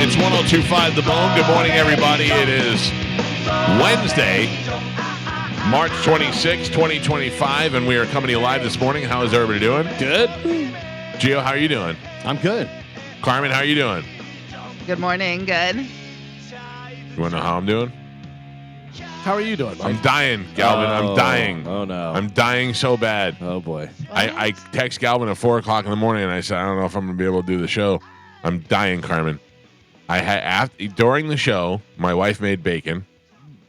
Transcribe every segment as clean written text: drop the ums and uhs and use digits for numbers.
It's 102.5 The Bone. Good morning, everybody. It is Wednesday, March 26, 2025, and we are coming to you live this morning. How is everybody doing? Good. Gio, how are you doing? I'm good. Carmen, how are you doing? Good morning. Good. You want to know how I'm doing? How are you doing, Mike? I'm dying, Galvin. I'm dying. Oh, no. I'm dying so bad. Oh, boy. I text Galvin at 4 o'clock in the morning, and I said, I don't know if I'm going to be able to do the show. I'm dying, Carmen. During the show, my wife made bacon.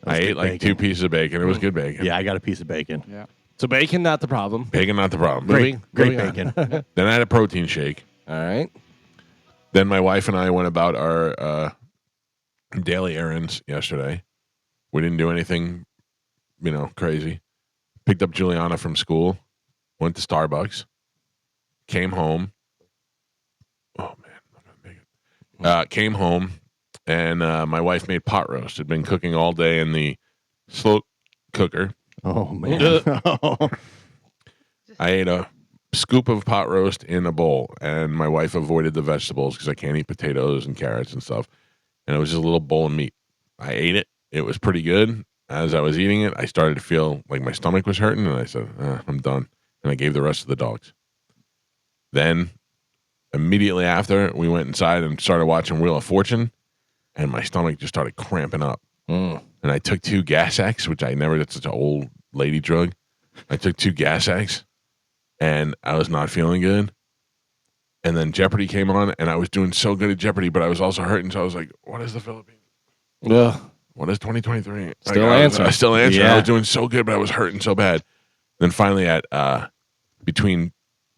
I ate like bacon. 2 pieces of bacon. It was good bacon. Yeah, I got a piece of bacon. Yeah. So bacon, not the problem. Bacon, not the problem. Great Moving bacon. Then I had a protein shake. All right. Then my wife and I went about our daily errands yesterday. We didn't do anything, crazy. Picked up Juliana from school. Went to Starbucks. Came home. Oh, man. I'm not going to make it. Came home, and my wife made pot roast. Had been cooking all day in the slow cooker. Oh, man. I ate a scoop of pot roast in a bowl, and my wife avoided the vegetables because I can't eat potatoes and carrots and stuff. And it was just a little bowl of meat. I ate it. It was pretty good. As I was eating it, I started to feel like my stomach was hurting, and I said, I'm done. And I gave the rest to the dogs. Then, immediately after, we went inside and started watching Wheel of Fortune, and my stomach just started cramping up. And I took 2 Gas X, which I never did, such an old lady drug. I took 2 Gas X, and I was not feeling good. And then Jeopardy came on, and I was doing so good at Jeopardy, but I was also hurting, so I was like, what is the Philippines? Ugh. What is 2023? Still I answering. still answering. Yeah. I was doing so good, but I was hurting so bad. Then finally, at between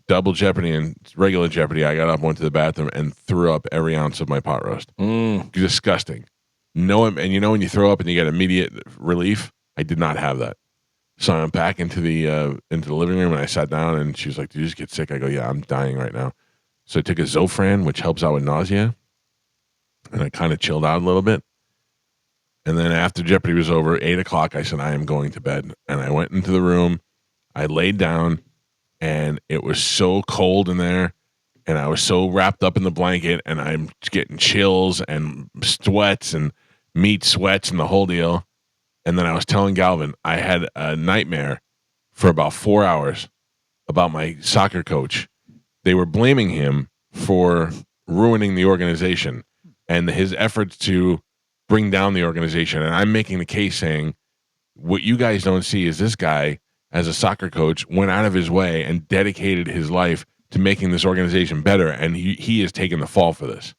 Double Jeopardy and regular Jeopardy, I got up, went to the bathroom, and threw up every ounce of my pot roast. Disgusting. No, and when you throw up and you get immediate relief, I did not have that. So I went back into the living room, and I sat down, and she was like, "Did you just get sick?" I go, "Yeah, I'm dying right now." So I took a Zofran, which helps out with nausea, and I kind of chilled out a little bit. And then after Jeopardy was over, 8 o'clock, I said, I am going to bed. And I went into the room. I laid down, and it was so cold in there. And I was so wrapped up in the blanket, and I'm getting chills and sweats and meat sweats and the whole deal. And then I was telling Galvin, I had a nightmare for about 4 hours about my soccer coach. They were blaming him for ruining the organization and his efforts to bring down the organization. And I'm making the case saying, what you guys don't see is this guy, as a soccer coach, went out of his way and dedicated his life to making this organization better. And he has taken the fall for this.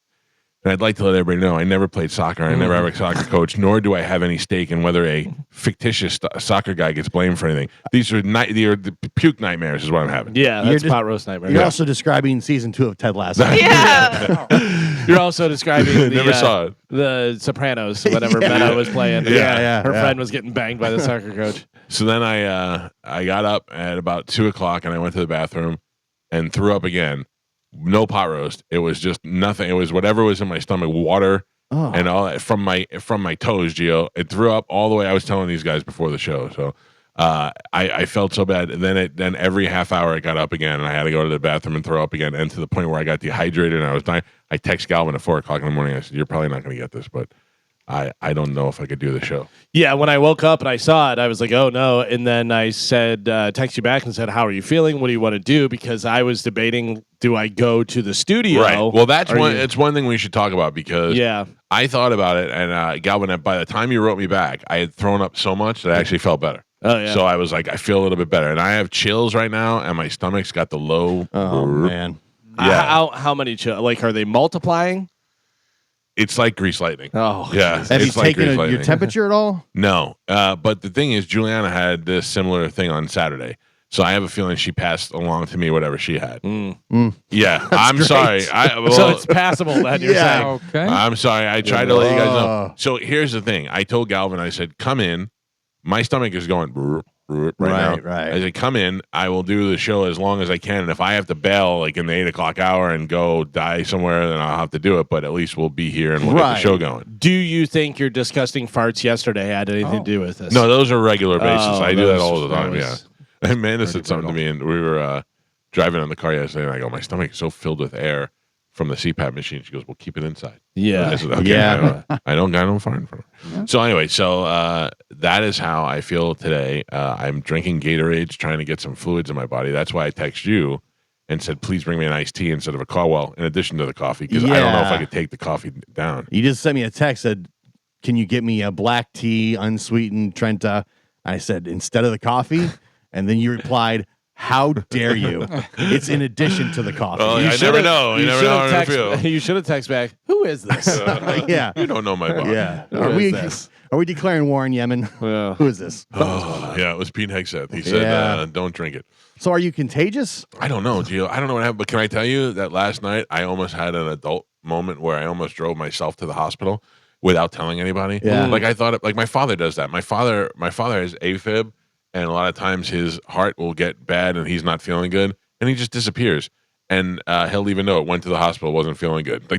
And I'd like to let everybody know, I never played soccer. I never have a soccer coach, nor do I have any stake in whether a fictitious soccer guy gets blamed for anything. These are the puke nightmares is what I'm having. Yeah, that's pot roast nightmare. You're also describing season 2 of Ted Lasso. Yeah. You're also describing Never saw it. the Sopranos, whatever Meadow was playing. Yeah. Her friend was getting banged by the soccer coach. So then I got up at about 2 o'clock, and I went to the bathroom and threw up again. No pot roast. It was just nothing. It was whatever was in my stomach, water and all that from my toes, Gio. It threw up all the way. I was telling these guys before the show. So I felt so bad. And then every half hour I got up again, and I had to go to the bathroom and throw up again. And to the point where I got dehydrated and I was dying. I text Galvin at 4 o'clock in the morning. I said, "You're probably not going to get this, but I don't know if I could do the show." Yeah, when I woke up and I saw it, I was like, oh, no. And then I said, text you back and said, how are you feeling? What do you want to do? Because I was debating, do I go to the studio? Right. Well, it's one thing we should talk about because I thought about it, and Galvin, by the time you wrote me back, I had thrown up so much that I actually felt better. Oh, yeah. So I was like, I feel a little bit better. And I have chills right now, and my stomach's got the low. Oh, man. Yeah. How many are they multiplying? It's like grease lightning. Oh, yeah. Have you It's like taken grease your lightning. temperature at all? No. But the thing is, Juliana had this similar thing on Saturday. So I have a feeling she passed along to me whatever she had. Yeah. I'm great. sorry. So it's passable then, you're saying. Okay. I'm sorry. I tried to let you guys know. So here's the thing. I told Galvin, I said, come in. My stomach is going right now. Right. I said, come in. I will do the show as long as I can. And if I have to bail like in the 8 o'clock hour and go die somewhere, then I'll have to do it. But at least we'll be here and we'll get the show going. Do you think your disgusting farts yesterday had anything to do with this? No, those are regular basis. I do that all the time. that was Yeah. Amanda said something to me, and we were driving in the car yesterday, and I go, my stomach is so filled with air from the CPAP machine. She goes, "Well, keep it inside." Yeah. I said, "Okay, Yeah. I don't got no fine for her." So anyway, that is how I feel today. I'm drinking Gatorades, trying to get some fluids in my body. That's why I text you and said, "Please bring me an iced tea instead of a coffee." Well, in addition to the coffee, because I don't know if I could take the coffee down. You just sent me a text said, "Can you get me a black tea, unsweetened Trenta?" I said, "Instead of the coffee," and then you replied, "How dare you? It's in addition to the coffee." Oh, You I should've- never know. You never should've know how I text- feel. You should have texted back. Who is this? Yeah. You don't know my body. Yeah. Who Are is we this? are we declaring war on Yemen? Yeah. Who is this? Oh, yeah, it was Pete Hegseth. He said, Yeah. "Don't drink it." So are you contagious? I don't know, Gio. I don't know what happened, but can I tell you that last night I almost had an adult moment where I almost drove myself to the hospital without telling anybody. Yeah. Like I thought, like my father does that. My father has AFib, and a lot of times his heart will get bad and he's not feeling good, and he just disappears. And he'll even know it went to the hospital, wasn't feeling good.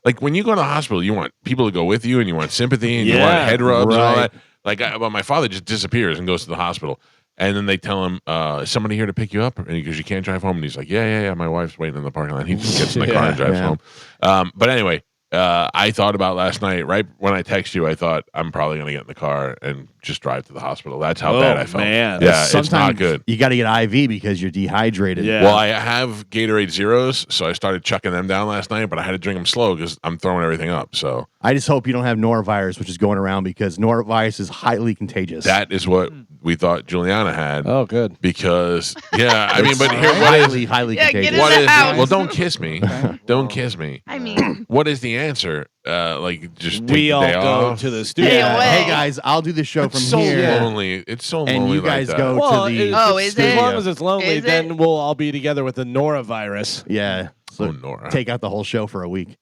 Like when you go to the hospital, you want people to go with you, and you want sympathy, and you want Yeah, head rubs and all right. that. But my father just disappears and goes to the hospital. And then they tell him, "Is somebody here to pick you up?" And because you can't drive home, and he's like, "Yeah. My wife's waiting in the parking lot." And he just gets in the car and drives Yeah. home. But anyway, I thought about last night. Right when I text you, I thought I'm probably going to get in the car and just drive to the hospital. That's how bad I felt. Man. Yeah, it's not Sometimes good. You got to get IV because you're dehydrated. Yeah. Well, I have Gatorade Zeros, so I started chucking them down last night, but I had to drink them slow because I'm throwing everything up. So I just hope you don't have norovirus, which is going around because norovirus is highly contagious. that is what we thought Juliana had. Oh, good. Because, yeah, I mean, but here, what highly, is. highly Yeah, get contagious. in What the is house. well? Don't kiss me. Don't kiss me. I mean, What is the answer? Like just take We the all day go off? to the studio. Stay away. Hey guys, I'll do the show It's from so here, lonely. It's so and lonely. you guys like go that. Well, to the. Oh, is as it? long as it's lonely, Is it? then we'll all be together with the norovirus. Yeah. So Oh, Nora. take out the whole show for a week.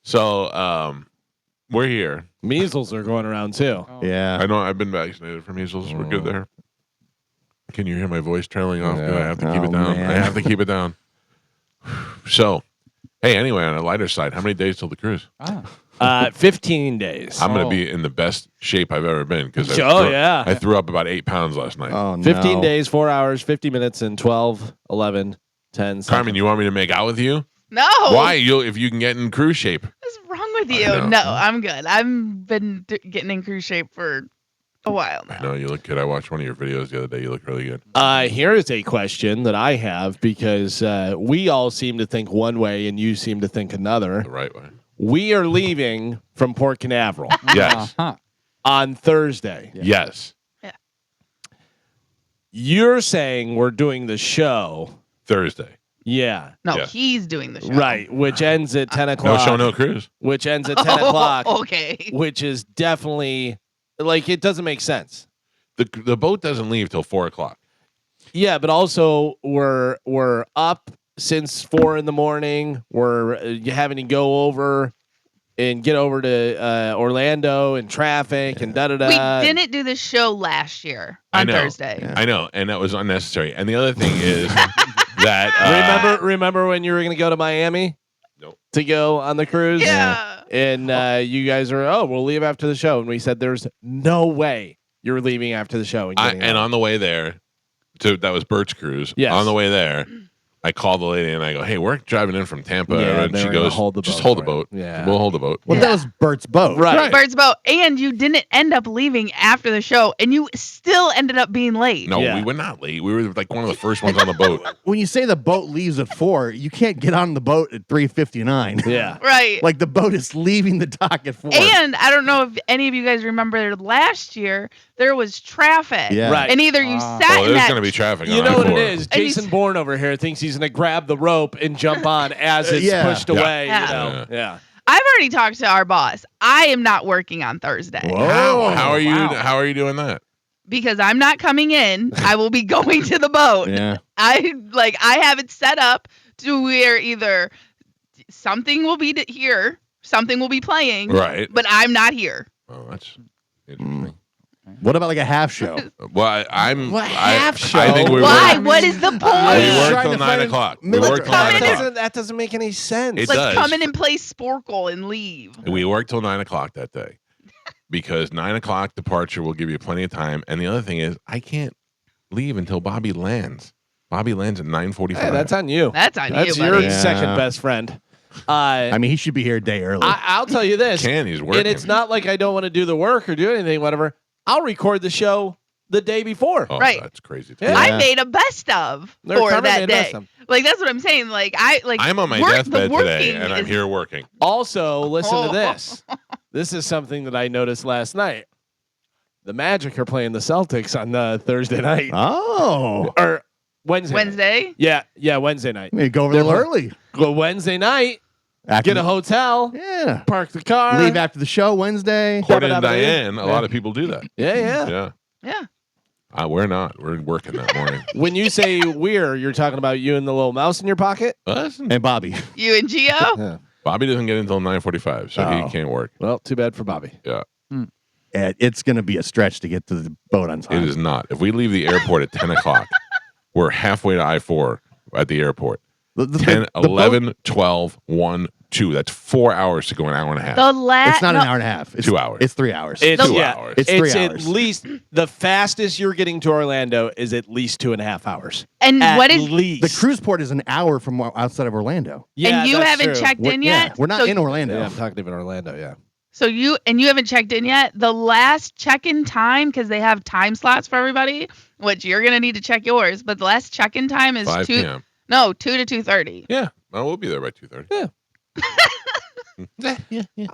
So we're here. Measles are going around too. Yeah. I know I've been vaccinated for measles. We're good there. Can you hear my voice trailing off? Yeah. I have to keep Oh, it down. man. I have to keep it down. So, hey, anyway, on a lighter side, how many days till the cruise? 15 days. I'm going to be in the best shape I've ever been because yeah. I threw up about 8 pounds last night. Oh no. 15 days, 4 hours, 50 minutes, and 12, 11, 10 seconds. Carmen, you want me to make out with you? no. Why? If you can get in cruise shape. What's wrong with I you? know. No, I'm good. I've been getting in cruise shape for a while now. No, you look good. I watched one of your videos the other day. You look really good. Here is a question that I have because we all seem to think one way and you seem to think another. The right way. We are leaving from Port Canaveral Yes. on Thursday. Yes. You're saying we're doing the show. Thursday. Yeah. No, Yeah. he's doing the show. Right. Which ends at 10 No o'clock. show, no cruise. Which ends at 10 o'clock. Okay. Which is definitely, like, it doesn't make sense. The boat doesn't leave till 4 o'clock. Yeah, but also we're up since 4 a.m. We're having to go over and get over to Orlando in traffic and da da da. We didn't do the show last year I on know. Thursday. Yeah. I know, and that was unnecessary. And the other thing is that Remember when you were going to go to Miami? Nope. To go on the cruise? Yeah. And you guys are, we'll leave after the show. And we said, there's no way you're leaving after the show. and on the way there, that was Bert's cruise. Yes. On the way there, I called the lady and I go, "Hey, we're driving in from Tampa," Yeah, and they she were gonna goes, hold the "Just boat hold the for boat. it. Yeah. We'll hold the boat." Well, Yeah. that was Bert's boat. Right. Bird's boat, and you didn't end up leaving after the show, and you still ended up being late. No, Yeah. we were not late. We were like one of the first ones on the boat. When you say the boat leaves at 4, you can't get on the boat at 3:59. Yeah. Right. Like the boat is leaving the dock at 4. And I don't know if any of you guys remember last year there was traffic. Yeah. Right. And either you Oh, sat in there's that going to be traffic. You on know what it I-4. is? And he's- Jason Bourne over here thinks he's going to grab the rope and jump on as it's Yeah. pushed away. Yeah. You know? Yeah. I've already talked to our boss. I am not working on Thursday Whoa. How are you? wow. How are you doing that? because I'm not coming in. I will be going to the boat. Yeah. I have it set up to where either something will be here, something will be playing, Right. but I'm not here. Oh, that's interesting. What about like a half show? Well, I'm. What, I- half show? I think we Why? work. What is the point? We Trying work to till 9 find o'clock. We military- work till Come 9 in o'clock. That doesn't make any sense. It Let's does. come in and play Sporkle and leave. We work till 9 o'clock that day because 9 o'clock departure will give you plenty of time. And the other thing is, I can't leave until Bobby lands. Bobby lands at 9:45. Hey, that's on you. That's on That's you, your buddy. Yeah. second best friend. I mean, he should be here a day early. I'll tell you this. He's working. And it's not like I don't want to do the work or do anything, whatever. I'll record the show the day before. Oh, Right. That's crazy. Yeah. I made a best of They're for coming that in day. best of. Like that's what I'm saying. Like I'm on my deathbed today, and I'm here working. Also, listen to Oh. this. This is something that I noticed last night. The Magic are playing the Celtics on Thursday night. Oh. Or Wednesday. Wednesday. Yeah, Wednesday night. Maybe go over a little early. Go Wednesday night, After get a hotel, Yeah. park the car. Leave after the show Wednesday. According to Dabba-dabba-doo. Diane, a lot of people do that. Yeah. Yeah. Yeah. We're not. We're working that morning. When you say you're talking about you and the little mouse in your pocket? Us? And Bobby. You and Gio. Yeah. Bobby doesn't get until 9:45, so Oh. he can't work. Well, too bad for Bobby. Yeah, It's going to be a stretch to get to the boat on time. it is not. If we leave the airport at 10 o'clock, we're halfway to I-4 at the airport. The 10, boat- 11, 12, 1, 2. That's 4 hours to go an hour and a half. The last. It's not an hour and a half. It's 2 hours. It's 3 hours. It's 2 yeah, hours. It's 3 hours. at least the fastest you're getting to Orlando is at least 2.5 hours. And At what is? least the cruise port is an hour from outside of Orlando. Yeah, and you that's haven't true. checked We're, in yeah, yet. we're not So- in Orlando. Yeah, I'm talking about Orlando. Yeah. So you haven't checked in yet. The last check-in time, because they have time slots for everybody, which you're gonna need to check yours. But the last check-in time is 5 p.m. 2 to 2:30. Yeah, well, we'll be there by 2:30.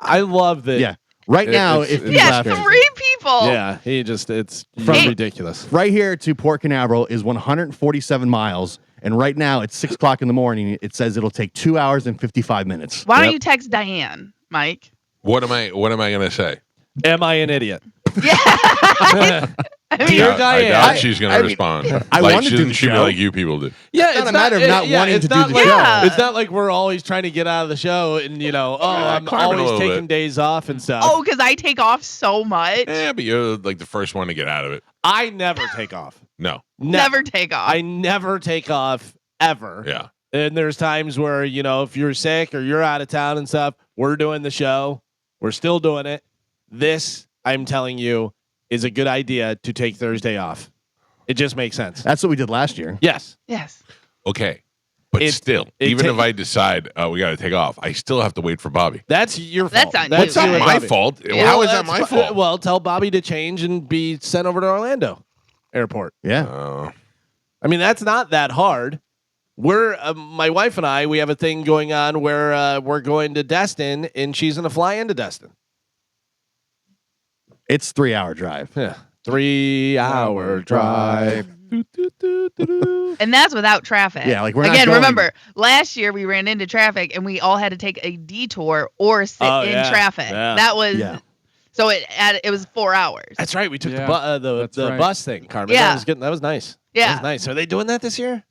I love that. Yeah. Right now, it's- if you Yeah, left, 3 people. Yeah. It's Hey. ridiculous. right here to Port Canaveral is 147 miles. And right now, at 6 o'clock in the morning, it says it'll take 2 hours and 55 minutes. Why don't Yep. you text Diane, Mike? What am I gonna say? Am I an idiot? Yeah. I mean, Dear I Diane, doubt she's gonna I mean, respond. I like, wanted to do the she'd be show. like you people do. Yeah, not a matter of not wanting it's to do not the like, show. It's not like we're always trying to get out of the show and I'm climbing a always little taking bit. days off and stuff. oh, because I take off so much. Yeah, but you're like the first one to get out of it. I never take off. No. Never take off. I never take off ever. Yeah. And there's times where, if you're sick or you're out of town and stuff, we're doing the show. We're still doing it. This, I'm telling you, is a good idea to take Thursday off. It just makes sense. That's what we did last year. Yes. yes. Okay. But It- still, it even ta- if I decide we got to take off, I still have to wait for Bobby. That's your That's fault. on you. It's not you and my Bobby. fault. Yeah. How is that my that's fault? Well, tell Bobby to change and be sent over to Orlando Airport. Yeah. I mean, that's not that hard. We're my wife and I. We have a thing going on where we're going to Destin, and she's going to fly into Destin. It's 3 hour drive. Yeah, 3 hour drive. And that's without traffic. Yeah, like we're not Again, going- remember, last year we ran into traffic and we all had to take a detour or sit Oh, in yeah. traffic. Yeah. That was Yeah. so it was 4 hours. That's right. We took Yeah, the that's the right. bus thing, Carmen. Yeah. That was good. That was nice. That Yeah. was nice. Are they doing that this year?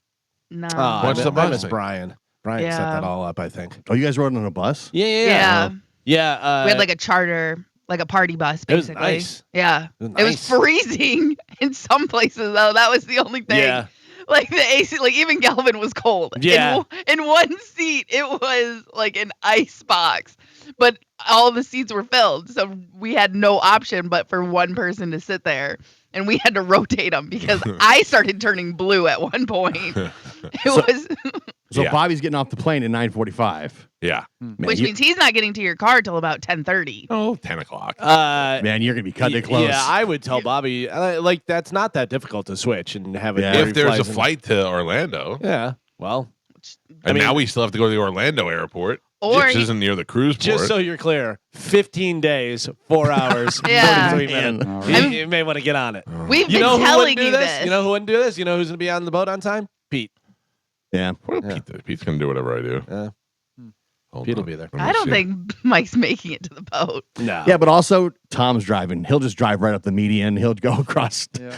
No. Oh, What's the I bus miss thing? Brian. Brian set Yeah. that all up, I think. Oh, you guys rode on a bus? Yeah. yeah. Yeah. We had like a charter, like a party bus, it was basically. nice. Yeah. It was It was nice. freezing in some places though. That was the only thing. Yeah. Like the AC, like even Galvin was cold. Yeah. In one seat, it was like an ice box, but all the seats were filled, so we had no option but for one person to sit there, and we had to rotate them because I started turning blue at one point. So Yeah. Bobby's getting off the plane at 9:45. Yeah. Man, which you- means he's not getting to your car till about 10:30. Oh, 10 o'clock. man, you're gonna be cutting it close. Yeah, I would tell Bobby like that's not that difficult to switch and have it. Yeah. where if he there's a flies in. flight to Orlando, Yeah. Well, and mean- now we still have to go to the Orlando airport, Or which he- isn't near the cruise port. just so you're clear, 15 days, 4 hours, Yeah. 43 minutes. All You, right. you may want to get on it. We've You been know who telling wouldn't do you this? You know who wouldn't do this? You know who's going to be on the boat on time? Pete. yeah. Well, Yeah. Pete's going to do whatever I do. Yeah. Hold Pete will on. be there. Let me I don't see. think Mike's making it to the boat. No. Yeah, but also Tom's driving. He'll just drive right up the median. He'll go across True.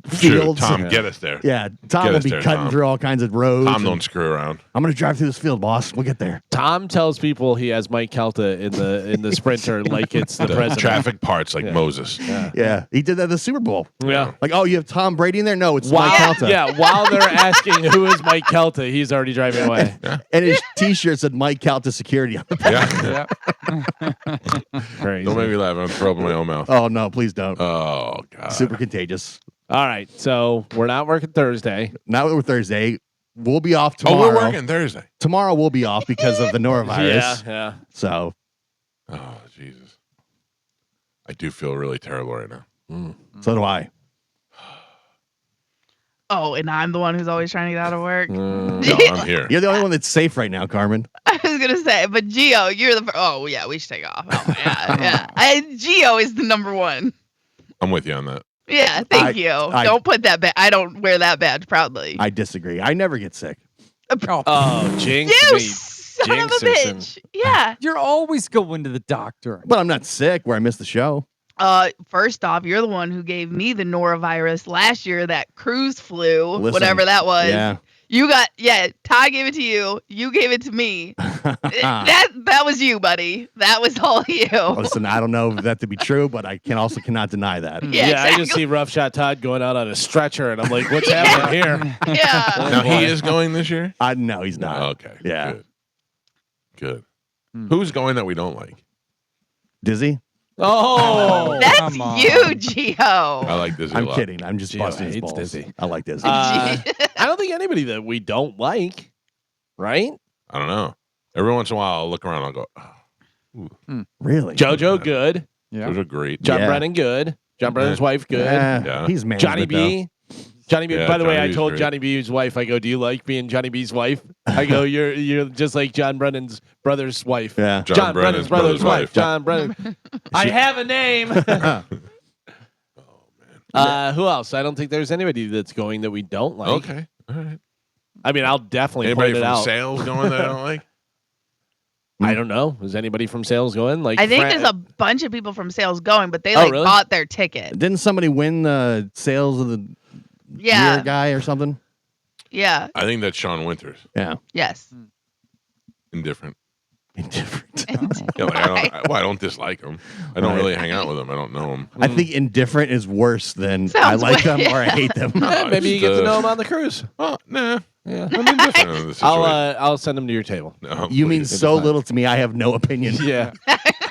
fields. Tom, get us there. Yeah, Tom Get will us be there, cutting Tom. through all kinds of roads. Tom and, don't screw around. I'm gonna drive through this field, boss. We'll get there. Tom tells people he has Mike Calta in the Sprinter like it's the The president. traffic parts like Yeah. Moses. Yeah, he did that at the Super Bowl. Yeah. Like, oh, you have Tom Brady in there? No, it's While, Mike Calta. yeah, while they're asking who is Mike Calta, he's already driving away. And his T-shirt said Mike Calta Security on the back. Yeah. Yeah. Crazy. Don't make me laugh. I'm throwing up my own mouth. Oh no, please don't. Oh, God. Super contagious. All right, so we're not working Thursday. Now we're Thursday. we'll be off Oh, tomorrow. we're working Thursday. Tomorrow we'll be off because of the norovirus. Yeah. So Oh, Jesus. I do feel really terrible right now. so do I. Oh, and I'm the one who's always trying to get out of work. No, I'm here. You're the only one that's safe right now, Carmen. I was gonna say, but Gio, you're the. Oh yeah, we should take off. Oh, yeah. Gio is the number one. I'm with you on that. Yeah, thank you. Don't put that badge. I don't wear that badge proudly. I disagree. I never get sick. Oh, jinx You me. son of a Jinxerson. bitch. Yeah. You're always going to the doctor. But I'm not sick where I missed the show. First off, you're the one who gave me the norovirus last year, that cruise flu, Listen, whatever that was. Yeah. You got, Todd gave it to you. You gave it to me. that was you, buddy. That was all you. Listen, I don't know that to be true, but I cannot deny that. Yeah, I just exactly. see Rough Shot Todd going out on a stretcher, and I'm like, what's happening here? Yeah. Now, he is going this year? No, he's not. Oh, okay. Yeah. Good. Who's going that we don't like? Dizzy? Oh, That's come on. you, Gio. I like Dizzy a I'm lot. kidding. I'm just Gio busting his hates balls. Dizzy. I like Dizzy. I don't think anybody that we don't like, right? I don't know. Every once in a while, I'll look around. I'll go, oh, Really? JoJo, good. Yeah. those are great. John Yeah. Brennan, good. John Brennan's wife, good. Yeah. He's management, Johnny B. Johnny B. Yeah, By the way, Johnny I B's told great. Johnny B's wife, I go, "Do you like being Johnny B's wife?" I go, "You're just like John Brennan's brother's wife." though. Yeah. John Brennan's brother's wife. John Brennan. I have a name. Who else? I don't think there's anybody that's going that we don't like. Okay. All right. I mean, I'll definitely Anybody point it from out. sales going that I don't like? I don't know. Is anybody from sales going? Like, I think there's a bunch of people from sales going, but they really? bought their ticket. Didn't somebody win the sales of the Yeah. year guy or something? Yeah. I think that's Sean Winters. Yeah. Yes. Indifferent. Indifferent. Yeah, like I don't dislike him. I don't really hang out with him. I don't know him. I think indifferent is worse than I Sounds like them weird. or I hate them. maybe you Just, get to know him on the cruise. Oh, nah. Yeah. I'm indifferent in this situation. I'll send him to your table. No, You mean please. so little to me, I have no opinion. Yeah.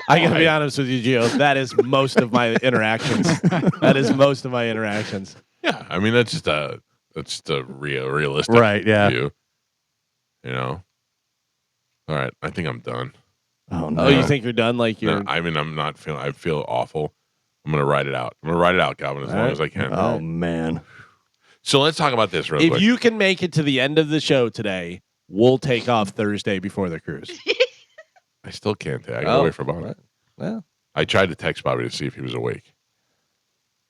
I gotta be honest with you, Gio. That is most of my interactions. That is most of my interactions. Yeah, I mean that's just a realistic Right, yeah. view. You know. All right, I think I'm done. Oh, no. Oh, you think you're done? Like No, you're? I mean I'm not feeling. I feel awful. I'm gonna ride it out. I'm gonna ride it out, Calvin, as All long right. as I can. Oh, man. So let's talk about this real If quick. you can make it to the end of the show today, we'll take off Thursday before the cruise. I still can't. I got away from Bobby. right. Well, I tried to text Bobby to see if he was awake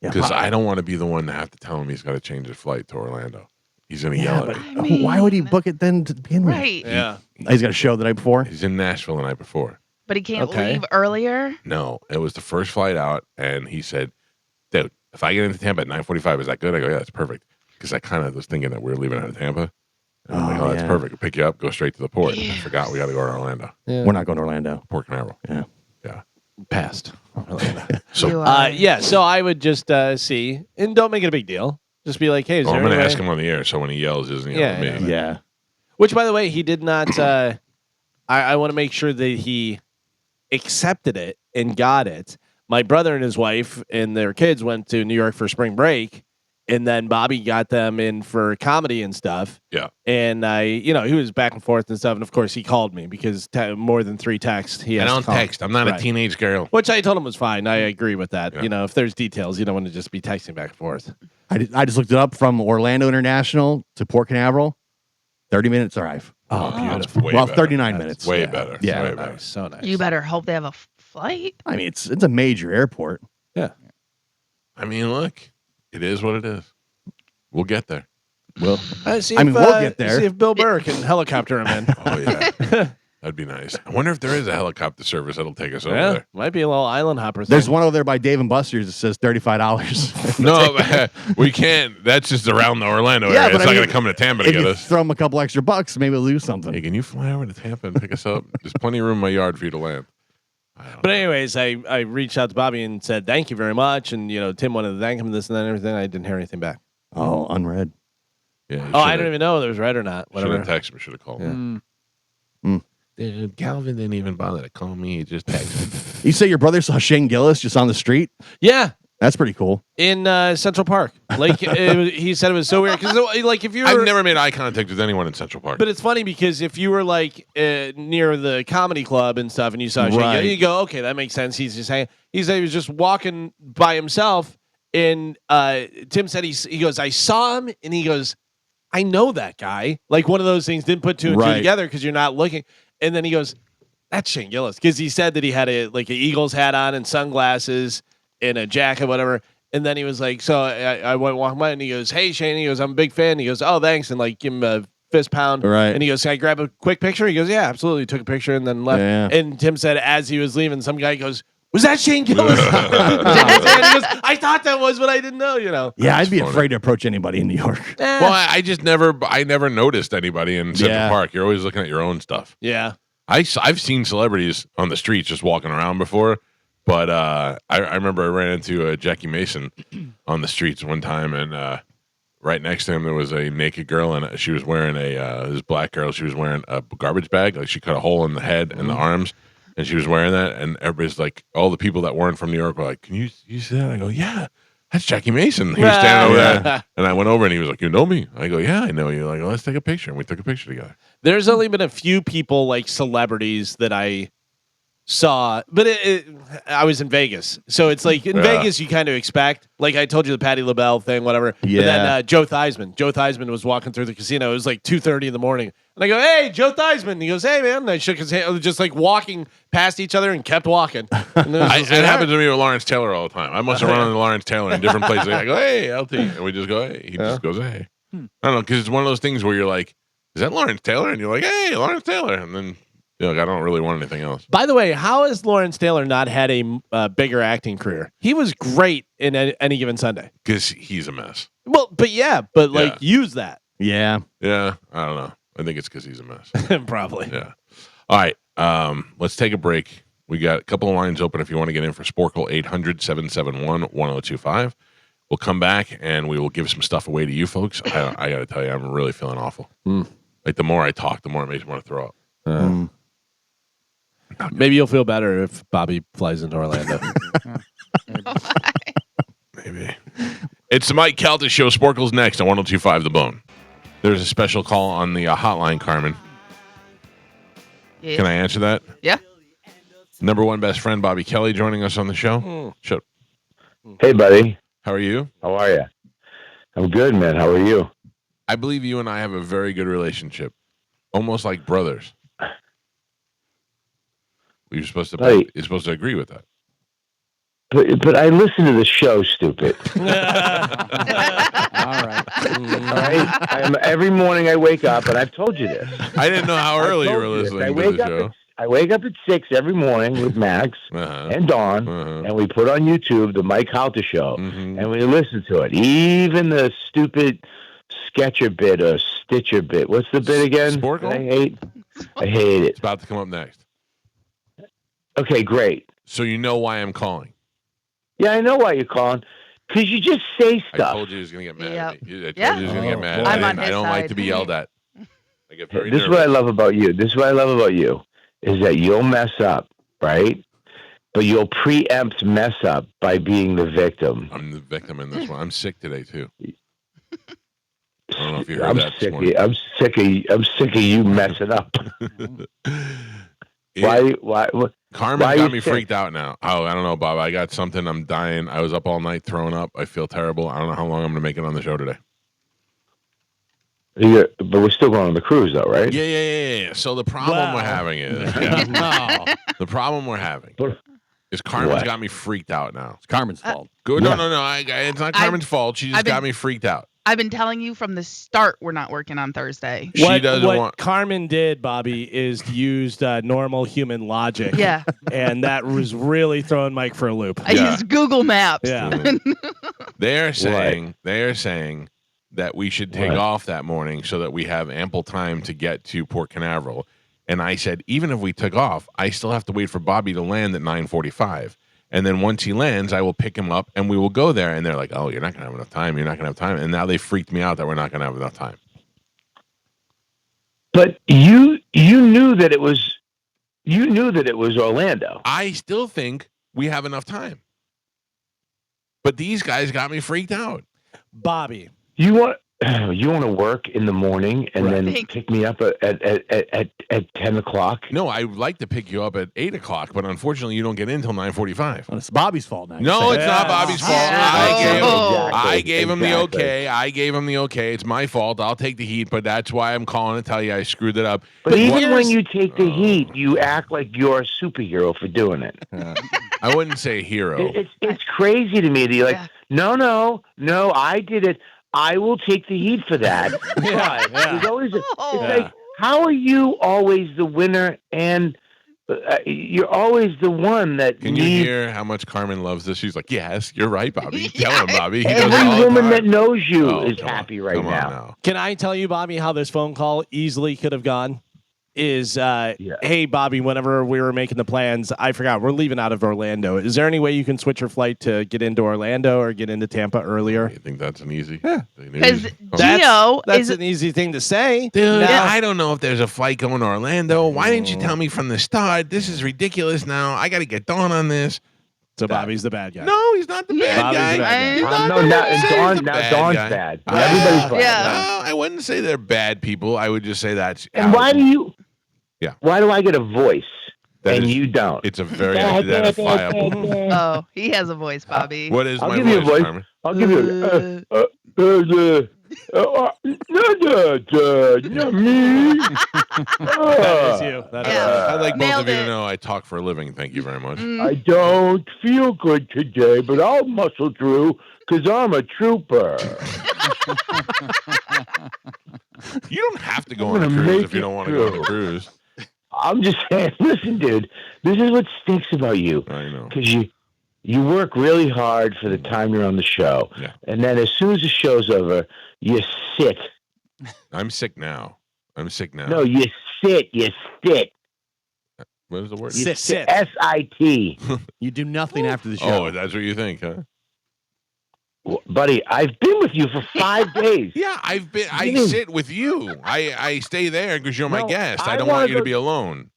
Yeah, because I don't want to be the one to have to tell him he's got to change his flight to Orlando. He's gonna yell at me. why would he book it then to begin with? Right. yeah. He's got a show the night before? He's in Nashville the night before. But he can't Okay. leave earlier. No, it was the first flight out, and he said, "Dude, if I get into Tampa at 9:45, is that good?" I go, "Yeah, that's perfect." Because I kind of was thinking that we were leaving out of Tampa. And I'm like, Oh, "Oh, that's yeah. perfect. We'll pick you up, go straight to the port." I forgot we got to go to Orlando, We're not going to Orlando. Port Canaveral. Yeah. Yeah. Passed. So You are. Yeah. So I would just see, and don't make it a big deal. Just be like, hey, is I'm there going to any ask way- him on the air, so when he yells, isn't Yeah, me? yeah. Yeah. Which, by the way, he did not. I want to make sure that he accepted it and got it. My brother and his wife and their kids went to New York for spring break, and then Bobby got them in for comedy and stuff. Yeah. And he was back and forth and stuff. And of course, he called me because more than 3 texts he I has to don't call. text. I'm not Right. a teenage girl. Which I told him was fine. I agree with that. Yeah. You know, if there's details, you don't want to just be texting back and forth. I just looked it up from Orlando International to Port Canaveral. 30 minutes drive. Oh, That's beautiful. way Well, better. 39 That's minutes. Way better. Yeah. Way better. Nice. So nice. You better hope they have a flight. I mean, it's a major airport. I mean, look, it is what it is. We'll get there. We'll we'll get there. See if Bill Burr can helicopter him in. Oh, yeah. That'd be nice. I wonder if there is a helicopter service that'll take us over Yeah, there. might be a little island hopper thing. There's one over there by Dave and Buster's that says $35. No, we can't. That's just around the Orlando Yeah, area. but It's I not mean, going to come to Tampa to If get you us. throw them a couple extra bucks, maybe we'll lose Hey, something. can you fly over to Tampa and pick us up? There's plenty of room in my yard for you to land. But anyways, I reached out to Bobby and said thank you very much, and Tim wanted to thank him this and that and everything. I didn't hear anything back. Oh, unread. Yeah. Oh, I don't even know if it was right or not. Should Whatever. have texted me. Should have called me. Yeah. Dude, Calvin didn't even bother to call me. He just texted. You say your brother saw Shane Gillis just on the street? Yeah, That's pretty cool. in Central Park. Like he said, it was so weird because like if you I've were, never made eye contact with anyone in Central Park. but it's funny because if you were like near the comedy club and stuff, and you saw Shane, Right. you go, okay, that makes sense. He's just saying he said he was just walking by himself, and Tim said he goes, I saw him, and he goes, I know that guy. Like one of those things, didn't put two and two Right. together because you're not looking, and then he goes, that's Shane Gillis because he said that he had an Eagles hat on and sunglasses and a jacket, whatever. And then he was like, so I went walking by, and he goes, hey, Shane. He goes, I'm a big fan. He goes, oh, thanks. And like, give him a fist pound. Right. And he goes, can I grab a quick picture? He goes, yeah, absolutely. Took a picture and then left. Yeah. And Tim said, as he was leaving, some guy goes, was that Shane Gillis? And he goes, I thought that was, but I didn't know, Yeah, I'd be funny. afraid to approach anybody in New York. Well, I just never noticed anybody in Central Yeah. Park. You're always looking at your own stuff. Yeah. I've seen celebrities on the streets just walking around before, but I remember I ran into Jackie Mason on the streets one time, and right next to him there was a naked girl, and she was wearing this black girl. She was wearing a garbage bag, like she cut a hole in the head and the arms, and she was wearing that. And everybody's like, all the people that weren't from New York were like, "Can you see that?" I go, "Yeah, that's Jackie Mason." He was standing over there, and I went over, and he was like, "You know me?" I go, "Yeah, I know you." Like, let's take a picture, and we took a picture together. There's only been a few people like celebrities that I saw, but I was in Vegas, so it's like in Yeah. Vegas you kind of expect. Like I told you the Patti LaBelle thing, whatever. But Yeah. then Joe Theismann was walking through the casino. It was like 2:30 in the morning, and I go, "Hey, Joe Theismann." And he goes, "Hey, man." And I shook his hand, just like walking past each other, and kept walking. And it was just It like, happens to me with Lawrence Taylor all the time. I must have run into Lawrence Taylor in different places. I go, "Hey, LT," and we just go, "Hey." He just goes, "Hey." I don't know, because it's one of those things where you're like, "Is that Lawrence Taylor?" And you're like, "Hey, Lawrence Taylor," and then you're like, "I don't really want anything else." By the way, how has Lawrence Taylor not had a bigger acting career? He was great in any given Sunday. Because he's a mess. Well, but like use that Yeah. Yeah, I don't know. I think it's because he's a mess. probably. Yeah. All right. Let's take a break. We got a couple of lines open if you want to get in for Sporkle 800-771-1025. We'll come back and we will give some stuff away to you folks. I got to tell you, I'm really feeling awful. Like the more I talk, the more it makes me want to throw up. Maybe you'll feel better if Bobby flies into Orlando. Maybe. It's the Mike Calta Show. Sporkle's next on 1025 The Bone. There's a special call on the hotline, Carmen. Yeah. Can I answer that? Yeah. Number one best friend, Bobby Kelly, joining us on the show. Sure. Hey, buddy. How are you? How are you? I'm good, man. How are you? I believe you and I have a very good relationship, almost like brothers. You're supposed to. Right. You're supposed to agree with that. But I listen to the show, stupid. All right. All right? Every morning I wake up, and I've told you this. I didn't know how early you were told you this. listening to the show. I wake up at 6 every morning with Max and Dawn, and we put on YouTube the Mike Calta Show, and we listen to it. Even the stupid Sketcher bit or Stitcher bit. What's the bit again? Sporkle? that I hate. I hate it. It's about to come up next. Okay, great. So you know why I'm calling. Yeah, I know why you're calling. Because you just say I stuff. told you he was going to get mad Yep. at me. I told Yeah. you he was going to get mad. I'm on I his don't like side. to be yelled at. I get very This is what I nervous. love about you. This is what I love about you is that you'll mess up, right? But you'll preempt mess up by being the victim. I'm the victim in this one. I'm sick today too. I don't know if you heard I'm that. sick. This morning. I'm sick of you messing up. Why? Carmen why got you me sick? freaked out now. Oh, I don't know, Bob. I got something. I'm dying. I was up all night throwing up. I feel terrible. I don't know how long I'm going to make it on the show today. But we're still going on the cruise, though, right? Yeah. So the problem we're having is the problem we're having is Carmen's What? got me freaked out now. It's Carmen's fault. Good. Yeah. No. It's not Carmen's fault. She just I've been- got me freaked out. I've been telling you from the start we're not working on Thursday. She doesn't what want. Carmen did, Bobby, is used normal human logic. Yeah. And that was really throwing Mike for a loop. I Yeah. used Google Maps. Yeah. They are saying that we should take What? off that morning so that we have ample time to get to Port Canaveral. And I said, even if we took off, I still have to wait for Bobby to land at 9:45. And then once he lands, I will pick him up and we will go there. And they're like, "Oh, you're not going to have enough time. You're not going to have time." And now they freaked me out that we're not going to have enough time. But you knew that it was Orlando. I still think we have enough time. But these guys got me freaked out. Bobby. You want to work in the morning and Right. then Thanks. pick me up at 10 o'clock? No, I would like to pick you up at 8 o'clock, but unfortunately, you don't get in until 9:45. Well, it's Bobby's fault now. No, it's not Yeah. Bobby's fault. Yeah. I gave him the Exactly. okay. I gave him the okay. It's my fault. I'll take the heat, but that's why I'm calling to tell you I screwed it up. But even here's- when you take the heat, you act like you're a superhero for doing it. I wouldn't say hero. It's crazy to me that you're like, Yeah. no, I did it. I will take the heat for that. Yeah, But there's always it's Oh. like, how are you always the winner and you're always the one that Can you needs hear how much Carmen loves this? She's like, yes, you're right, Bobby. Yeah. Tell him, Bobby. He does it all every the woman time. that knows you Oh, is come on. happy right Come on now. Can I tell you, Bobby, how this phone call easily could have gone? Is hey Bobby, whenever we were making the plans, I forgot we're leaving out of Orlando. Is there any way you can switch your flight to get into Orlando or get into Tampa earlier? You think that's an easy? Yeah. Because Oh. Gio That's is an easy thing to say. Dude, Now- I don't know if there's a flight going to Orlando. Why didn't you tell me from the start? This is ridiculous now. I got to get Dawn on this. So Bobby's the bad guy. No, he's not the bad Bobby's guy. the bad guy. He's not No, the now, bad and guy. Dawn, He's the now bad Dawn's guy. bad. Yeah. Everybody's bad. Yeah. No, I wouldn't say they're bad people. I would just say that's. And why do you? Yeah. Why do I get a voice That and is- you don't? It's a very identifiable. Oh, he has a voice, Bobby. What is I'll my give you a voice, voice. Carmen? I'll give you. Not me. That is you. That is Yeah. I'd like both Nailed of you to it. know I talk for a living. Thank you very much. I don't feel good today, but I'll muscle through because I'm a trooper. You don't have to go I'm on a gonna cruise make if you it don't want to go on a through. cruise. I'm just saying, listen, dude, this is what stinks about you. I know. Because you work really hard for the time you're on the show. Yeah. And then as soon as the show's over, you sit. I'm sick now. No, you sit. What is the word? Sit. SIT. You do nothing after the Oh, show. that's what you think, huh? Buddy, I've been with you for 5 days. Yeah, I Mm. sit with you. I stay there because you're my No, guest. I I don't wanna want you to go- be alone.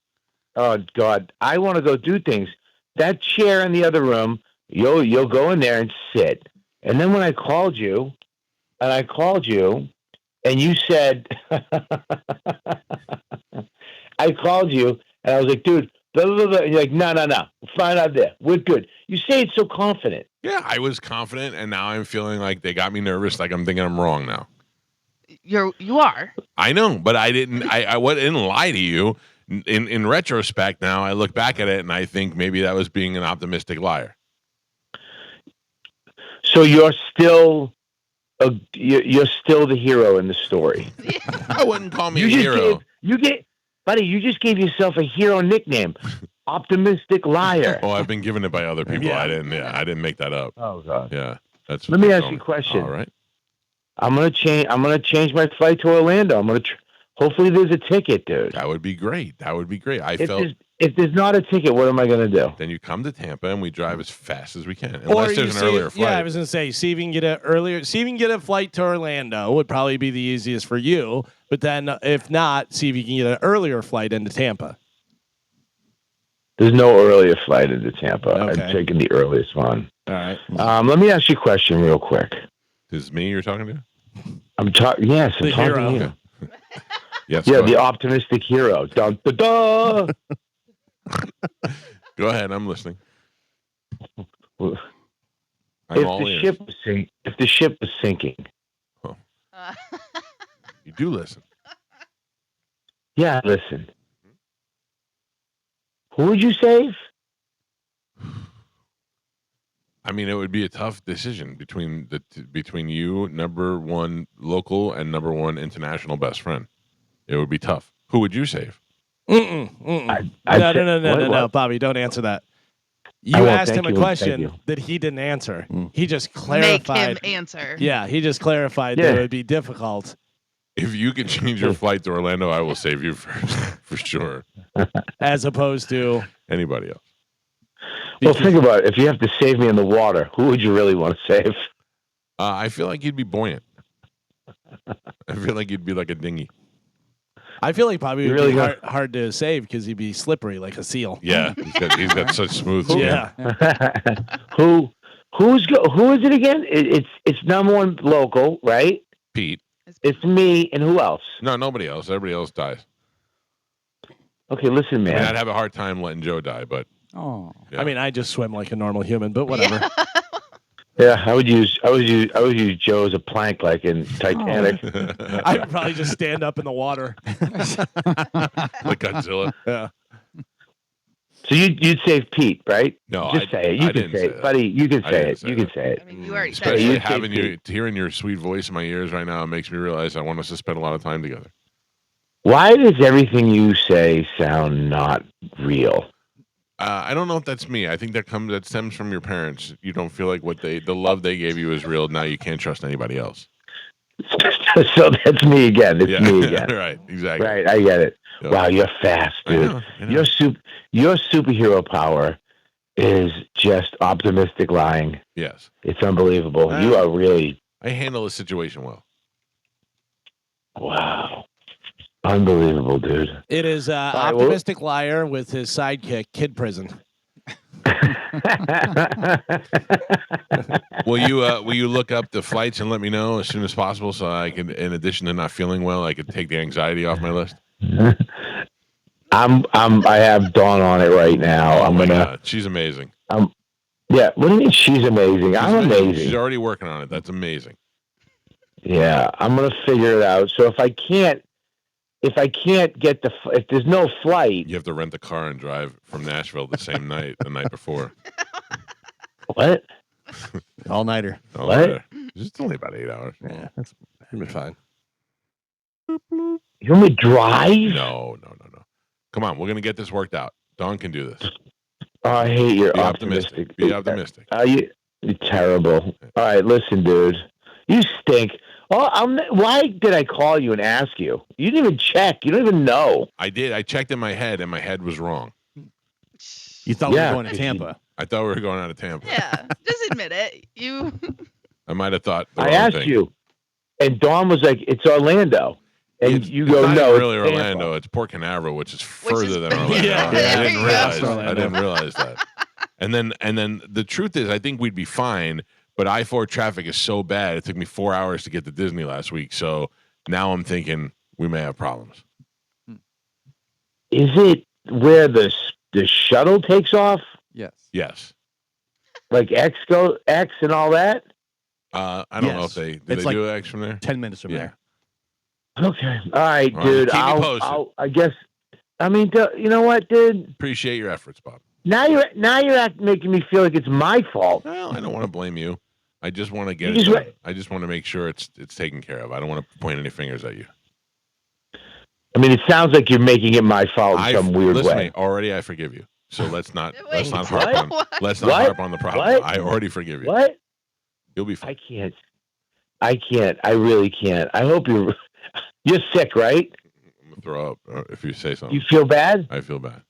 Oh, God. I want to go do things. That chair in the other room, you'll go in there and sit. And then when I called you, and you said, I called you, and I was like, dude, blah, blah, blah. And you're like, no. Find out there. We're good. You say it so confident. Yeah, I was confident, and now I'm feeling like they got me nervous. Like I'm thinking I'm wrong now. You are. I know, but I didn't. I didn't lie to you. In retrospect, now I look back at it and I think maybe that was being an optimistic liar. So you're still you're still the hero in the story. I wouldn't call me a hero. Buddy, you just gave yourself a hero nickname. Optimistic liar. Oh, I've been given it by other people. Yeah. I didn't make that up. Oh God. Yeah, that's. Let me ask you a question. All right. I'm gonna change my flight to Orlando. Hopefully there's a ticket, dude. That would be great. I If felt. if there's not a ticket, what am I gonna do? Then you come to Tampa and we drive as fast as we can, Or unless you there's an see- earlier flight. Yeah, I was gonna say, see if you can get a flight to Orlando would probably be the easiest for you. But then, if not, see if you can get an earlier flight into Tampa. There's no earlier flight into Tampa. Okay. I'm taking the earliest one. All right. Let me ask you a question real quick. Is it me you're talking to? I'm talking. Yes, I'm The talking hero. to you. Yes. Yeah, go, the optimistic hero. Dun, dun, dun. go ahead. I'm listening. I'm If all the ears. ship was sinking, You do listen. yeah, listen. Who would you save? I mean, it would be a tough decision between you, number one local, and number one international best friend. It would be tough. Who would you save? I'd No, say- no, what? Bobby, don't answer that. I You won't. asked Thank him a you. Thank question you. that he didn't answer. He just Make clarified. him answer. Yeah, he just clarified Yeah. that it would be difficult. If you could change your flight to Orlando, I will save you first, for sure. As opposed to Anybody else? Well, think about it. If you have to save me in the water, who would you really want to save? I feel like you'd be buoyant. I feel like you'd be like a dinghy. I feel like Bobby You would really be got- hard to save because he'd be slippery like a seal. Yeah, he's got such smooth skin. Yeah. Who is it again? It's number one local, right? Pete. It's me and who else? No, nobody else. Everybody else dies. Okay, listen, man. I mean, I'd have a hard time letting Joe die, but Oh. yeah. I mean, I just swim like a normal human, but whatever. Yeah, I would use Joe as a plank like in Titanic. I would probably just stand up in the water. like Godzilla. Yeah. So you'd save Pete, right? No, just say it. You can say it, buddy. You can say it. You can say it. I mean, you already Especially said it. hearing your sweet voice in my ears right now makes me realize I want us to spend a lot of time together. Why does everything you say sound not real? I don't know if that's me. I think that stems from your parents. You don't feel like the love they gave you is real. Now you can't trust anybody else. So that's me again. It's me again. Right, exactly. Right, I get it. Yep. Wow, you're fast, dude. I know. Your superhero power is just optimistic lying. Yes. It's unbelievable. You are really I handle the situation well. wow. Unbelievable, dude. It is optimistic liar with his sidekick, Kid Prison. Will you look up the flights and let me know as soon as possible so I can, in addition to not feeling well, I could take the anxiety off my list? I have Dawn on it right now. Oh my God. She's amazing. Yeah. What do you mean she's amazing? I'm amazing. She's already working on it. That's amazing. Yeah, I'm gonna figure it out. So if I can't get if there's no flight, You have to rent a car and drive from Nashville the same night, the night before. what? All-nighter. Oh, What? yeah. It's only about 8 hours. Yeah, that's It'll be fine. You want me to drive? No. Come on, we're gonna get this worked out. Dawn can do this. Oh, I hate your Be optimistic. Be optimistic. You're terrible. All right, listen, dude. You stink. Oh, why did I call you and ask you? You didn't even check. You don't even know. I did. I checked in my head, and my head was wrong. You thought we were going to Tampa. I thought we were going out of Tampa. Yeah, just admit it. You. I might have thought. I asked you, and Dawn was like, "It's Orlando," and you go, not "No, really it's Orlando. Tampa." It's Port Canaveral, which is further than Orlando. Yeah, there you go. I didn't realize that. And then the truth is, I think we'd be fine. But I-4 traffic is so bad. It took me 4 hours to get to Disney last week. So now I'm thinking we may have problems. Is it where the shuttle takes off, Yes. Yes. like X and all that? I don't know if they do X from there. 10 minutes from there. Okay, all right, All right, dude. keep me posted. I guess. I mean, you know what, dude? Appreciate your efforts, Bob. Now you're making me feel like it's my fault. Well, I don't want to blame you. I just want to get You it just done. I just want to make sure it's taken care of. I don't want to point any fingers at you. I mean, it sounds like you're making it my fault in some weird listen, way. mate, already I forgive you. So let's not Wait, harp on what? harp on the problem. What? I already forgive you. What? You'll be fine. I can't. I really can't. I hope you're sick, right? I'm gonna throw up if you say something. You feel bad? I feel bad.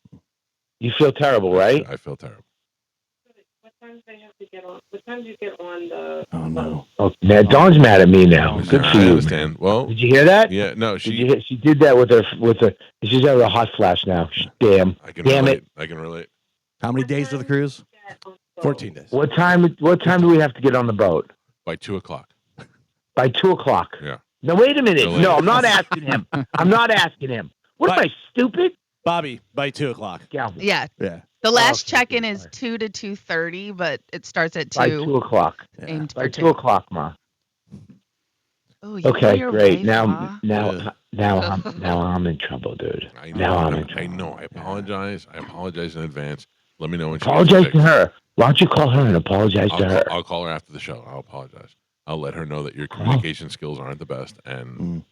You feel terrible, right? I feel terrible. What time do they have to get on? What time do you get on the? Oh, no. Oh, man, Dawn's mad at me now. Good for I you. understand. Well, Did you hear that? yeah, no, She did that with her. She's having a hot flash now. Damn. I can Damn relate. it. I can relate. How many days to the cruise? 14 days. What time do we have to get on the boat? By 2:00. By 2:00. Yeah. Now wait a minute. Really? No, I'm not asking him. I'm not asking him. What am I, stupid? Bobby, by 2:00. Yeah. Yeah. The last Okay, check-in is sorry. 2 to 2:30, but it starts at 2. By 2:00. Aimed By for 2 o'clock, Ma. Oh, you Okay, your great. wife, Now huh? I'm in trouble, dude. I Now I'm know. in trouble. I know. I apologize. I apologize in advance. Let me know when she Apologize gets to fixed. her. Why don't you call her and apologize to her? I'll call her after the show. I'll apologize. I'll let her know that your communication skills aren't the best, and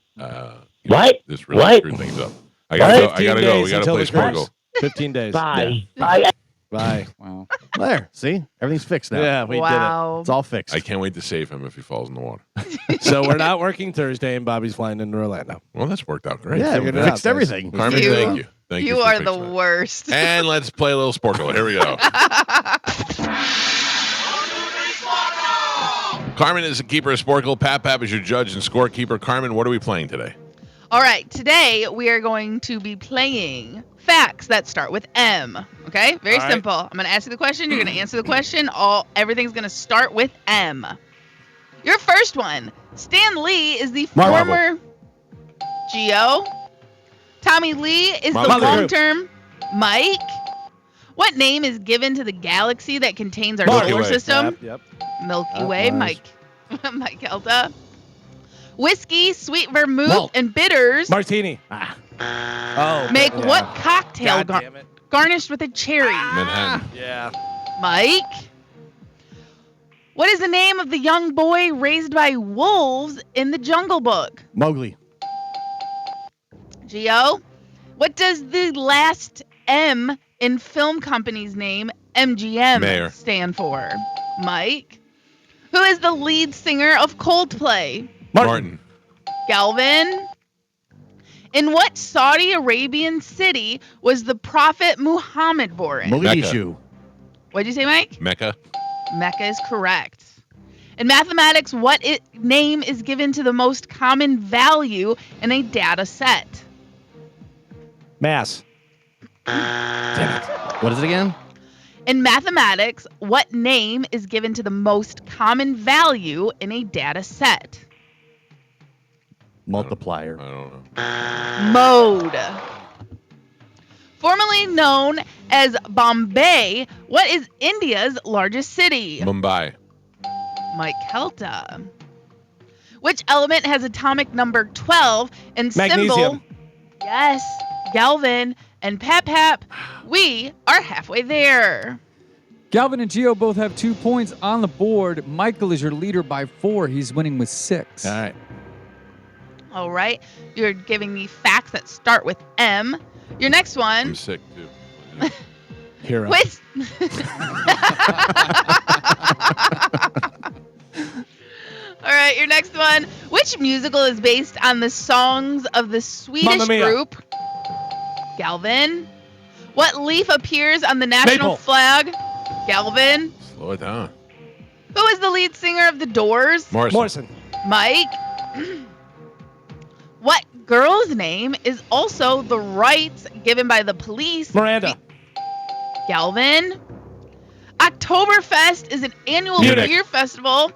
What? this really What? screwed things up. I gotta go. I gotta go. We gotta until play the cruise. Sparkle. 15 days. Bye. Bye. Bye. Wow. There. See? Everything's fixed now. Yeah, we Wow. It's all fixed. I can't wait to save him if he falls in the water. did it. So we're not working Thursday, and Bobby's flying into Orlando. Well, that's worked out great. Yeah, we figured it out, fixed guys. everything. Carmen, You- thank you. Thank you. You for are the fixing that. worst. And let's play a little Sporkle. Here we go. Carmen is the keeper of Sporkle. Pap is your judge and scorekeeper. Carmen, what are we playing today? All right, today we are going to be playing facts that start with M. Okay, very All right. simple. I'm going to ask you the question. You're going to answer the question. Everything's going to start with M. Your first one: Stan Lee is the Marvel. former Geo. Tommy Lee is the Motley Crue. long-term Mike. What name is given to the galaxy that contains our Milky solar Way. system? Yep. Milky Way. nice. Mike Calta. Whiskey, sweet vermouth, Malt. and bitters Martini. Oh. make yeah. what cocktail God damn it. garnished with a cherry? Manhattan. Yeah. Mike. What is the name of the young boy raised by wolves in the Jungle Book? Mowgli. Geo. What does the last M in film company's name, MGM, Mayor. stand for? Mike. Who is the lead singer of Coldplay? Martin. Galvin. In what Saudi Arabian city was the Prophet Muhammad born? Mogadishu. What'd you say, Mike? Mecca. Mecca is correct. In mathematics, what name is given to the most common value in a data set? Mass. What is it again? In mathematics, what name is given to the most common value in a data set? Multiplier. I don't know. Mode. Formerly known as Bombay, what is India's largest city? Mumbai. Mike Calta. Which element has atomic number 12 and symbol? Magnesium. Yes, Galvin and Pap. We are halfway there. Galvin and Gio both have 2 points on the board. Michael is your leader by 4. He's winning with 6. All right. All right, you're giving me facts that start with M. Your next I'm one. sick too. Hero. Which All right, your next one. Which musical is based on the songs of the Swedish Mamma Mia. group? Galvin. What leaf appears on the national Maple. flag? Galvin. Slow it down. Who is the lead singer of The Doors? Morrison. Mike. What girl's name is also the rights given by the police? Miranda. Galvin. Oktoberfest is an annual Munich. beer festival.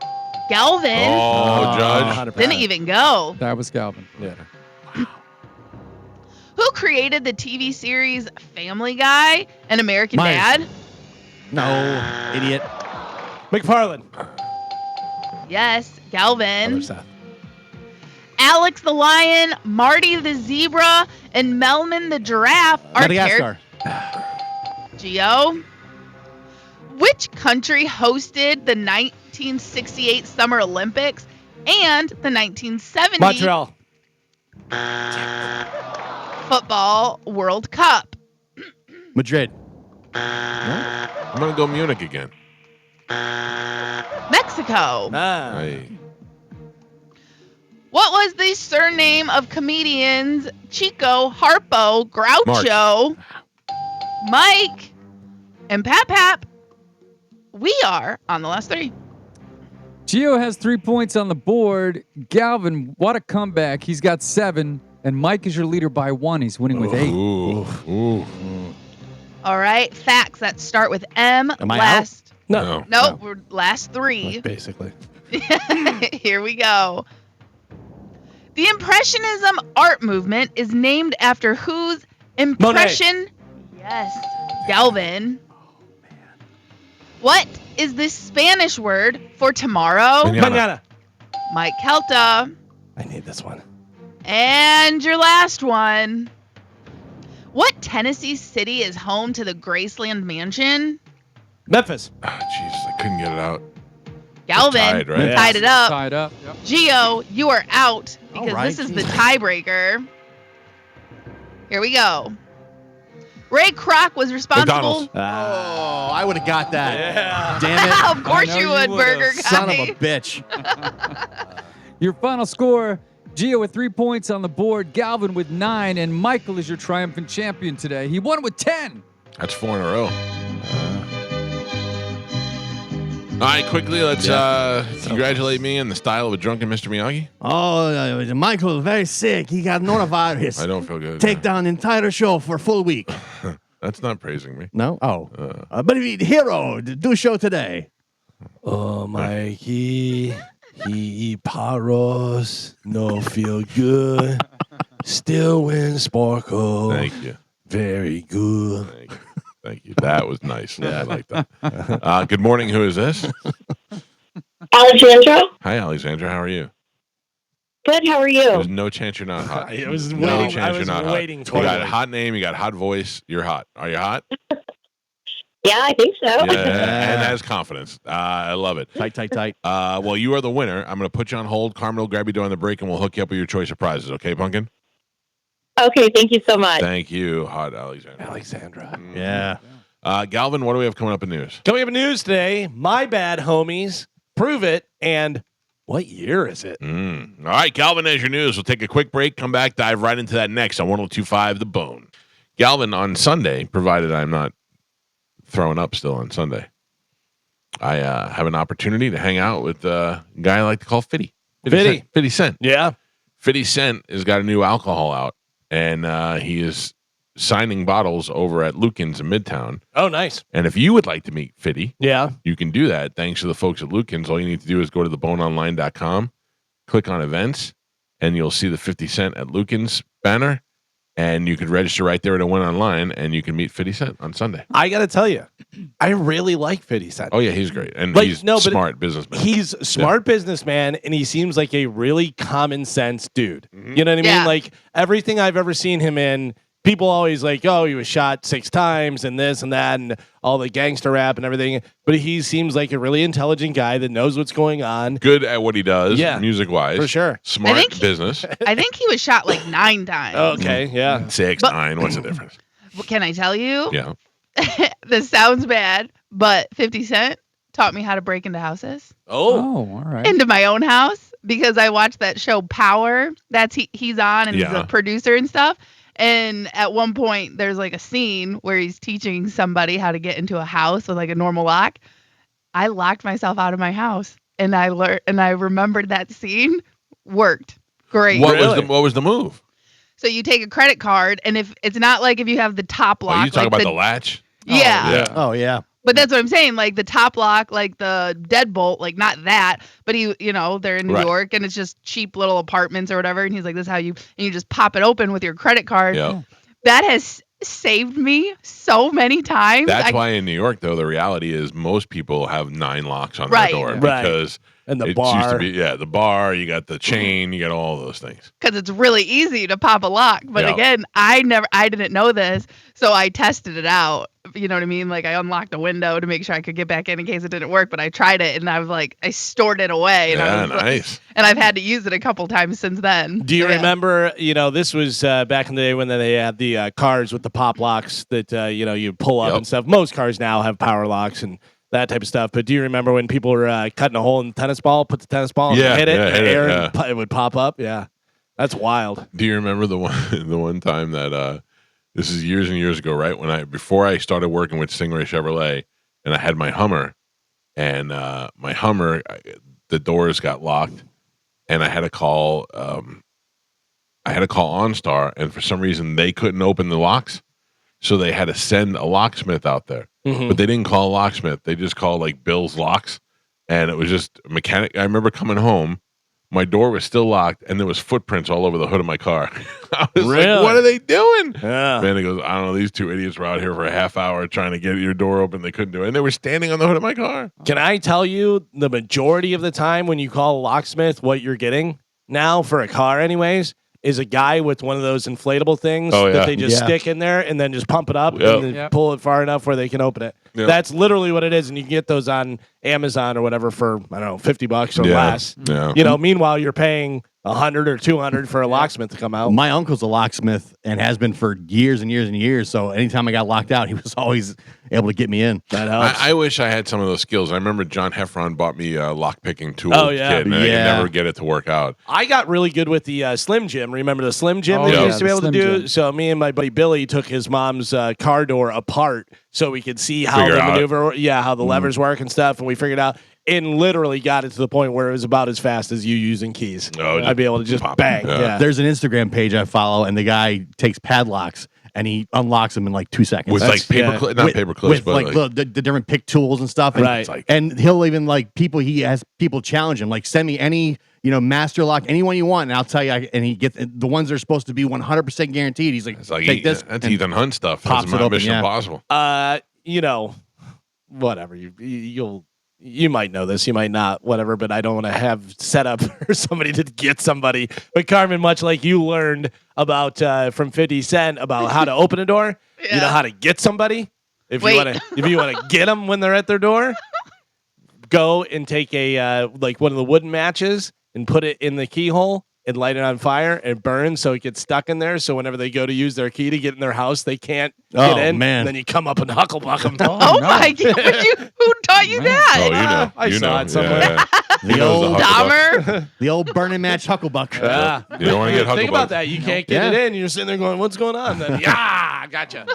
Galvin. Oh, Judge. 100%. Didn't even go. That was Galvin. Yeah. Who created the TV series Family Guy and American Myers. Dad? No, idiot. McFarlane. Yes, Galvin. Other Seth. Alex the Lion, Marty the Zebra, and Melman the Giraffe are Madagascar. Geo. Which country hosted the 1968 Summer Olympics and the 1970 Montreal. Football World Cup? Madrid. I'm gonna go Munich again. Mexico. Hey. What was the surname of comedians Chico, Harpo, Groucho, Mike, and Pap? We are on the last 3. Gio has 3 points on the board. Galvin, what a comeback. He's got 7. And Mike is your leader by 1. He's winning with 8. Ooh. All right, facts that start with M. Am I last. No. No, we're last 3. Basically. Here we go. The Impressionism art movement is named after whose impression? Yes, Galvin. What is the Spanish word for tomorrow? Mañana. Mike Calta. I need this one. And your last one. What Tennessee city is home to the Graceland Mansion? Memphis. Ah, Jesus, I couldn't get it out. Galvin tied, right? tied it up. Tied up. Yep. Geo, you are out because All right, this is the geez. tiebreaker. Here we go. Ray Kroc was responsible. McDonald's. Oh, I would have got that. Yeah. Damn it. Of course I know you you would, would've. Burger Guy. Son of a bitch. Your final score, Gio with 3 points on the board, Galvin with 9, and Michael is your triumphant champion today. He won with 10. That's 4 in a row. All right, quickly, let's congratulate me in the style of a drunken Mr. Miyagi. Oh, Michael is very sick. He got norovirus. I don't feel good. Take down the entire show for a full week. That's not praising me. No? Oh. But hero, do show today. Oh, Mikey, he eat paros, no feel good, still win sparkle. Thank you. Very good. Thank you. That was nice. I like that. Good morning. Who is this? Alexandra? Hi, Alexandra. How are you? Good, how are you? There's no chance you're not hot. I was No waiting. chance I you're was not waiting hot. for You got it. a hot name. You got a hot voice. You're hot. Are you hot? Yeah, I think so. Yeah, and has confidence. I love it. Tight. Well, you are the winner. I'm going to put you on hold. Carmen will grab you during the break, and we'll hook you up with your choice of prizes. Okay, Pumpkin? Okay, thank you so much. Thank you, hot Alexandra. Alexandra. Yeah. Galvin, what do we have coming up in news? Coming up in news today, my bad homies, prove it, and what year is it? All right, Galvin, as your news. We'll take a quick break, come back, dive right into that next on 102.5 The Bone. Galvin, on Sunday, provided I'm not throwing up still on Sunday, I have an opportunity to hang out with a guy I like to call Fitty. 50 Cent. Yeah. 50 Cent has got a new alcohol out, and he is signing bottles over at Lucan's in Midtown. Oh, nice. And if you would like to meet Fitty, Yeah. you can do that thanks to the folks at Lucan's. All you need to do is go to theboneonline.com, click on events, and you'll see the 50 Cent at Lucan's banner, and you could register right there to win online, and you can meet 50 Cent on Sunday. I got to tell you, I really like 50 Cent. Oh, yeah, he's great. And Like, he's no, but smart businessman. He's a smart businessman, and he seems like a really common sense dude. You know what I Yeah. mean? Like, everything I've ever seen him in, people always like, oh, he was shot 6 times and this and that and all the gangster rap and everything. But he seems like a really intelligent guy that knows what's going on. Good at what he does, Yeah. music-wise. For sure. Smart think he- business. I think he was shot like 9 times. Okay, yeah. 6, But- 9, what's the difference? Well, can I tell you? Yeah. This sounds bad, but 50 Cent taught me how to break into houses. Oh. all right. Into my own house because I watched that show Power. That's he's on and he's Yeah. a producer and stuff. And at one point there's like a scene where he's teaching somebody how to get into a house with like a normal lock. I locked myself out of my house and I learned and I remembered that scene worked great. What Really? was the move? So you take a credit card and if it's not like if you have the top lock. Oh, you talk like about the latch? Yeah. Yeah. Oh, yeah. But that's what I'm saying. Like the top lock, like the deadbolt, like not that, but they're in New Right. York and it's just cheap little apartments or whatever. And he's like, this is how you just pop it open with your credit card. Yeah. That has saved me so many times. That's why in New York, though, the reality is most people have 9 locks on Right. their door Right. because And the it used to bar. be, the bar, you got the chain, you got all those things. Because it's really easy to pop a lock. But Yeah. again, I didn't know this. So I tested it out. You know what I mean? Like I unlocked the window to make sure I could get back in case it didn't work. But I tried it and I was like, I stored it away. And I Yeah, was like- nice. and I've had to use it a couple times since then. Do you So, yeah. remember, this was back in the day when they had the cars with the pop locks that, you pull up Yep. and stuff. Most cars now have power locks and that type of stuff. But do you remember when people were cutting a hole in the tennis ball, put the tennis ball and Yeah, hit it, yeah, and hit it, air, yeah. it would pop up? Yeah. That's wild. Do you remember the one time that this is years and years ago, right? Before I started working with Stingray Chevrolet and I had my Hummer and my Hummer, the doors got locked and I had to call OnStar and for some reason they couldn't open the locks. So they had to send a locksmith out there. Mhm. But they didn't call a locksmith. They just called like Bill's Locks. And it was just a mechanic. I remember coming home, my door was still locked, and there was footprints all over the hood of my car. I was Really? like, what are they doing? Yeah. Man, he goes, I don't know, these 2 idiots were out here for a half hour trying to get your door open. They couldn't do it. And they were standing on the hood of my car. Can I tell you the majority of the time when you call a locksmith, what you're getting now for a car, anyways, is a guy with one of those inflatable things Oh, yeah. that they just Yeah. stick in there and then just pump it up Yep. and then Yep. pull it far enough where they can open it. Yep. That's literally what it is. And you can get those on Amazon or whatever for, I don't know, $50 or less. Yeah. Meanwhile, you're paying 100 or 200 for a locksmith to come out. My uncle's a locksmith and has been for years and years and years. So anytime I got locked out, he was always able to get me in. That helps. I wish I had some of those skills. I remember John Heffron bought me a lock-picking tool Oh, as a yeah. kid, and I could never get it to work out. I got really good with the Slim Jim. Remember the Slim Jim Oh, that yeah, you used to be the able to Slim do? Jim. So me and my buddy Billy took his mom's car door apart so we could see how Figure the out. maneuver, how the levers work and stuff, and we figured out. And literally got it to the point where it was about as fast as you using keys. Oh, I'd be able to just pop 'em. bang. Yeah. Yeah. There's an Instagram page I follow, and the guy takes padlocks and he unlocks them in like 2 seconds. With like paper yeah. clips, not paper clips, with but like the different pick tools and stuff. And, Right. and he'll even he has people challenge him, like send me any, master lock, anyone you want, and I'll tell you. And he gets the ones that are supposed to be 100% guaranteed. He's like, it's like take this. that's and Ethan Hunt stuff. pops That's it open, Mission yeah. Impossible. Whatever. You might know this, you might not, whatever, but I don't want to have set up for somebody to get somebody. But Carmen, much like you learned about from 50 Cent about how to open a door, you know how to get somebody. If you want to get them when they're at their door, go and take a like one of the wooden matches and put it in the keyhole and light it on fire and burn so it gets stuck in there. So whenever they go to use their key to get in their house, they can't get in. Man. And then you come up and hucklebuck them. Oh my God! Who taught you Oh, that? I you saw know. it somewhere. Yeah. The He knows old the Hucklebuck. Dahmer. The old burning match hucklebuck. Yeah. You don't want to get Think Hucklebuck. about that. You can't get Yeah. it in. You're sitting there going, what's going on? Then, gotcha.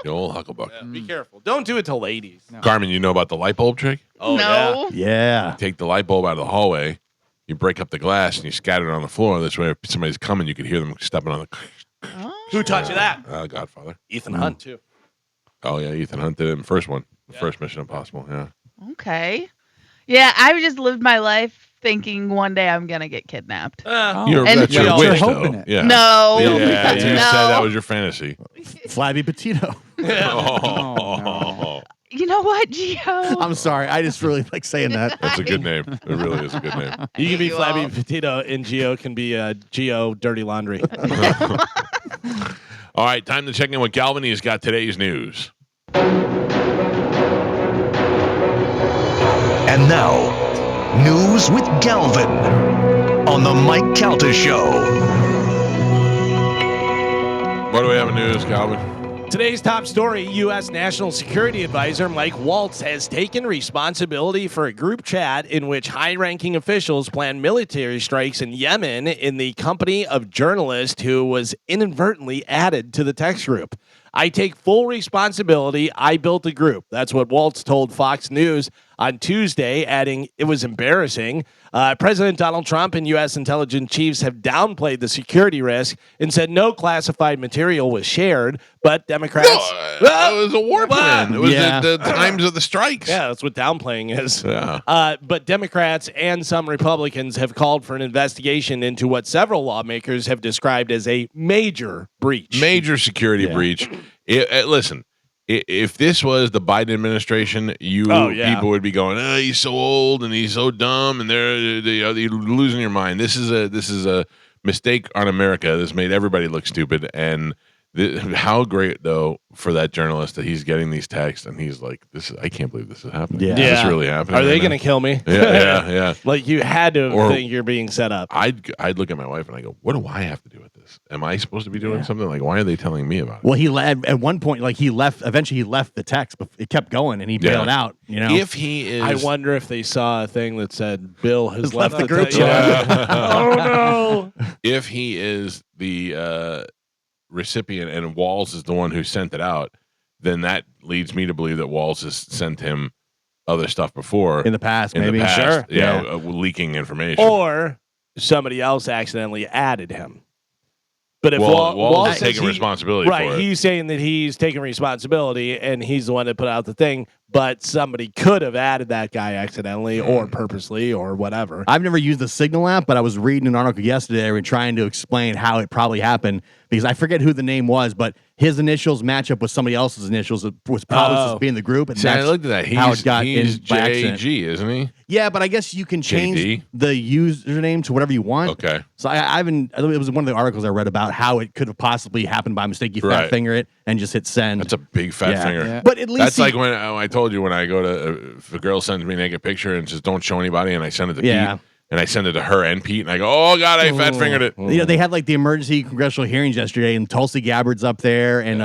The old Hucklebuck. Be careful. Don't do it till ladies. Carmen, you know about the light bulb trick? Oh, No. Yeah. Take the light bulb out of the hallway, you break up the glass, and you scatter it on the floor. This way, if somebody's coming, you could hear them stepping on the Who taught you that? Godfather. Ethan Hunt, too. Oh, yeah, Ethan Hunt did it in the first one. The first Mission Impossible, yeah. Okay. Yeah, I've just lived my life thinking one day I'm gonna get kidnapped. And- That's your You're wish, hoping though. it. Yeah. No. Yeah, you No. said that was your fantasy. Flabby Petito. Oh, You know what, Gio? I'm sorry. I just really like saying that. that's a good name. It really is a good name. You can be You Flabby all. Petito, and Gio can be Gio Dirty Laundry. All right, time to check in with Galvin. He's got today's news. And now, news with Galvin on the Mike Calta Show. What do we have in news, Galvin? Today's top story, U.S. National Security Advisor Mike Waltz has taken responsibility for a group chat in which high-ranking officials planned military strikes in Yemen in the company of journalist who was inadvertently added to the text group. I take full responsibility. I built the group. That's what Waltz told Fox News on Tuesday, adding, it was embarrassing. President Donald Trump and U.S. intelligence chiefs have downplayed the security risk and said no classified material was shared, but Democrats... It was a war plan. It was the times of the strikes. Yeah, that's what downplaying is. Yeah. But Democrats and some Republicans have called for an investigation into what several lawmakers have described as a major breach. Major security breach. Listen, if this was the Biden administration, people would be going, "Oh, he's so old and he's so dumb, and you're losing your mind." This is a mistake on America. This made everybody look stupid. And how great though for that journalist that he's getting these texts and he's like, "This I can't believe this is happening. Yeah. Is this really happening? Are they right going now?" to kill me? Yeah. Like you had to Or- think you're being set up. I'd look at my wife and I go, "What do I have to do with this? Am I supposed to be doing something? Like, why are they telling me about it?" Well, he led at one point, like he left. Eventually, he left the text, but it kept going, and he bailed out. You know, If he is, I wonder if they saw a thing that said Bill has left the group Yeah. chat. Oh no! if he is the recipient and Walls is the one who sent it out, then that leads me to believe that Walls has sent him other stuff before in the past, in maybe the past. Sure. Yeah, Yeah. leaking information. Or somebody else accidentally added him. But if Walls is says taking responsibility right, for it. he's saying that he's taking responsibility and he's the one that put out the thing, but somebody could have added that guy accidentally or purposely or whatever. I've never used the Signal app, but I was reading an article yesterday and trying to explain how it probably happened because I forget who the name was, but his initials match up with somebody else's initials. It was probably supposed to be in the group. And See, I that's looked at that. how it got he's in by accident. JG, isn't he? Yeah, but I guess you can change JD? the username to whatever you want. Okay. So I haven't. It was one of the articles I read about how it could have possibly happened by mistake. You fat Right. finger it and just hit send. That's a big fat Yeah. finger. Yeah. But at least That's like when I told you when I go to if a girl sends me a naked picture and says don't show anybody and I send it to Yeah. Pete. and I send it to her and Pete, and I go, "Oh God, I fat fingered it." You know, they had like the emergency congressional hearings yesterday, and Tulsi Gabbard's up there, and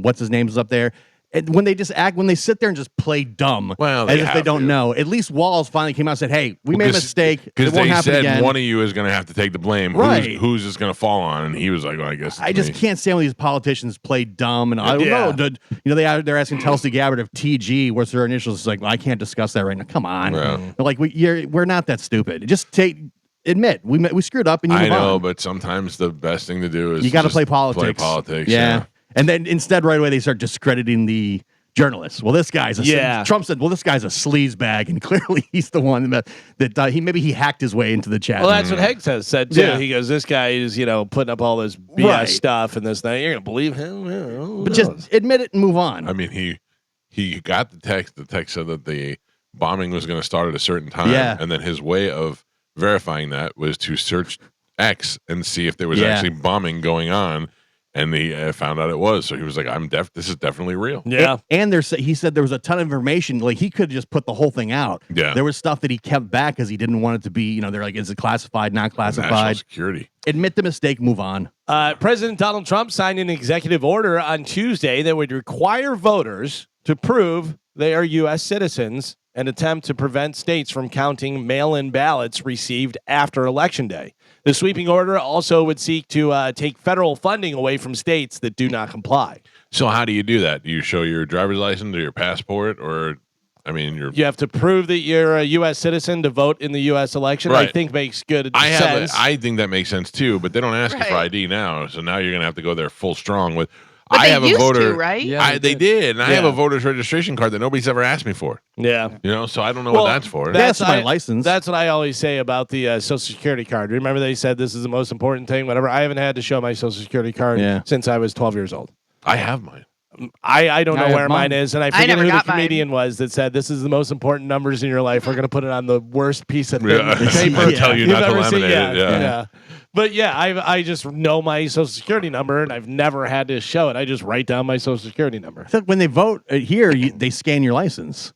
what's his name's up there. And when they sit there and just play dumb, Well, as if they don't know. At least Walls finally came out and said, "Hey, we made a mistake. It Because won't they happen said again." one of you is going to have to take the blame. Right. Who's this going to fall on? And he was like, "Well, I guess." I just can't stand when these politicians play dumb, and I don't know. You know, they're asking Tulsi Gabbard if TG, what's her initials? It's like, well, I can't discuss that right now. Come on, Yeah. like we're not that stupid. Just admit we screwed up, and you I move know, on. but sometimes the best thing to do is You got to just play politics. Play politics. Yeah. And then instead, right away, they start discrediting the journalists. Well, this guy's Trump said, well, this guy's a sleaze bag, and clearly he's the one that he hacked his way into the chat. Well, that's what Heggs has said too. Yeah. He goes, "This guy is, putting up all this BS stuff and this thing. You're gonna believe him?" But just admit it and move on. I mean, he got the text. The text said that the bombing was going to start at a certain time. Yeah. And then his way of verifying that was to search X and see if there was actually bombing going on. And he found out it was. So he was like, this is definitely real. Yeah. And he said there was a ton of information. Like, he could have just put the whole thing out. Yeah. There was stuff that he kept back because he didn't want it to be, they're like, is it classified, not classified? National security. Admit the mistake, move on. President Donald Trump signed an executive order on Tuesday that would require voters to prove they are U.S. citizens and attempt to prevent states from counting mail-in ballots received after Election Day. The sweeping order also would seek to take federal funding away from states that do not comply. So how do you do that? Do you show your driver's license or your passport, or you have to prove that you're a U.S. citizen to vote in the U.S. election. Right. I think makes good sense. I think that makes sense too, but they don't ask you for ID now, so now you're gonna have to go there full strong with. But I have a voter, right? Yeah, they did, and I have a voter's registration card that nobody's ever asked me for. Yeah. So I don't know what that's for. That's my license. That's what I always say about the Social Security card. Remember they said this is the most important thing, whatever. I haven't had to show my Social Security card since I was 12 years old. I have mine. I don't know where mine is, and I forget never who the got mine. comedian was that said this is the most important numbers in your life. We're going to put it on the worst piece of Yeah. paper. Tell you You've not to ever seen. laminate it. Yeah. But I just know my Social Security number, and I've never had to show it. I just write down my Social Security number. I think when they vote here, they scan your license.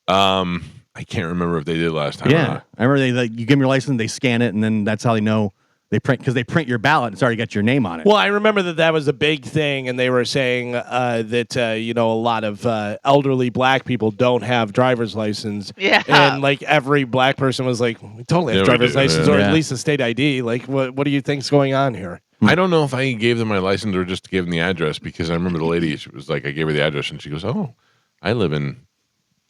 I can't remember if they did last time. Or Yeah. not. I remember you give them your license, they scan it, and then that's how they know. They print your ballot. It's already got your name on it. Well, I remember that was a big thing, and they were saying that a lot of elderly black people don't have driver's license. Yeah. And like every black person was like, "We totally have Yeah, we driver's do, license, yeah. or Yeah. at least a state ID." Like, what do you think's going on here? I don't know if I gave them my license or just gave them the address, because I remember the lady. She was like, I gave her the address, and she goes, "Oh, I live in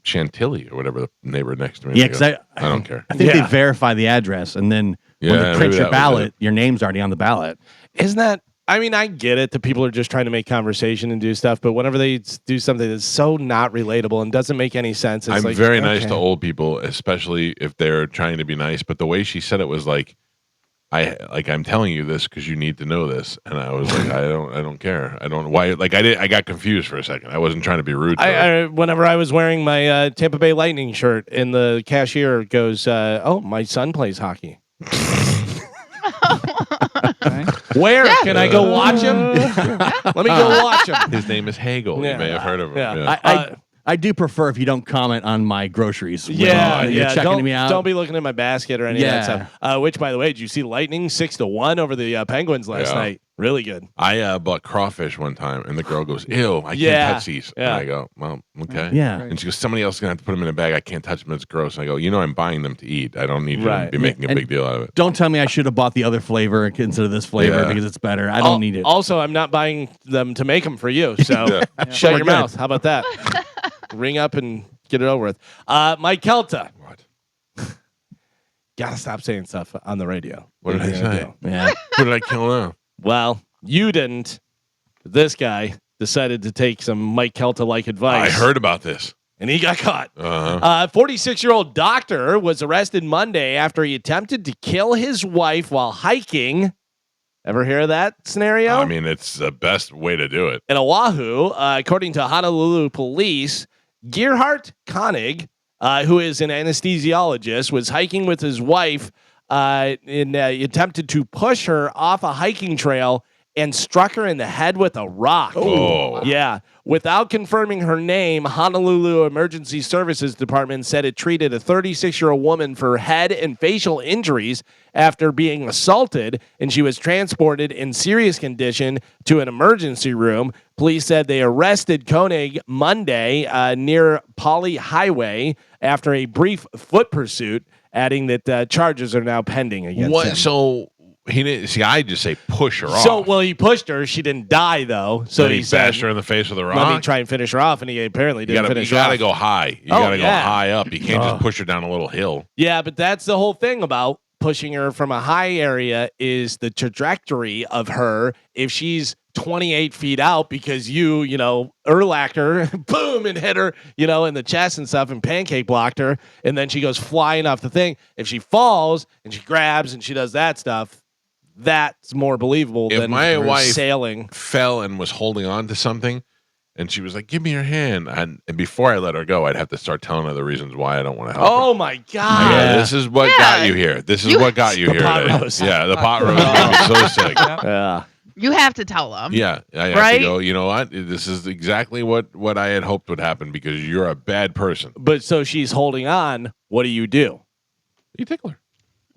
Chantilly or whatever the neighbor next to me." Yeah, I because go, I don't care. I think Yeah. they verify the address, and then when Yeah, they maybe print that your was ballot, it. your name's already on the ballot. Isn't that? I mean, I get it that people are just trying to make conversation and do stuff, but whenever they do something that's so not relatable and doesn't make any sense, it's I'm like, very nice okay. to old people, especially if they're trying to be nice. But the way she said it was like, I'm telling you this because you need to know this, and I was like, I don't care. I don't why. Like I got confused for a second. I wasn't trying to be rude. To her. Whenever I was wearing my Tampa Bay Lightning shirt, and the cashier goes, "Oh, my son plays hockey. Okay. Where can I go watch him? Let me go watch him." His name is Hagel. Yeah. You may have heard of him. Yeah. Yeah. I do prefer if you don't comment on my groceries. when Yeah, you're checking don't, me out. Don't be looking at my basket or any of that stuff. Which, by the way, did you see Lightning 6-1 over the Penguins last night? Really good. I bought crawfish one time, and the girl goes, "Ew, I Yeah. can't touch these." And Yeah. I go, "Well, okay." Yeah. And she goes, "Somebody else is gonna have to put them in a bag. I can't touch them. It's gross." And I go, "I'm buying them to eat. I don't need you to Right. be making a And big deal out of it." Don't tell me I should have bought the other flavor instead of this flavor Yeah. because it's better. I don't need it. Also, I'm not buying them to make them for you. So Yeah. shut We're your good. mouth. How about that? Ring up and get it over with. Mike Calta. What? Gotta stop saying stuff on the radio. What did I are you gonna say? do? Yeah. Who did I kill now? Well, you didn't. This guy decided to take some Mike Calta-like advice. I heard about this. And he got caught. Uh-huh. 46-year-old doctor was arrested Monday after he attempted to kill his wife while hiking. Ever hear of that scenario? I mean, it's the best way to do it. In Oahu, according to Honolulu police, Gerhard Koenig, who is an anesthesiologist, was hiking with his wife and attempted to push her off a hiking trail and struck her in the head with a rock. Oh. Yeah. Without confirming her name, Honolulu Emergency Services Department said it treated a 36-year-old woman for head and facial injuries after being assaulted, and she was transported in serious condition to an emergency room. Police said they arrested Koenig Monday near Poly Highway after a brief foot pursuit, adding that charges are now pending against him. So he didn't see. I just say push her So, off. well, he pushed her. She didn't die, though. So Then he said, bashed her in the face with a rock. let me try and finish her off. And he apparently You didn't gotta, finish you her gotta off. go high. You Oh, gotta go yeah. high up. You can't just push her down a little hill. Yeah, but that's the whole thing about pushing her from a high area is the trajectory of her. If she's 28 feet out because you Erlacked her, boom, and hit her, in the chest and stuff and pancake blocked her. And then she goes flying off the thing. If she falls and she grabs and she does that stuff, that's more believable If than my her wife sailing. fell and was holding on to something, and she was like, "Give me your hand," and before I let her go, I'd have to start telling her the reasons why I don't want to help her. Oh my God. Yeah, this is what got you here. This is what got you here. pot today. roast. Yeah, the pot roast made me so sick. Yeah. You have to tell them. Yeah, I have Right? to go. You know what? This is exactly what I had hoped would happen because you're a bad person. But so she's holding on. What do? You tickle her.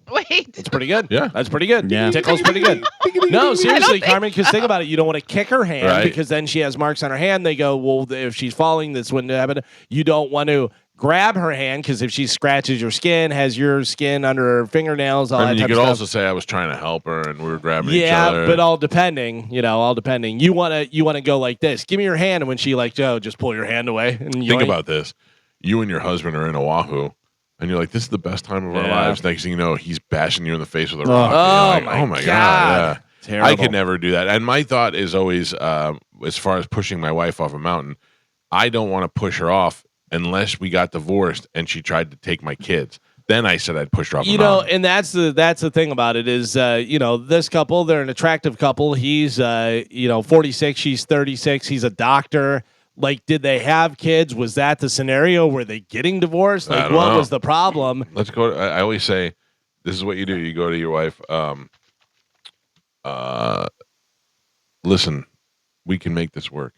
Wait. That's pretty good. Yeah. That's pretty good. Yeah. Tickle's pretty good. No, seriously, think Carmen, because think about it. You don't want to kick her hand Right. because then she has marks on her hand. They go, well, if she's falling, this wouldn't happen. You don't want to grab her hand because if she scratches your skin, has your skin under her fingernails, all I that mean, you type could of also stuff. say I was trying to help her and we were grabbing each Yeah, other. but all depending. You want to go like this. Give me your hand, and when she like, Joe, just pull your hand away. And Think about this. You and your husband are in Oahu, and you're like, this is the best time of our lives. Next thing you know, he's bashing you in the face with a rock. And you're like, oh my God. Yeah. Terrible. I could never do that. And my thought is always, as far as pushing my wife off a mountain, I don't want to push her off unless we got divorced and she tried to take my kids. Then I said I'd push her off a mountain. And that's the thing about it is, this couple, they're an attractive couple. He's, 46, she's 36. He's a doctor. Like, did they have kids? Was that the scenario? Were they getting divorced? Like, what was the problem? Let's go. I always say, this is what you do. You go to your wife. Listen, we can make this work.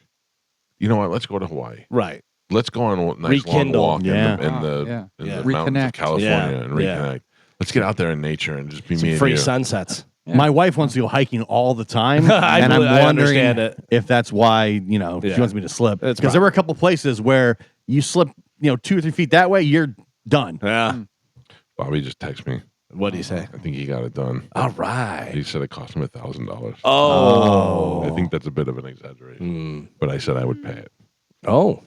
You know what? Let's go to Hawaii. Right. Let's go on a nice Rekindle. long walk Yeah. in the mountains Reconnect. of California and reconnect. Yeah. Let's get out there in nature and just be Some me and free you. sunsets. Yeah. My wife wants to go hiking all the time, I and I'm believe- I wondering understand it. if that's why she Yeah. wants me to slip. That's Because there were a couple places where you slip, 2 or 3 feet that way, you're done. Yeah. Bobby just texted me. What do you say? I think he got it done. All right. He said it cost him $1,000. Oh. I think that's a bit of an exaggeration, but I said I would pay it. Oh.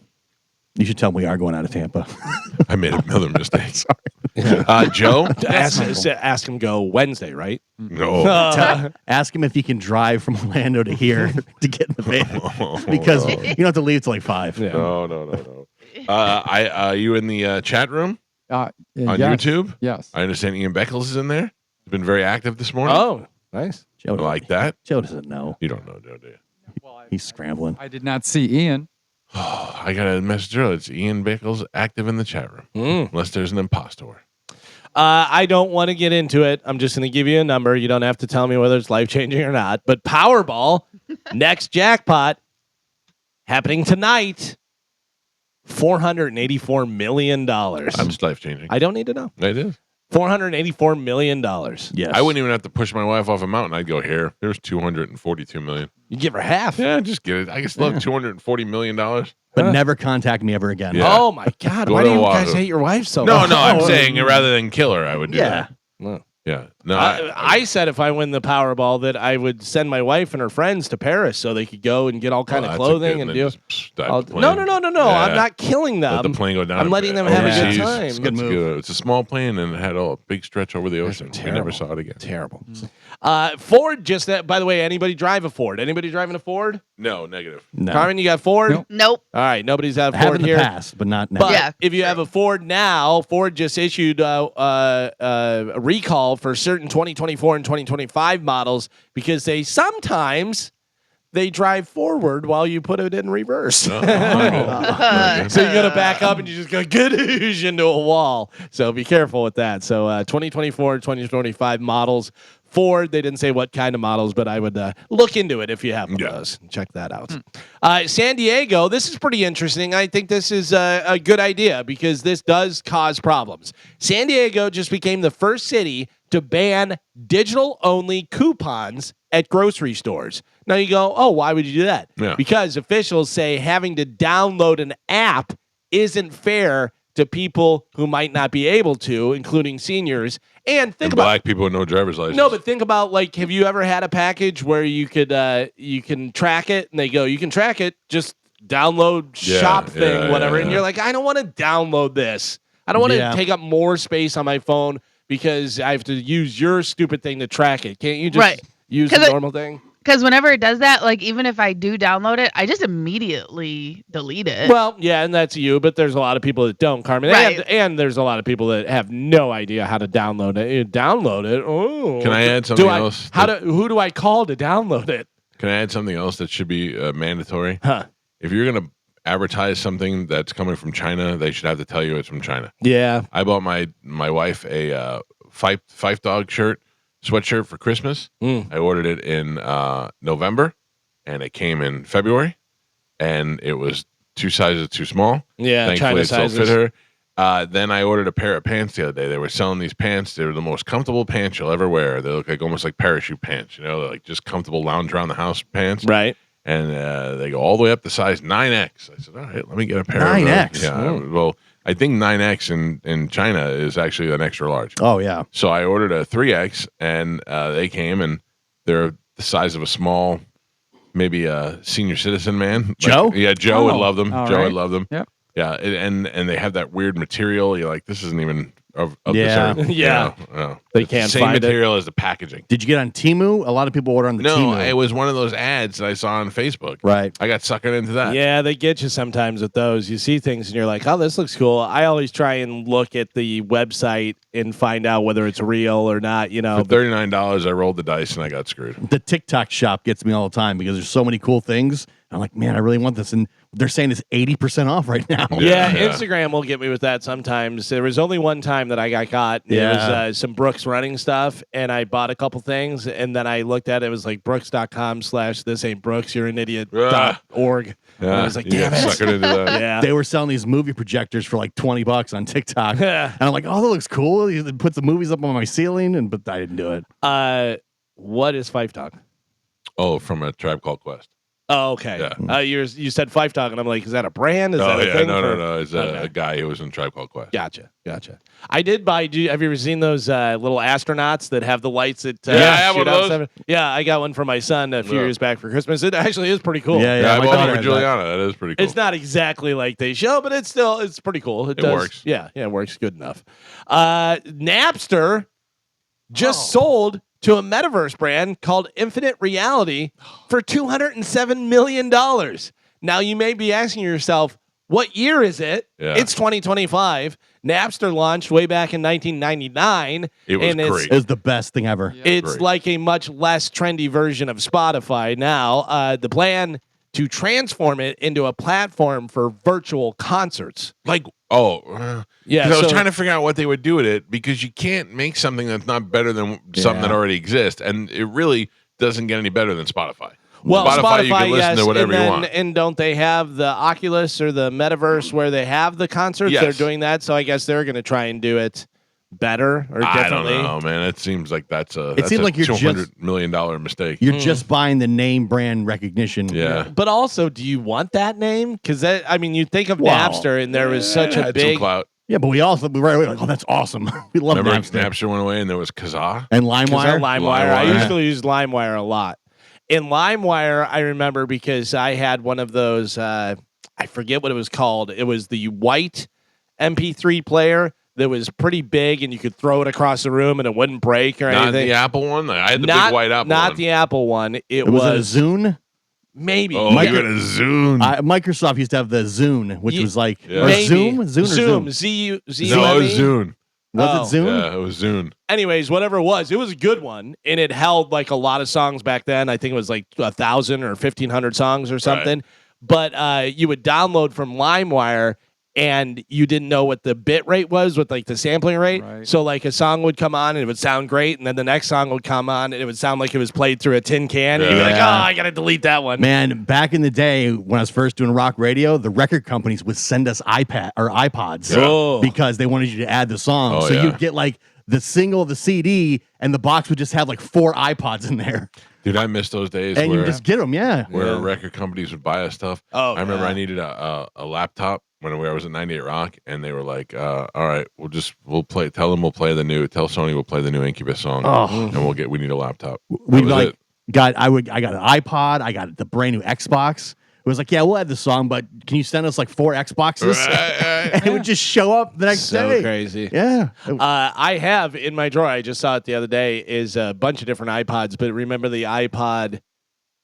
You should tell them we are going out of Tampa. I made another mistake. Joe? Ask him go Wednesday, right? No. Ask him if he can drive from Orlando to here to get in the van because you don't have to leave till like 5. Yeah. No. You in the chat room on Yes. YouTube? Yes. I understand Ian Beckles is in there. He's been very active this morning. Oh, nice. Joe, I like that. Joe doesn't know. You don't know, Joe, do you? He's scrambling. I did not see Ian. I got a message earlier. It's Ian Beckles active in the chat room. Unless there's an impostor. I don't want to get into it. I'm just going to give you a number. You don't have to tell me whether it's life-changing or not. But Powerball, next jackpot, happening tonight, $484 million. I'm just life changing. I don't need to know. It is. $484 million. Yes. I wouldn't even have to push my wife off a mountain. I'd go here. There's $242 million. You give her half. Yeah, just get it. I guess love $240 million. But never contact me ever again. Yeah. Oh, my God. Go Why to do you Oahu. guys hate your wife so No, much? no, I'm saying rather than kill her, I would do Yeah. that. Yeah. No, I said if I win the Powerball that I would send my wife and her friends to Paris so they could go and get all kind of clothing and do. No. I'm not killing them. Let the plane go down. I'm letting them have a good overseas. time. It's Good good. It's a small plane and it had a big stretch over the ocean. We never terrible. saw it again. Terrible. Ford just by the way, anybody drive a Ford? Anybody driving a Ford? No, negative. No. Carmen, you got Ford? Nope. Nope. All right, nobody's got a I have Ford in the here. past, but not now. But Yeah, if you have a Ford now, Ford just issued a recall for certain 2024 and 2025 models because they sometimes drive forward while you put it in reverse. So you got to back up and you just go gadoosh into a wall. So be careful with that. So 2024 and 2025 models Ford. They didn't say what kind of models, but I would look into it if you have one of those. Check that out. San Diego, this is pretty interesting. I think this is a good idea because this does cause problems. San Diego just became the first city to ban digital-only coupons at grocery stores. Now you go, oh, why would you do that? Yeah. Because officials say having to download an app isn't fair to people who might not be able to, including seniors. And think about black people with no driver's license. no, but think about like, have you ever had a package where you can track it and they go, you can track it, just download shop thing, whatever. And you're like, I don't want to download this. I don't want to take up more space on my phone because I have to use your stupid thing to track it. Can't you just use the normal thing? Because whenever it does that, like even if I do download it, I just immediately delete it. Well, yeah, and that's you, but there's a lot of people that don't, Carmen. Right. And there's a lot of people that have no idea how to download it. You download it. Oh, Can I add something else? Who do I call to download it? Can I add something else that should be mandatory? Huh. If you're going to advertise something that's coming from China, they should have to tell you it's from China. Yeah. I bought my wife a Fife Dog sweatshirt for Christmas. I ordered it in November, and it came in February, and it was 2 sizes too small. Yeah, thankfully China it still sizes. fit her. Then I ordered a pair of pants the other day. They were selling these pants. They were the most comfortable pants you'll ever wear. They look like almost like parachute pants. You know, they're like just comfortable lounge around the house pants. Right. And they go all the way up to size 9X. I said, all right, let me get a pair 9X? of those. Yeah, well, I think 9X in China is actually an extra large. Oh, yeah. So I ordered a 3X, and they came, and they're the size of a small, maybe a senior citizen man. Joe? Like, yeah, Joe would love them. all Joe right. would love them. Yep. Yeah, and they have that weird material. You're like, this isn't even of Yeah. this earth. Yeah. You know? They It's can't the same find it. material as the packaging. Did you get on Temu? A lot of people order on the No, Temu. it was one of those ads that I saw on Facebook. Right. I got suckered into that. Yeah, they get you sometimes with those. You see things and you're like, oh, this looks cool. I always try and look at the website and find out whether it's real or not, you know. For $39, I rolled the dice and I got screwed. The TikTok shop gets me all the time because there's so many cool things. I'm like, man, I really want this. And they're saying it's 80% off right now. Yeah, Yeah. Instagram will get me with that sometimes. There was only one time that I got caught. Yeah. It was some Brooks running stuff, and I bought a couple things, and then I looked at it. It was like brooks.com/this ain't Brooks, you're an idiot.org. And I was like, you damn got it. suckered into that. Yeah. They were selling these movie projectors for like $20 on TikTok. And I'm like, oh, that looks cool. You put the movies up on my ceiling, but I didn't do it. What is Fife Dog? Oh, from a Tribe Called Quest. Oh, okay. Yeah. You said Fife Dog, and I'm like, is that a brand? Is Oh, that a yeah. thing? No. It's Okay. a guy who was in Tribe Called Quest. Gotcha. I did buy. Have you ever seen those little astronauts that have the lights that Yeah, I have shoot one of out those. stuff? Yeah, I got one for my son a few Yeah. years back for Christmas. It actually is pretty cool. Yeah, Yeah, I my bought daughter it for has Juliana. That is pretty cool. It's not exactly like they show, but it's pretty cool. It does, works. Yeah, it works good enough. Napster just sold to a metaverse brand called Infinite Reality for $207 million. Now you may be asking yourself, what year is it? Yeah. It's 2025. Napster launched way back in 1999. It was and it's- great. It was the best thing ever. It's Great. like a much less trendy version of Spotify now. The plan to transform it into a platform for virtual concerts. Like, Yeah, 'cause I was so- trying to figure out what they would do with it because you can't make something that's not better than something Yeah. that already exists, and it really doesn't get any better than Spotify. Well, Spotify, you can listen yes, to whatever and you then, want. and don't they have the Oculus or the Metaverse where they have the concerts? Yes. They're doing that, so I guess they're going to try and do it better or I differently. don't know, man. It seems like that's a seems like you're $200 million mistake. You're just buying the name brand recognition. Yeah. But also, do you want that name? Because you think of Wow. Napster, and there was such a Had some big clout. Yeah, but we also right away like, oh, that's awesome. We love Remember Napster. Napster went away and there was Kazaa? And Because LimeWire. LimeWire. I LimeWire. used to use LimeWire a lot. In LimeWire, I remember because I had one of those, I forget what it was called. It was the white MP3 player that was pretty big and you could throw it across the room and it wouldn't break or Not anything. the Apple one? I had the not, big white Apple not one. the Apple one. It it was a Zune. maybe. Oh, Mike- you had a Zune. Microsoft used to have the Zune, which Ye- was like Yeah. or Maybe. Zoom, Zune or Zoom. Z-U-Z. no, it was Zune. Was it Zune? Yeah, it was Zune. Anyways, whatever it was a good one, and it held like a lot of songs back then. I think it was like 1,000 or 1,500 songs or something. But you would download from LimeWire, and you didn't know what the bit rate was with like the sampling rate. Right. So like a song would come on and it would sound great, and then the next song would come on and it would sound like it was played through a tin can. And you'd be like, Yeah. oh, I gotta delete that one. Man, back in the day when I was first doing rock radio, the record companies would send us iPods Oh. because they wanted you to add the song. Oh, So yeah. you'd get like the single, the CD, and the box would just have like 4 iPods in there, Dude, I miss those days and you where just get them. Yeah. where record companies would buy us stuff. Oh, I remember yeah. I needed a laptop when I was at 98 Rock, and they were like, "All right, we'll play. Tell them we'll play the new. Tell Sony we'll play the new Incubus song, Oh. and we need a laptop." We That was like it. I got an iPod, I got the brand new Xbox. It was like, yeah, we'll have the song, but can you send us like 4 Xboxes? Right. And it would just show up the next So day. crazy. Yeah. I have in my drawer, I just saw it the other day, is a bunch of different iPods, but remember the iPod,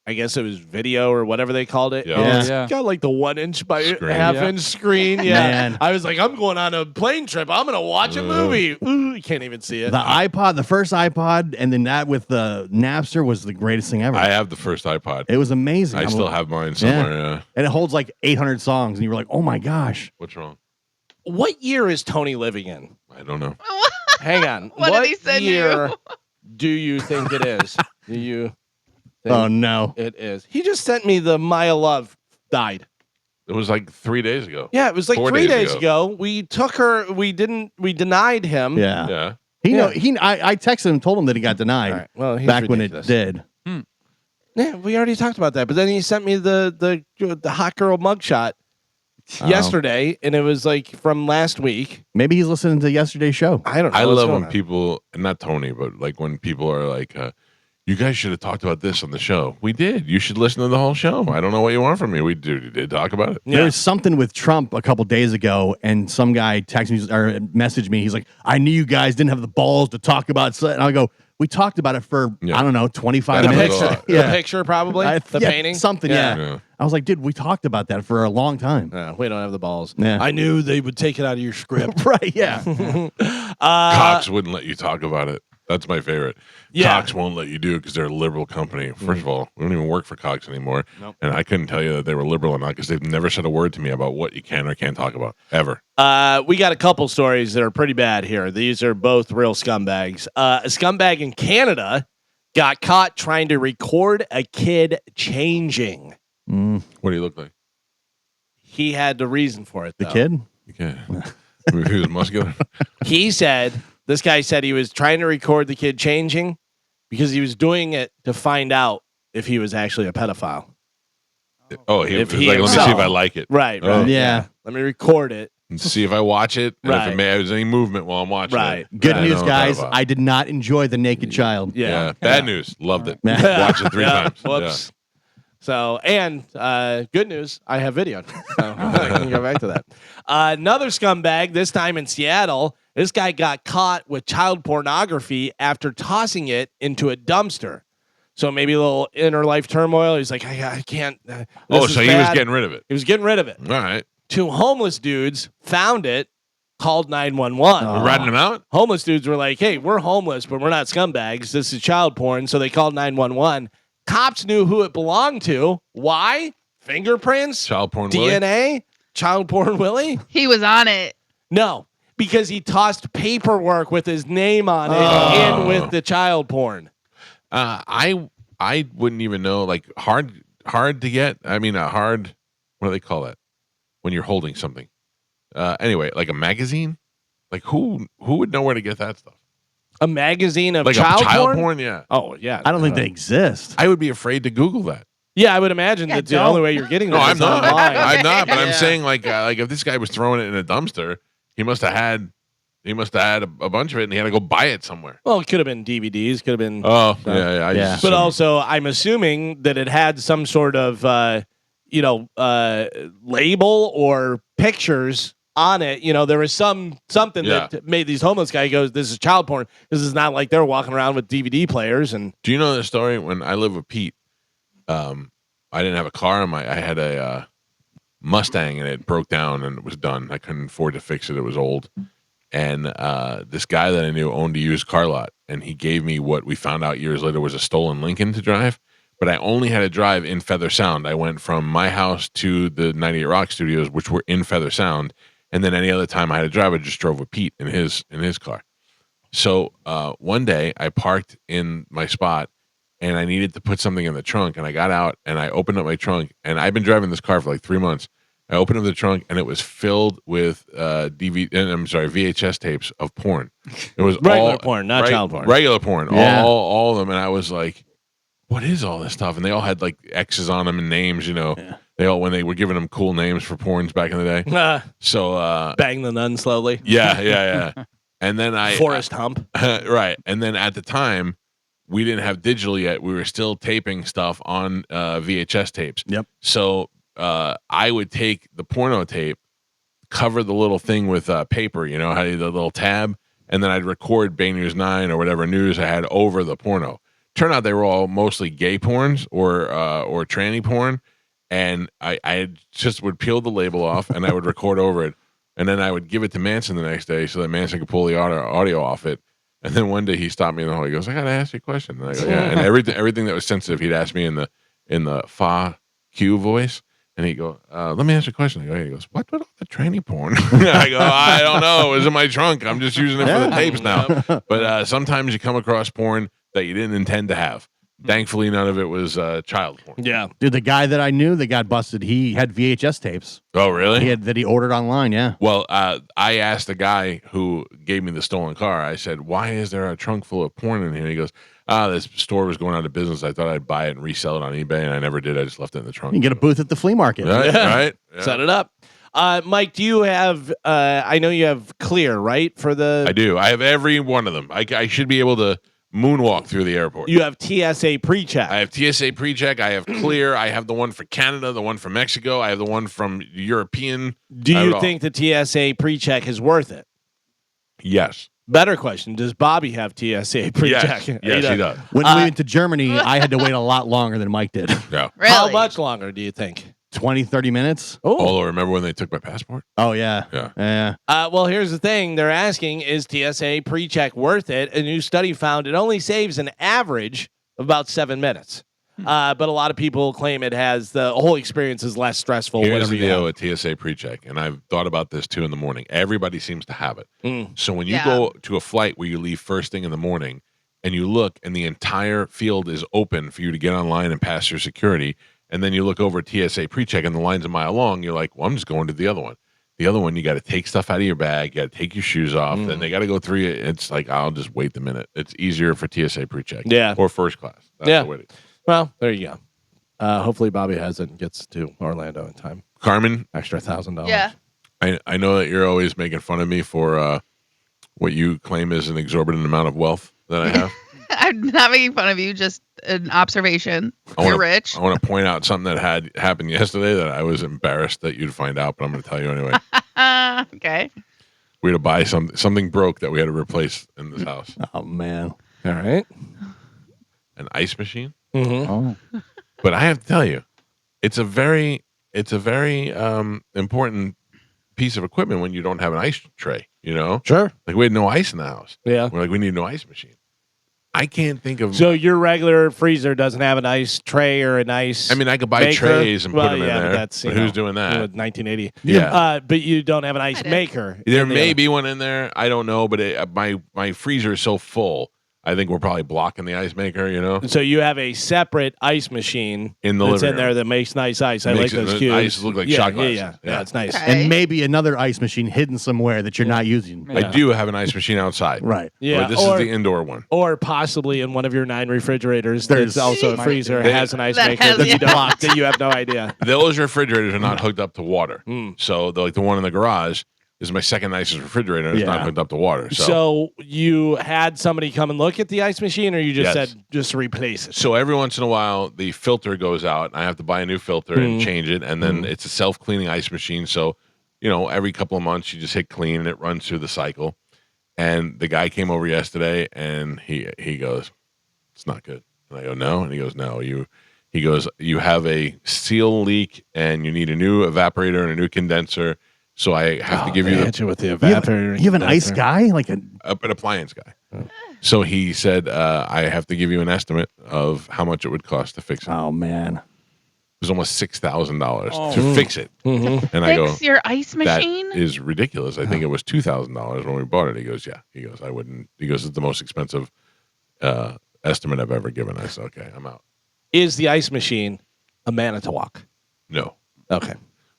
I guess it was video or whatever they called it? Yeah. Yeah. It's Yeah. got like the 1-inch by Screen. half-inch screen. Yeah. Man. I was like, I'm going on a plane trip. I'm going to watch a movie. Ooh, you can't even see it. The iPod, the first iPod, and then that with the Napster was the greatest thing ever. I have the first iPod. It was amazing. I I'm still like- have mine somewhere. Yeah. And it holds like 800 songs, and you were like, oh my gosh. What's wrong? What year is Tony living in? I don't know. Hang on. What did he send year you? do you think it is? Do you think Oh no. it is? He just sent me the Maya Love died. It was like 3 days ago. Yeah, it was like 4 3 days days ago. We took her. We denied him. Yeah. Yeah. I texted him, told him that he got denied All right. Well, he's back ridiculous. when it did. Yeah, we already talked about that. But then he sent me the hot girl mugshot yesterday, and it was like from last week. Maybe he's listening to yesterday's show. I don't know. I what's love going when on. people, and not Tony, but like when people are like, you guys should have talked about this on the show. We did. You should listen to the whole show. I don't know what you want from me. We did talk about it. There was something with Trump a couple days ago, and some guy texted me or messaged me. He's like, I knew you guys didn't have the balls to talk about it. And I go, we talked about it for, Yeah. I don't know, 25 That The minutes. happens a picture, lot. the picture, probably the yeah, painting, something, yeah. Yeah. I was like, dude, we talked about that for a long time. No, we don't have the balls. Yeah. I knew they would take it out of your script. Right, yeah. Cox wouldn't let you talk about it. That's my favorite. Yeah. Cox won't let you do it because they're a liberal company. First of all, we don't even work for Cox anymore. Nope. And I couldn't tell you that they were liberal or not because they've never said a word to me about what you can or can't talk about, ever. We got a couple stories that are pretty bad here. These are both real scumbags. A scumbag in Canada got caught trying to record a kid changing. What do you look like? He had the reason for it, The though. kid? Okay. He was muscular. He said, this guy said he was trying to record the kid changing because he was doing it to find out if he was actually a pedophile. Oh, he If was he like, let me see himself- if I like it. Right, Oh. right. Yeah. Let me record it. And see if I watch it. And Right. if there's any movement while I'm watching Right. it. Good I news, know what guys. I'm I did not enjoy The Naked Child. Yeah. Bad news. Loved it. Yeah. Watched it 3 Yeah. times. Whoops. So, and good news, I have video. So I can go back to that. Another scumbag, this time in Seattle. This guy got caught with child pornography after tossing it into a dumpster. So maybe a little inner life turmoil. He's like, I can't. Yeah. This Oh, is so he was bad. getting rid of it. He was getting rid of it. All right. 2 homeless dudes found it, called 911. We're ratting him out? Homeless dudes were like, hey, we're homeless, but we're not scumbags. This is child porn. So they called 911. Cops knew who it belonged to. Why? Fingerprints? Child porn Willie? DNA? Child porn Willie? He was on it. No, because he tossed paperwork with his name on it Oh. in with the child porn. I wouldn't even know, like hard to get. I mean, hard. What do they call that when you're holding something? Anyway, like a magazine. Like who would know where to get that stuff? A magazine of Like child a child porn? porn? Yeah. Oh, yeah. I don't think they exist. I would be afraid to Google that. Yeah, I would imagine Yeah, that the don't. only way you're getting No, that I'm is not. online. I'm not. But I'm Yeah. saying like if this guy was throwing it in a dumpster, he must have had a bunch of it, and he had to go buy it somewhere. Well, it could have been DVDs, could have been. Oh, yeah. I Yeah. just But assumed- also, I'm assuming that it had some sort of, label or pictures on it. You know, there was something that made these homeless guy goes, "This is child porn." This is not like they're walking around with DVD players and. Do you know the story when I lived with Pete? I didn't have a car. I had a Mustang, and it broke down and it was done. I couldn't afford to fix it. It was old. And this guy that I knew owned a used car lot, and he gave me what we found out years later was a stolen Lincoln to drive. But I only had to drive in Feather Sound. I went from my house to the 98 Rock Studios, which were in Feather Sound, And then any other time I had to drive, I just drove with Pete in his car. So one day I parked in my spot and I needed to put something in the trunk, and I got out and I opened up my trunk, and I've been driving this car for like 3 months. I opened up the trunk and it was filled with VHS tapes of porn. It was Regular all porn, not child porn. Regular porn, Yeah. all of them. And I was like, what is all this stuff? And they all had like X's on them and names, Yeah. They all, when they were giving them cool names for porns back in the day. So Bang the nun slowly. yeah. And then Forest Hump. right. And then at the time, we didn't have digital yet. We were still taping stuff on VHS tapes. Yep. So I would take the porno tape, cover the little thing with paper, how the little tab, and then I'd record Bay News 9 or whatever news I had over the porno. Turned out they were all mostly gay porns or tranny porn, and I just would peel the label off and I would record over it, and then I would give it to Manson the next day so that Manson could pull the audio off it. And then one day he stopped me in the hall. He goes, "I got to ask you a question." And I go, "Yeah." And everything that was sensitive, he'd ask me in the fa Q voice. And he go, "Let me ask you a question." I go, he goes, "What with all the tranny porn?" I go, "I don't know. It was in my trunk. I'm just using it for the tapes now." But sometimes you come across porn that you didn't intend to have. Thankfully, none of it was child porn. Yeah. Dude, the guy that I knew that got busted, he had VHS tapes. Oh, really? That he ordered online, yeah. Well, I asked the guy who gave me the stolen car. I said, "Why is there a trunk full of porn in here?" He goes, "This store was going out of business. I thought I'd buy it and resell it on eBay, and I never did. I just left it in the trunk." You can get a booth at the flea market. Right? Right? Yeah. Set it up. Mike, do you have, I know you have Clear, right? For the. I do. I have every one of them. I should be able to moonwalk through the airport. You have TSA pre-check. I have TSA pre-check. I have Clear. I have the one for Canada, the one for Mexico. I have the one from European. Do you think the TSA pre-check is worth it? Yes. Better question. Does Bobby have TSA pre-check? Yes, he does. When we went to Germany, I had to wait a lot longer than Mike did. Yeah. Really? How much longer do you think? 20, 30 minutes. Although, remember when they took my passport? Oh, yeah. Yeah. Well, here's the thing. They're asking, is TSA pre-check worth it? A new study found it only saves an average of about 7 minutes. But a lot of people claim it has the whole experience is less stressful. Here's whatever the you deal have. with TSA pre-check, and I've thought about this too in the morning. Everybody seems to have it. So when you Yeah. go to a flight where you leave first thing in the morning and you look and the entire field is open for you to get online and pass your security, and then you look over at TSA pre-check and the line's a mile long, you're like, well, I'm just going to the other one. The other one, you got to take stuff out of your bag, you got to take your shoes off, then they got to go through it. It's like, I'll just wait the minute. It's easier for TSA pre-check. Yeah. Or first class. That's Yeah. the way to go. Well, there you go. Hopefully Bobby has it and gets to Orlando in time. Carmen, Extra $1,000. Yeah. I know that you're always making fun of me for what you claim is an exorbitant amount of wealth that I have. I'm not making fun of you, just an observation. You're rich. I want to point out something that had happened yesterday that I was embarrassed that you'd find out, but I'm going to tell you anyway. Okay. We had to buy something broke that we had to replace in this house. Oh, man. All right. An ice machine. Mm-hmm. Oh. But I have to tell you, it's a very important piece of equipment when you don't have an ice tray, Sure. Like we had no ice in the house. Yeah. We're like, we need no ice machine. I can't think of. So your regular freezer doesn't have an ice tray or an ice. I mean, I could buy maker? trays and put Well, them in yeah, there. but that's, But who's doing that? 1980. Yeah. But you don't have an ice I did. maker. There in the may other- be one in there. I don't know, but my freezer is so full. I think we're probably blocking the ice maker. So you have a separate ice machine In the that's living in there room. that makes nice ice. I like Makes it- those the cubes. ice look like yeah, shot yeah, glasses. yeah, Yeah. it's nice. Okay. And maybe another ice machine hidden somewhere that you're not using. Yeah. I do have an ice machine outside. Right. Yeah, But this is the indoor one. or possibly in one of your 9 refrigerators. There's- There's also a Might freezer be. has an ice That maker has- that you yeah. don't that you have no idea. Those refrigerators are not hooked up to water. Mm. So the one in the garage is my second nicest refrigerator. It's not Yeah. hooked up to water. So you had somebody come and look at the ice machine, or you just Yes. said just replace it? So every once in a while, the filter goes out, and I have to buy a new filter and change it. And then it's a self-cleaning ice machine. So, every couple of months, you just hit clean, and it runs through the cycle. And the guy came over yesterday, and he goes, "It's not good." And I go, "No," and he goes, "No, He goes, "You have a seal leak, and you need a new evaporator and a new condenser. So I have to give you with the You have, evaporator. you have an ice guy? Like an appliance guy." So he said, "I have to give you an estimate of how much it would cost to fix it." oh, man. was almost $6,000 Oh. to fix it. Mhm. And I go, Fix your ice that machine? is ridiculous. I think it was $2,000 when we bought it. He goes, yeah. He goes, I wouldn't. He goes, it's the most expensive estimate I've ever given. I said, okay, I'm out. Is the ice machine a Manitowoc? No. Okay.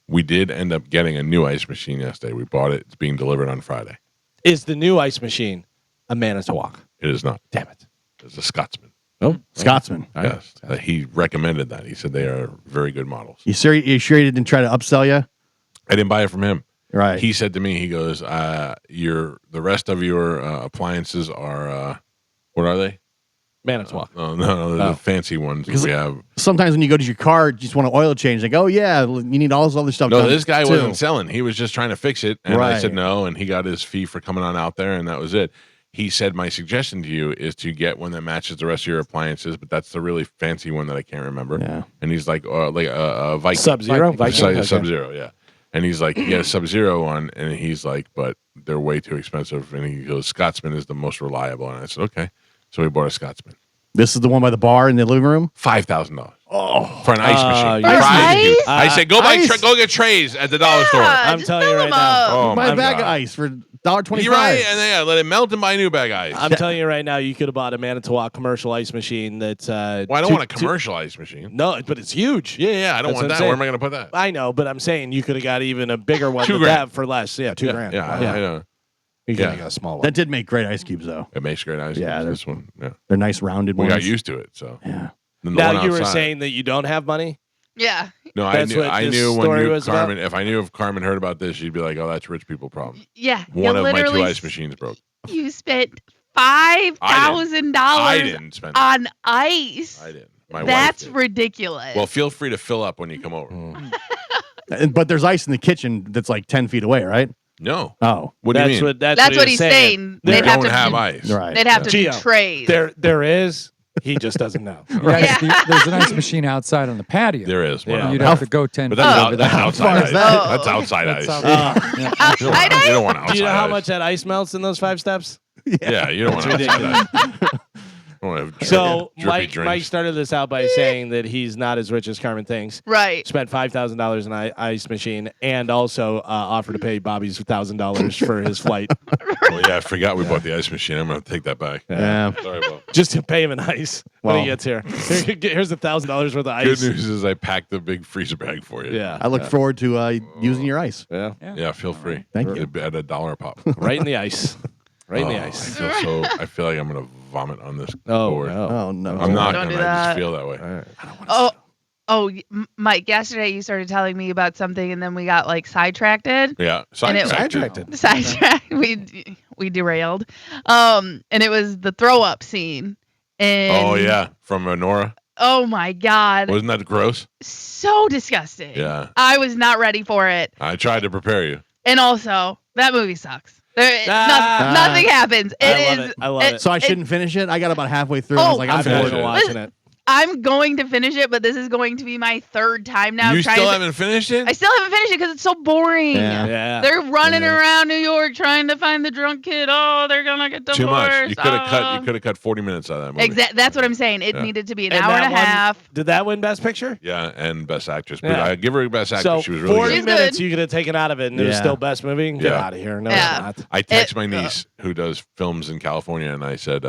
We did end up getting a new ice machine yesterday. We bought it. It's being delivered on Friday. Is the new ice machine a Manitowoc? It is not. Damn it. It's a Scotsman. Oh, Scotsman. Yes. He recommended that. He said they are very good models. You sure he didn't try to upsell you? I didn't buy it from him. Right. He said to me, he goes, the rest of your appliances are, what are they? Manitowoc. No, they're the fancy ones that we have. Sometimes when you go to your car, you just want to oil change. Like, oh yeah, you need all this other stuff. No, done this guy too. wasn't selling. He was just trying to fix it. And I Right. said no, and he got his fee for coming on out there, and that was it. He said, my suggestion to you is to get one that matches the rest of your appliances, but that's the really fancy one that I can't remember. Yeah. And he's like a Viking. Sub-Zero? Viking? Okay. Sub-Zero, yeah. And he's like, yeah, Sub-Zero one. And he's like, but they're way too expensive. And he goes, Scotsman is the most reliable. And I said, okay. So we bought a Scotsman. This is the one by the bar in the living room. $5,000. Oh, for an ice machine. For ice? I said, go Ice? go get trays at the dollar store. I'm just telling you fill right them now. up. Oh, Buy my a bag God. of ice for $1.25. You're right, and then let it melt and buy a new bag of ice. I'm telling you right now, you could have bought a Manitowoc commercial ice machine that's. Well, I don't want a commercial ice machine. No, but it's huge. Yeah, I don't That's want what I'm that. saying. Where am I going to put that? I know, but I'm saying you could have got even a bigger one than $2,000. that for less. Yeah, $2,000. Yeah, I know. You could Yeah. have got a small one. That did make great ice cubes, though. It makes great ice. Yeah, This one. Yeah, They're nice rounded we ones. got used to it. So Yeah. Then the Now one you were outside- saying that you don't have money. Yeah. No, That's what I this knew when story you was about? Carmen. If I knew if Carmen heard about this, she'd be like, "Oh, that's rich people problem." Yeah. One you of my two literally ice machines broke. You spent $5,000 I didn't spend it. on ice. I didn't. My That's wife did. ridiculous. Well, feel free to fill up when you come over. But there's ice in the kitchen that's like 10 feet away, right? No. Oh. What do you mean? that's what he's saying. They They'd have don't to have do, ice. Right. They'd have to do Gio, trays. There is. He just doesn't know. Guys, there's an ice machine outside on the patio. There is one. Yeah. out You'd there. have to go 10 But feet that's, over that's that. outside far ice. is that? That's outside ice. Yeah. Outside You ice? don't want outside Do you know how ice. much that ice melts in those 5 steps? Yeah, you don't want outside ice. You don't want to have So drippy Mike drinks. started this out by saying that he's not as rich as Carmen thinks. Right. Spent $5,000 on an ice machine and also offered to pay Bobby's $1,000 for his flight Oh yeah, I forgot we bought the ice machine. I'm gonna take that back. Yeah. Sorry, Bob. just to pay him in ice when Well. he gets here. Here's $1,000 worth of ice. Good news is I packed the big freezer bag for you. Yeah. I look forward to using your ice. Yeah. Yeah, feel free. Thank you. At $1 a pop. Right in the ice. Right in the Oh, ice. I feel like I'm gonna vomit on this Oh, board. no. Oh, no. I'm not Don't gonna. do I that. just feel that way. Mike, yesterday you started telling me about something and then we got like sidetracked. Yeah. And it- Sidetracked. Sidetracked. We derailed. And it was the throw up scene. And Oh yeah, from Nora. oh my God. Wasn't that gross? So disgusting. Yeah. I was not ready for it. I tried to prepare you. And also, that movie sucks. Ah. Nothing happens. I love it. I love it. So I shouldn't finish it? I got about halfway through. I was like, I'm I'm finished bored. bored it. of watching it. I'm going to finish it, but this is going to be my 3rd time now. You trying still to, haven't finished it? I still haven't finished it because it's so boring. Yeah. Yeah. They're running around New York trying to find the drunk kid. Oh, they're gonna get divorced. Too much. You could have cut. You Oh. could have cut 40 minutes out of that movie. Exactly. That's what I'm saying. It Yeah. needed to be an And hour that and a one- half. Did that win Best Picture? Yeah, and best actress. But Yeah. I give her best actress. So She was really 40 good. She's minutes good. you could have taken out of it, and it was Yeah. still Best Movie. Get Yeah. out of here. No, Yeah. it's not. I text my niece who does films in California, and I said,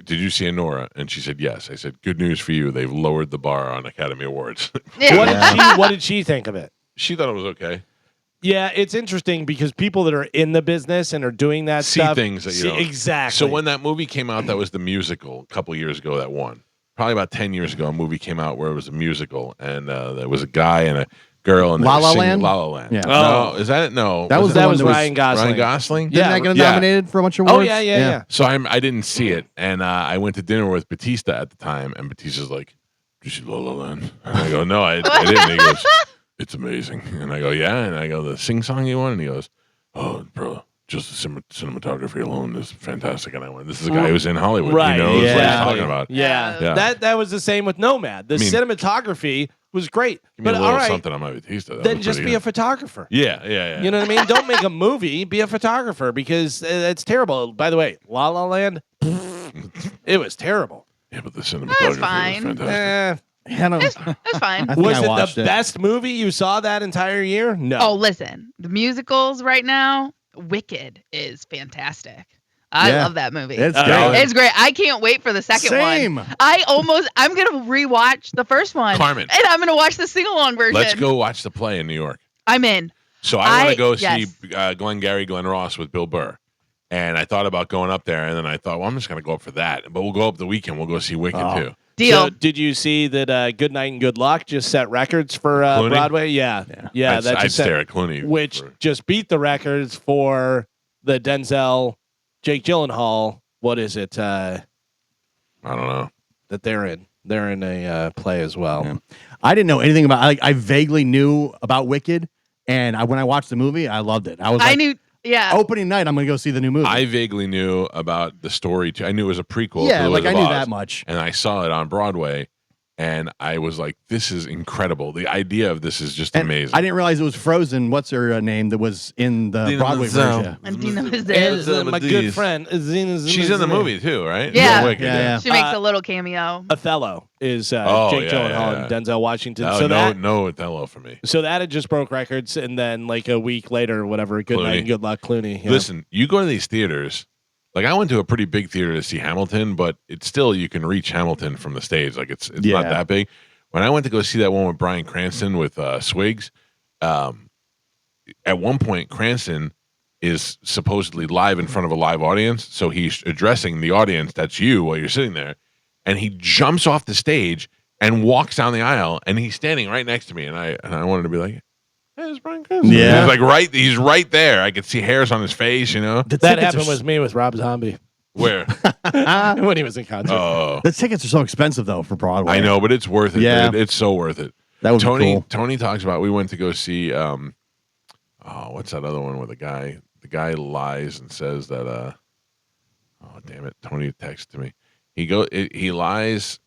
"Did you see Nora?" And she said, "Yes." I said, "Good news for you. They've lowered the bar on Academy Awards." Yeah. What did she think of it? She thought it was okay. Yeah, it's interesting because people that are in the business and are doing that See stuff things that you don't. exactly. So when that movie came out, that was the musical a couple years ago that won. Probably about 10 years ago, a movie came out where it was a musical, and there was a guy and a girl, and they La were La singing Land? La La Land. Yeah. No, is that it? No, That was it the that one was that was Ryan Gosling. Ryan Gosling. Didn't that get Yeah. nominated for a bunch of Oh awards? yeah. So I didn't see it, and I went to dinner with Batista at the time, and Batista's like, "Did you see La La Land?" And I go, "No, I didn't." And he goes, "It's amazing." And I go, "Yeah." And I go, "The sing song you won?" And he goes, "Oh, bro, just the cinematography alone is fantastic." And I went, "This is a guy who's in Hollywood. Right. He knows what he's exactly. talking about." Yeah. Yeah. That was the same with Nomad. The I mean- cinematography was great, Give me but a all little right, something on my Batista. That then was just pretty be a good. photographer. Yeah. You know what I mean? Don't make a movie. Be a photographer because it's terrible. By the way, La La Land, it was terrible. Yeah, but the cinematography was fine. fantastic. I don't. It's fine. I think Was I it watched the best movie you saw that entire year? No. Oh, listen, the musicals right now, Wicked is fantastic. I Yeah. love that movie. It's great. It's great. I can't wait for the second Same. one. I'm gonna rewatch the first one, Carmen. and I'm gonna watch the sing-along version. Let's go watch the play in New York. I'm in. So I want to go yes. see Glenn Ross with Bill Burr. And I thought about going up there, and then I thought, well, I'm just going to go up for that. But we'll go up the weekend. We'll go see Wicked, too. Deal. So did you see that Good Night and Good Luck just set records for Broadway? Yeah. I'd just stare at Clooney. which just beat the records for the Denzel, Jake Gyllenhaal. What is it I don't know. that they're in? They're in a play as well. Yeah. I didn't know anything about. I vaguely knew about Wicked, and when I watched the movie, I loved it. I was. I knew. Yeah. Opening night, I'm going to go see the new movie. I vaguely knew about the story, too. I knew it was a prequel. Yeah, to The like Wizard I of knew Oz, that much. And I saw it on Broadway, and I was like, this is incredible. The idea of this is just And amazing. I didn't realize it was Frozen. What's her name that was in the Dina Broadway Menzel. version? And Dina Is Menzel. my good friend. She's in the movie, too, right? Yeah. Wicked, Yeah. She makes a little cameo. Othello is Jake yeah, Gyllenhaal and Denzel Washington. No, so no Othello for me. So that had just broke records, and then like a week later, or whatever, Good Night and Good Luck, Clooney. Yeah. Listen, you go to these theaters. Like I went to a pretty big theater to see Hamilton, but it's still you can reach Hamilton from the stage. Like it's Yeah. not that big. When I went to go see that one with Bryan Cranston with Swigs, at one point Cranston is supposedly live in front of a live audience, so he's addressing the audience. That's you while you're sitting there, and he jumps off the stage and walks down the aisle, and he's standing right next to me, and I wanted to be like, hey, it's Bryan Cranston. Yeah. He's like he's right there. I could see hairs on his face, you know. The That tickets happened are, with me with Rob Zombie Where? when he was in concert. Oh, the tickets are so expensive though for Broadway. I know, but it's worth it. Yeah. Dude. It's so worth it. That would be cool. Tony talks about. We went to go see. What's that other one where the guy lies and says that. Oh damn it! Tony texted me. He lies,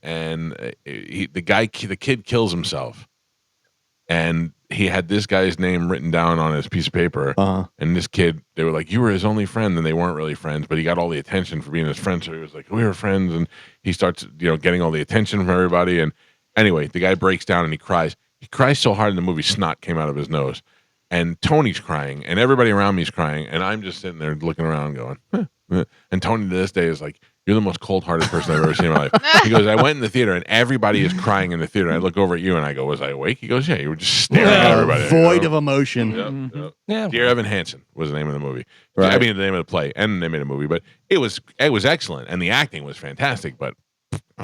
and the kid kills himself, and he had this guy's name written down on his piece of paper. Uh-huh. And this kid, they were like, you were his only friend, and they weren't really friends, but he got all the attention for being his friend. So he was like, we were friends, and he starts, getting all the attention from everybody. And anyway, the guy breaks down and he cries. He cries so hard in the movie, snot came out of his nose. And Tony's crying, and everybody around me is crying, and I'm just sitting there looking around, going, huh. And Tony to this day is like, you're the most cold-hearted person I've ever seen in my life. He goes, I went in the theater, and everybody is crying in the theater. And I look over at you, and I go, was I awake? He goes, yeah, you were just staring at everybody. Void of emotion. Yep. Yeah. Dear Evan Hansen was the name of the movie. Right. I mean, the name of the play, and they made a movie, but it was excellent, and the acting was fantastic. But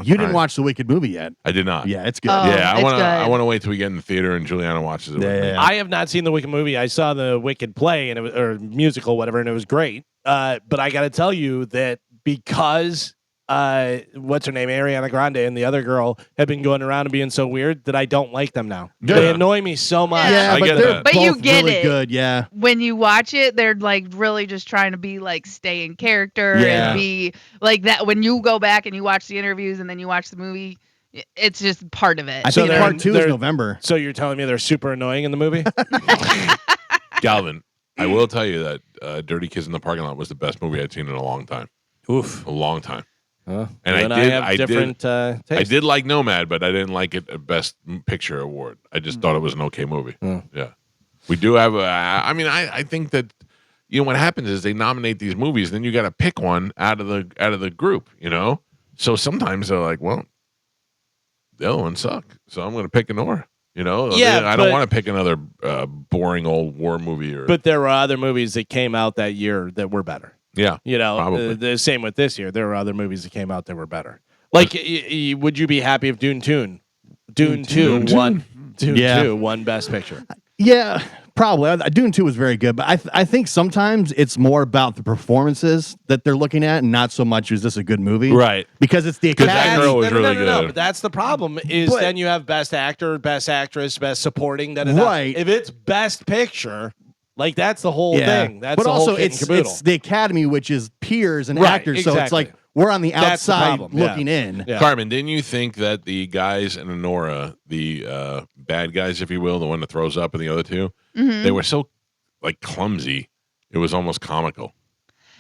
You didn't watch the Wicked movie yet. I did not. Yeah, it's good. Oh. Yeah, it's good. I want to wait till we get in the theater and Juliana watches it. with me. Yeah. I have not seen the Wicked movie. I saw the Wicked play and or musical, whatever, and it was great. But I got to tell you that because what's her name, Ariana Grande, and the other girl have been going around and being so weird that I don't like them now. Yeah. They annoy me so much. Yeah, I but get they're that. But you both get really it. good. Yeah. When you watch it, they're like really just trying to be like stay in character Yeah. and be like that. When you go back and you watch the interviews and then you watch the movie, it's just part of it. I So think they're- part 2 is they're- November. So you're telling me they're super annoying in the movie? Galvin, I will tell you that Dirty Kids in the Parking Lot was the best movie I'd seen in a long time. Oof. A long time. And And I have different I tastes. did like Nomad, but I didn't like it a Best Picture award. I just thought it was an okay movie. Yeah, we do have. I think that what happens is they nominate these movies, then you got to pick one out of the group. So sometimes they're like, well, the other ones suck, so I'm going to pick Nora. Yeah, I don't but- want to pick another boring old war movie. But there were other movies that came out that year that were better. yeah, probably. The same with this year. There were other movies that came out that were better. Like, would you be happy if Dune 2 won Best Picture? Yeah, probably. Dune 2 was very good, but I think sometimes it's more about the performances that they're looking at, and not so much is this a good movie, Right. Because it's the 'Cause that Academy. girl was really No, good. but that's the problem. Is But- then you have Best Actor, Best Actress, Best Supporting. Right. If it's Best Picture, like that's the whole Yeah. thing. That's but the also whole kit and caboodle. it's the Academy, which is peers and Right, actors, so it's exactly. like we're on the That's the outside problem, yeah. looking in. Yeah. Carmen, didn't you think that the guys in Nora, the bad guys, if you will, the one that throws up, and the other two, they were so clumsy, it was almost comical.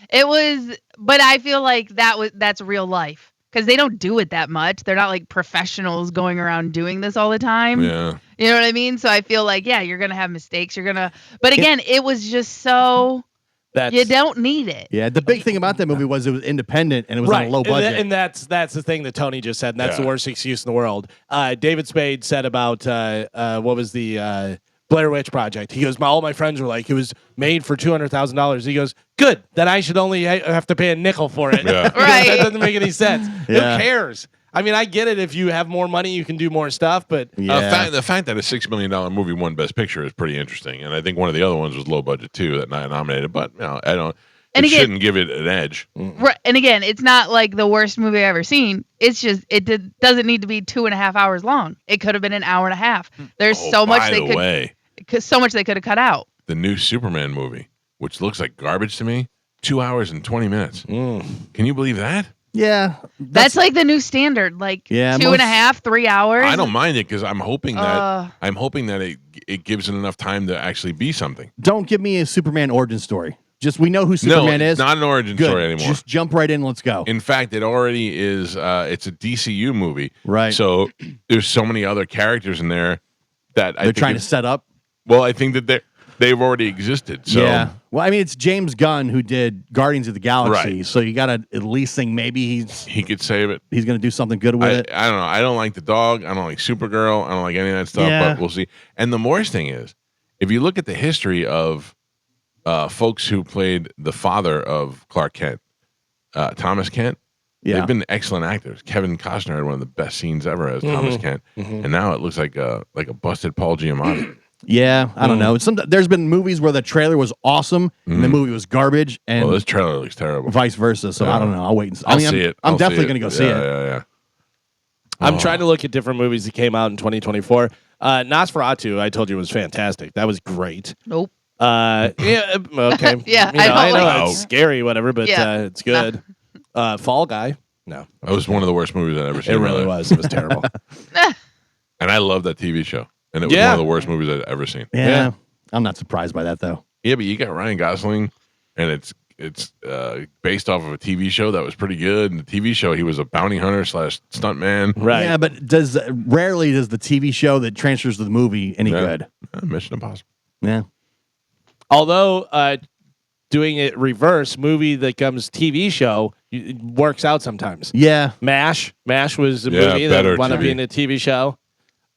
It was, but I feel like that's real life. because they don't do it that much. They're not like professionals going around doing this all the time. Yeah. You know what I mean? So I feel like, yeah, you're going to have mistakes. But again, it was just so, you don't need it. Yeah, the big thing about that movie was it was independent and it was on a low budget. And that's the thing that Tony just said. And that's the worst excuse in the world. David Spade said about what was the Blair Witch Project. He goes, all my friends were like, it was made for $200,000. He goes, good. Then I should only have to pay a nickel for it. Yeah. Right. That doesn't make any sense. Yeah. Who cares? I mean, I get it. If you have more money, you can do more stuff. But The fact that a $6 million movie won Best Picture is pretty interesting. And I think one of the other ones was low budget too that nominated. But I don't. And it again, shouldn't give it an edge. Right. And again, it's not like the worst movie I've ever seen. It's just doesn't need to be 2.5 hours long. It could have been an hour and a half. There's so much they could have cut out. The new Superman movie, which looks like garbage to me, 2 hours and 20 minutes. Can you believe that? Yeah, that's like the new standard. Like 2.5, 3 hours. I don't mind it because I'm hoping that it gives it enough time to actually be something. Don't give me a Superman origin story. Just we know who Superman is. It's not an origin story anymore. Just jump right in. Let's go. In fact, it already is. It's a DCU movie, right? So there's so many other characters in there that they're trying to set up. Well, I think that they've already existed. So. Yeah. Well, I mean, it's James Gunn who did Guardians of the Galaxy, right. So you got to at least think maybe he could save it. He's going to do something good with it. I don't know. I don't like the dog. I don't like Supergirl. I don't like any of that stuff. Yeah. But we'll see. And the worst thing is, if you look at the history of folks who played the father of Clark Kent, Thomas Kent. Yeah. They've been excellent actors. Kevin Costner had one of the best scenes ever as Thomas Kent, and now it looks like a busted Paul Giamatti. Yeah, I don't know. There's been movies where the trailer was awesome and the movie was garbage, and this trailer looks terrible. Vice versa. So I don't know. I'll wait and see. I'll see it. I'm definitely going to go see it. Yeah. I'm trying to look at different movies that came out in 2024. Nosferatu, I told you, was fantastic. That was great. Nope. Yeah. Okay. Yeah. I know like it's scary, whatever, but Yeah. it's good. Fall Guy. No. That was one of the worst movies I've ever seen. It really was. It was terrible. And I love that TV show. And it was one of the worst movies I've ever seen. Yeah. I'm not surprised by that though. Yeah, but you got Ryan Gosling, and it's based off of a TV show that was pretty good. And the TV show, he was a bounty hunter / stuntman. Right. Yeah, but rarely does the TV show that transfers to the movie any good. Mission Impossible. Yeah. Although doing it reverse, movie that comes TV show, it works out sometimes. Yeah. MASH was a movie that wound up being a TV show.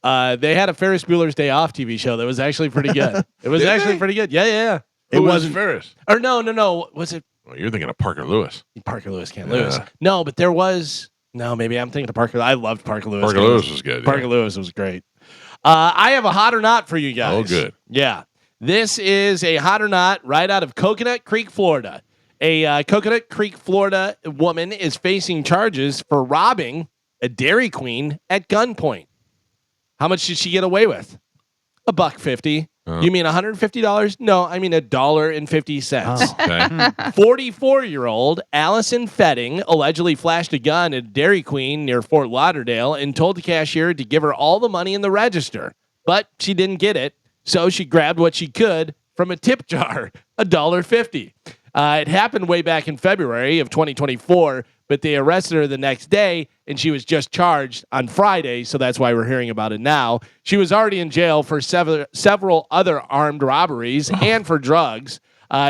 They had a Ferris Bueller's Day Off TV show that was actually pretty good. It was actually pretty good. Yeah. It wasn't Ferris. Or no. Was it? Well, you're thinking of Parker Lewis. Parker Lewis can't lose. No, but there was. No, maybe I'm thinking of Parker. I loved Parker Lewis. Parker Lewis was good. Parker Lewis was great. I have a hot or not for you guys. Oh, good. Yeah. This is a hot or not right out of Coconut Creek, Florida. A Coconut Creek, Florida woman is facing charges for robbing a Dairy Queen at gunpoint. How much did she get away with? $1.50. You mean $150? No, I mean $1.50. Okay. 44-year-old Allison Fetting allegedly flashed a gun at Dairy Queen near Fort Lauderdale and told the cashier to give her all the money in the register, but she didn't get it, so she grabbed what she could from a tip jar, $1.50. It happened way back in February of 2024, but they arrested her the next day, and she was just charged on Friday, so that's why we're hearing about it now. She was already in jail for several other armed robberies and for drugs.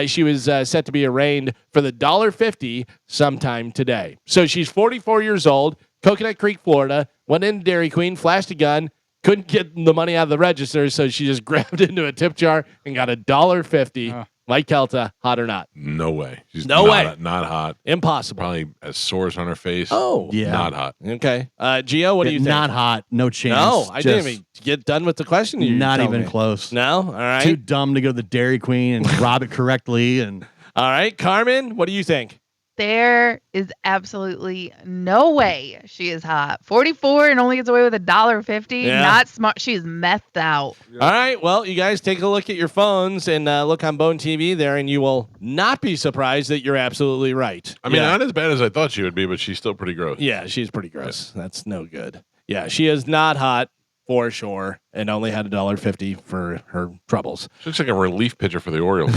She was set to be arraigned for the $1.50 sometime today. So she's 44 years old, Coconut Creek, Florida, went into Dairy Queen, flashed a gun, couldn't get the money out of the register, so she just grabbed into a tip jar and got $1.50. Mike Calta, hot or not? No way. She's No way. Not hot. Impossible. Probably has sores on her face. Oh, yeah. Not hot. Okay. Gio, what do you think? Not hot. No chance. No, I didn't even get done with the question. Not even close. No? All right. Too dumb to go to the Dairy Queen and rob it correctly. And all right. Carmen, what do you think? There is absolutely no way she is hot. 44 and only gets away with $1.50. Yeah. Not smart. She's methed out. All right. Well, you guys take a look at your phones and look on Bone TV there, and you will not be surprised that you're absolutely right. I mean, not as bad as I thought she would be, but she's still pretty gross. Yeah, she's pretty gross. That's no good. Yeah, she is not hot for sure, and only had $1.50 for her troubles. She looks like a relief pitcher for the Orioles.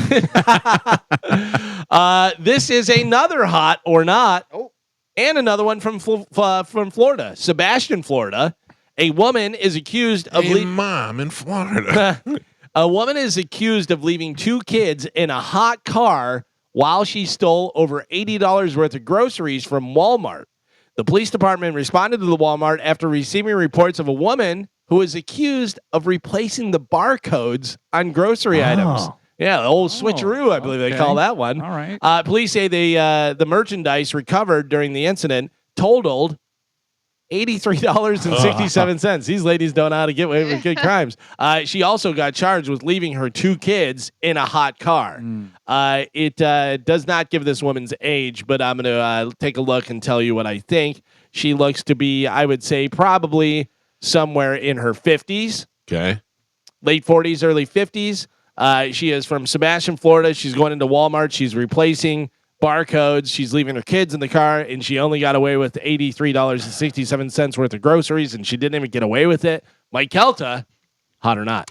This is another hot or not. And another one from Florida, Sebastian, Florida. A woman is accused of mom in Florida. A woman is accused of leaving 2 kids in a hot car while she stole over $80 worth of groceries from Walmart. The police department responded to the Walmart after receiving reports of a woman who is accused of replacing the barcodes on grocery items. Yeah, the old switcheroo, I believe they call that one. All right. Police say the merchandise recovered during the incident totaled $83.67. These ladies don't know how to get away with good crimes. She also got charged with leaving her 2 kids in a hot car. It does not give this woman's age, but I'm going to take a look and tell you what I think. She looks to be, I would say, probably somewhere in her 50s. Okay. Late 40s, early 50s. She is from Sebastian, Florida. She's going into Walmart. She's replacing barcodes. She's leaving her kids in the car, and she only got away with $83.67 worth of groceries, and she didn't even get away with it. Mike Calta, hot or not?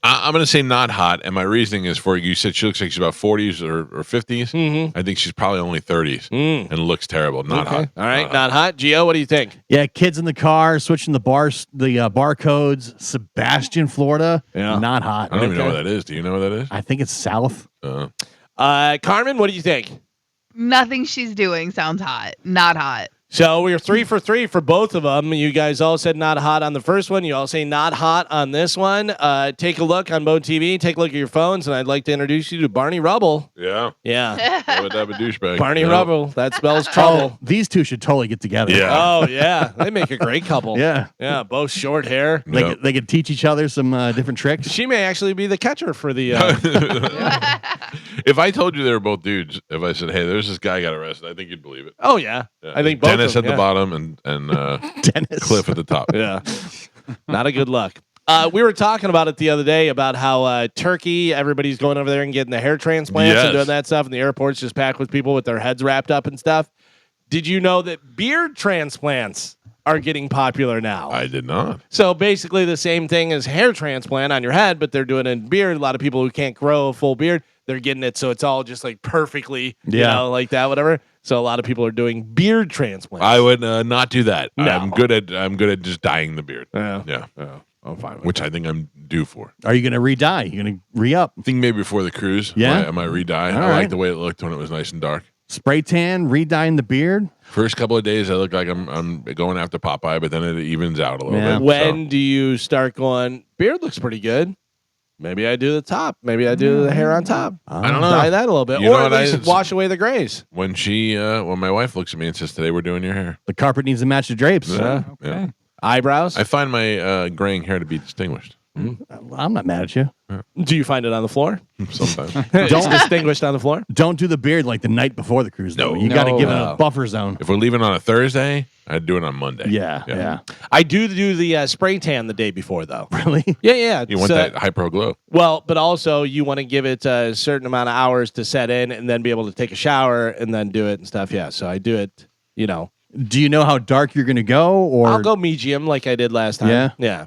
I'm going to say not hot, and my reasoning is for you said she looks like she's about 40s or 50s. Mm-hmm. I think she's probably only 30s and looks terrible. Not hot. All right, not hot. Gio, what do you think? Yeah, kids in the car switching the barcodes. Sebastian, Florida. Yeah. Not hot. I don't even know where that is. Do you know where that is? I think it's south. Carmen, what do you think? Nothing she's doing sounds hot. Not hot. So we are 3 for 3 for both of them. You guys all said not hot on the first one. You all say not hot on this one. Take a look on Bone TV. Take a look at your phones, and I'd like to introduce you to Barney Rubble. Yeah. Yeah. That would have a douchebag. Barney Yeah. Rubble. That spells trouble. Oh, these two should totally get together. Yeah. Oh, yeah. They make a great couple. Yeah. Yeah, both short hair. They could teach each other some different tricks. She may actually be the catcher for the. If I told you they were both dudes, if I said, "Hey, there's this guy got arrested," I think you'd believe it. Oh yeah, I think both Dennis of them, at the bottom and Dennis. Cliff at the top. Yeah, not a good look. We were talking about it the other day about how Turkey, everybody's going over there and getting the hair transplants and doing that stuff, and the airport's just packed with people with their heads wrapped up and stuff. Did you know that beard transplants are getting popular now? I did not. So basically the same thing as hair transplant on your head, but they're doing it in beard. A lot of people who can't grow a full beard, they're getting it so it's all just like perfectly, you know, like that, whatever. So a lot of people are doing beard transplants. I would not do that. No. I'm good at just dyeing the beard. Yeah. I'm fine with Which I think I'm due for. Are you going to re-dye? You going to re-up? I think maybe before the cruise. Yeah? I might re-dye. All I right. like the way it looked when it was nice and dark. Spray tan, re-dyeing the beard? First couple of days, I look like I'm going after Popeye, but then it evens out a little Yeah. bit. When do you start going, beard looks pretty good? Maybe I do the top. Maybe I do the hair on top. I don't know. Dye that a little bit. You know or at what least wash away the grays. When my wife looks at me and says, "Today we're doing your hair." The carpet needs to match the drapes. Yeah. Okay. Eyebrows. I find my graying hair to be distinguished. I'm not mad at you. Do you find it on the floor? Sometimes. Don't distinguished on the floor? Don't do the beard like the night before the cruise. No. though. You got to give it No. a buffer zone. If we're leaving on a Thursday, I'd do it on Monday. Yeah. I do the spray tan the day before, though. Really? Yeah. You want that hyper glow. Well, but also you want to give it a certain amount of hours to set in and then be able to take a shower and then do it and stuff. Yeah, so I do it, Do you know how dark you're going to go? Or I'll go medium like I did last time. Yeah? Yeah.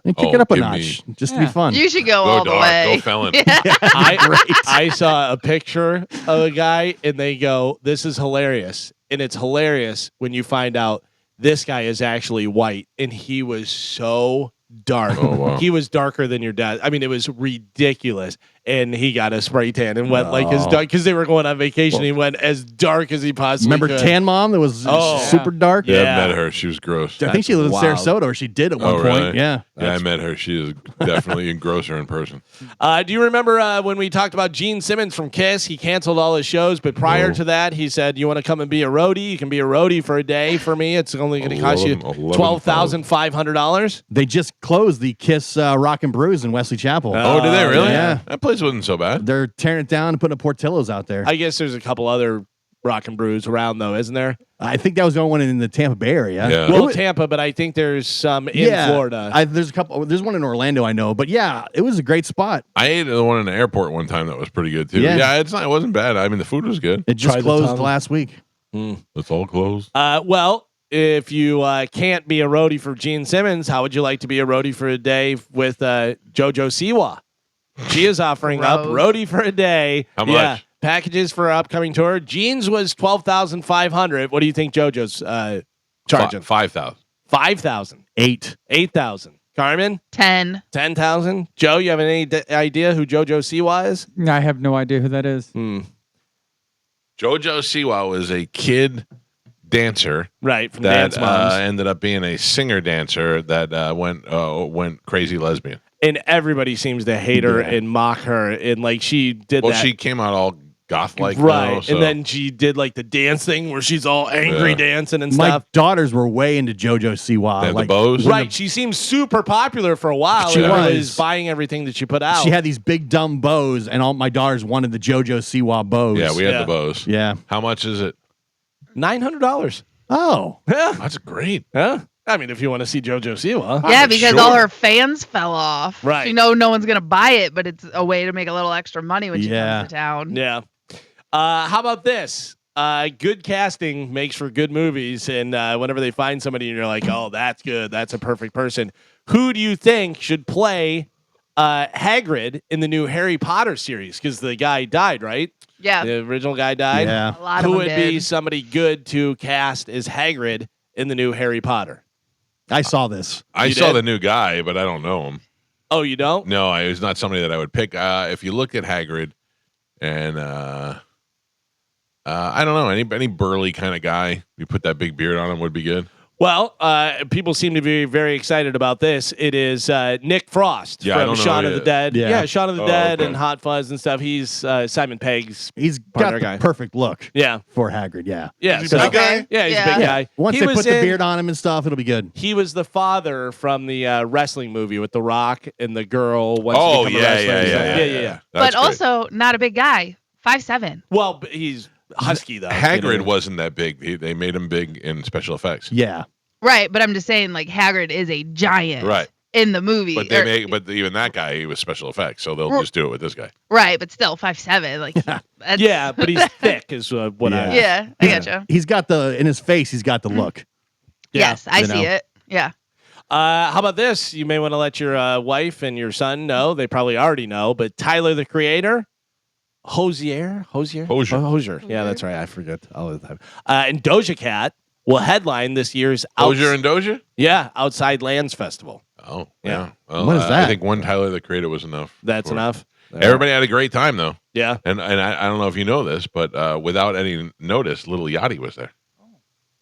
Kick Oh, it up a give notch just to be fun. You should go Go all the dark. way. Go felon. I saw a picture of a guy and they go, "This is hilarious." And it's hilarious when you find out this guy is actually white and he was so dark. Oh, wow. He was darker than your dad. I mean, it was ridiculous. And he got a spray tan and went like as dark because they were going on vacation. He went as dark as he possibly Remember could. Tan Mom that was super dark? Yeah, Yeah. I met her. She was gross. I think she lives in wild. Sarasota, or she did at one Oh, point. really? Yeah. Yeah, I met her. She is definitely grosser in person. Do you remember when we talked about Gene Simmons from Kiss? He canceled all his shows, but prior to that, he said, "You want to come and be a roadie? You can be a roadie for a day for me. It's only going to cost you $12,500." They just closed the Kiss Rock and Brews in Wesley Chapel. Oh, did they really? yeah. That place wasn't so bad. They're tearing it down and putting up Portillo's out there. I guess there's a couple other rock and brews around, though, isn't there? I think that was the only one in the Tampa Bay area. Yeah. Well, Tampa, but I think there's some in Florida. There's a couple. There's one in Orlando, I know. But yeah, it was a great spot. I ate the one in the airport one time that was pretty good too. Yeah. Yeah, it wasn't bad. I mean, the food was good. It just Tried the closed tongue. last week. It's all closed. Well, if you can't be a roadie for Gene Simmons, how would you like to be a roadie for a day with JoJo Siwa? She is offering up Gross. roadie for a day. How much? Yeah, Packages for upcoming tour. Jeans was 12,500. What do you think JoJo's charging? 5,000. 5,000. 8,000. Carmen? 10. 10,000. Joe, you have any idea who JoJo Siwa is? I have no idea who that is. JoJo Siwa was a kid dancer, right? From that Dance Moms, ended up being a singer dancer that went crazy lesbian. And everybody seems to hate her and mock her, and like she did. Well, that. she came out all goth like, right? so. And then she did like the dance thing where she's all angry dancing and My stuff. daughters were way into JoJo Siwa. They had Like, the bows, Right, she seemed super popular for a while. She Everybody was buying everything that she put out. she had these big dumb bows, and all my daughters wanted the JoJo Siwa bows. Yeah, we had Yeah. the bows. Yeah. How much is it? $900. Oh, Yeah, That's great. yeah. I mean, if you want to see JoJo Siwa, Yeah, because sure. all her fans fell off. Right. You know, no one's going to buy it, but it's a way to make a little extra money when she Yeah. comes to town. yeah. How about this? Good casting makes for good movies, and whenever they find somebody and you're like, oh, that's good, that's a perfect person. Who do you think should play Hagrid in the new Harry Potter series? Because the guy died, right? Yeah. The original guy died. yeah. A lot Who of would them be did. somebody good to cast as Hagrid in the new Harry Potter? I saw this. I You saw did? the new guy, but I don't know him. Oh, you don't? No, he's not somebody that I would pick. If you look at Hagrid, and I don't know, any burly kind of guy, you put that big beard on him would be good. Well, people seem to be very excited about this. It is Nick Frost Yeah, I from don't know Shaun who of he the is. Dead. Yeah. Yeah, Shaun of the Oh, Dead okay. and Hot Fuzz and stuff. He's Simon Pegg's He's partner got the guy. perfect look Yeah, for Hagrid. Yeah. yeah. Is he so- big guy? Yeah, he's a Yeah. big guy. Once He they was put the in- beard on him and stuff, it'll be good. He was the father from the wrestling movie with The Rock and the girl. Once Oh, become a yeah, wrestler. yeah. But That's great. also not a big guy. 5'7". Well, but he's husky though. Hagrid You know? wasn't that big. They made him big in special effects. Yeah. Right, but I'm just saying, like, Hagrid is a giant Right. in the movie. But even that guy, he was special effects, so they'll just do it with this guy. Right, but still 5'7". Like, that's, Yeah, but he's thick, is what I. yeah, I gotcha. He's got in his face, he's got the look. Yes, I you see know. it. Yeah. How about this? You may want to let your wife and your son know. They probably already know, but Tyler the Creator, Hosier. Oh, Hosier. Yeah, that's right. I forget all the time. And Doja Cat will headline this year's Doja and Doja? Outside Lands Festival. Oh, Yeah. yeah. Well, What is I that? think one Tyler the Creator was enough. That's for- enough. Everybody had a great time, though. Yeah. And I don't know if you know this, but without any notice, Little Yachty was there.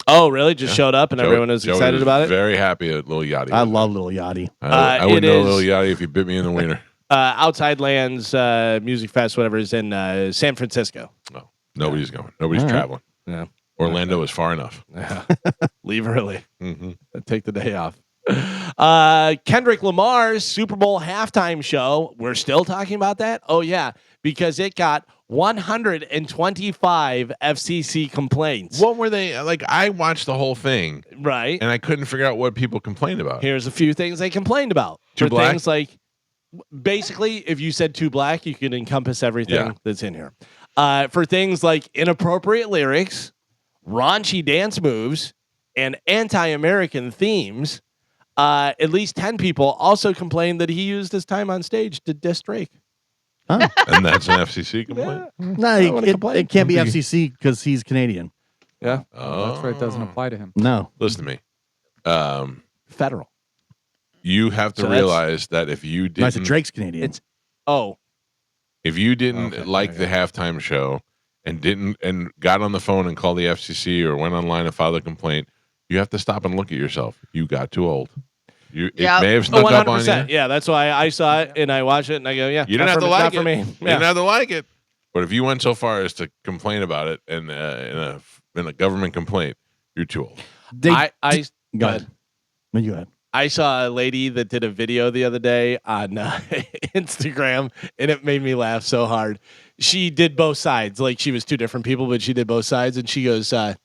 Oh, really? Just showed up and everyone was Joey excited about it? Very happy at Little Yachty. I was love Little Yachty. there. I wouldn't it know is- Little Yachty if he bit me in the wiener. Outside Lands Music Fest, whatever, is in San Francisco. No, nobody's going. Nobody's All right. traveling. Yeah. Orlando is far enough. Leave early. Mm-hmm. Take the day off. Kendrick Lamar's Super Bowl halftime show. We're still talking about that? Oh, yeah, because it got 125 FCC complaints. What were they like? I watched the whole thing Right. and I couldn't figure out what people complained about. Here's a few things they complained about. Too For black? things like, basically, if you said too black, you could encompass everything Yeah. that's in here. For things like inappropriate lyrics, raunchy dance moves, and anti-American themes, at least 10 people also complained that he used his time on stage to diss Drake. And that's an FCC complaint. No, wanna it complain. can't be FCC because he's Canadian. Yeah. Oh, That's right. It doesn't apply to him. No. Listen to me. Federal. You have to So that's- realize that if you No, I said didn't, Drake's Canadian. if you didn't Okay, like the halftime show and got on the phone and called the FCC or went online and filed a complaint, you have to stop and look at yourself. You got too old. It Yep. may have snuck up on you. 100%. Yeah, that's why I saw it and I watched it and I go, yeah. You not didn't have for to me- like not it. for me. You Yeah. didn't have to like it. But if you went so far as to complain about it in a government complaint, you're too old. I Go ahead. No, you go ahead. I saw a lady that did a video the other day on Instagram, and it made me laugh so hard. She did both sides, like she was two different people, but she did both sides. And she goes, "What's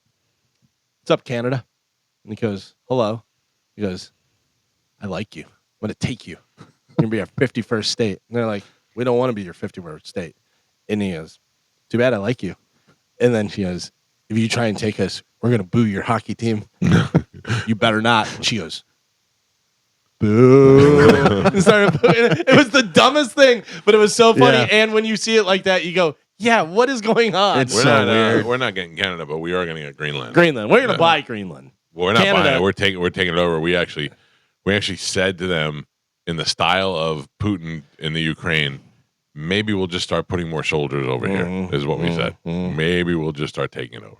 up, Canada?" And he goes, "Hello." He goes, "I like you. I'm gonna take you. You're gonna be our 51st state." And they're like, "We don't want to be your 51st state." And he goes, "Too bad I like you." And then she goes, "If you try and take us, we're gonna boo your hockey team. You better not." And she goes, boo. And started booing. It was the dumbest thing, but it was so funny. Yeah. And when you see it like that, you go, Yeah, what is going on? It's so weird. We're not getting Canada, but we are going to get Greenland. Greenland. We're gonna buy Greenland. Well, we're not Canada. buying it. We're taking it over. We actually said to them in the style of Putin in the Ukraine, maybe we'll just start putting more soldiers over here. Is what we said. Maybe we'll just start taking it over.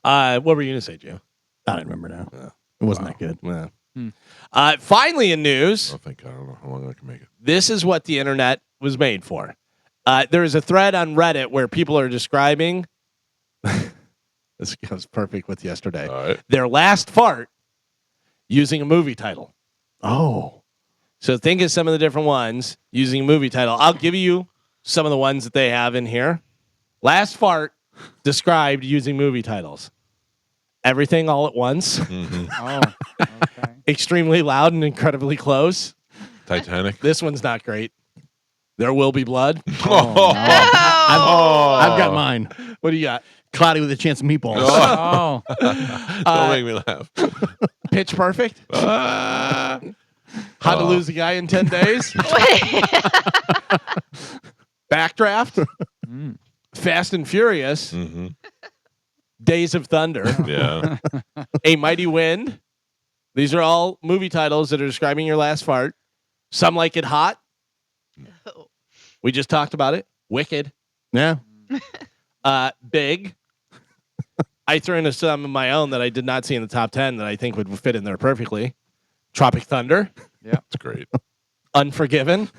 Yeah. What were you gonna say, Joe? I don't remember now. It wasn't that good. Yeah. Finally, in news, I think I don't know how long I can make it. this is what the internet was made for. There is a thread on Reddit where people are describing. This goes perfect with yesterday. All right. Their last fart using a movie title. Oh. So think of some of the different ones using a movie title. I'll give you some of the ones that they have in here. Last fart described using movie titles. Everything All at Once. Oh, okay. Extremely loud and incredibly close. Titanic. This one's not great. There Will Be Blood. I've got mine. What do you got? Cloudy with a Chance of Meatballs. Oh, Don't make me laugh. Pitch Perfect. How to Lose a Guy in 10 Days. Backdraft. Fast and Furious. Days of Thunder. Yeah. A Mighty Wind. These are all movie titles that are describing your last fart. Some Like It Hot. We just talked about it. Wicked. Yeah. Big. I threw in some of my own that I did not see in the top 10 that I think would fit in there perfectly. Tropic Thunder. yeah. It's great. Unforgiven.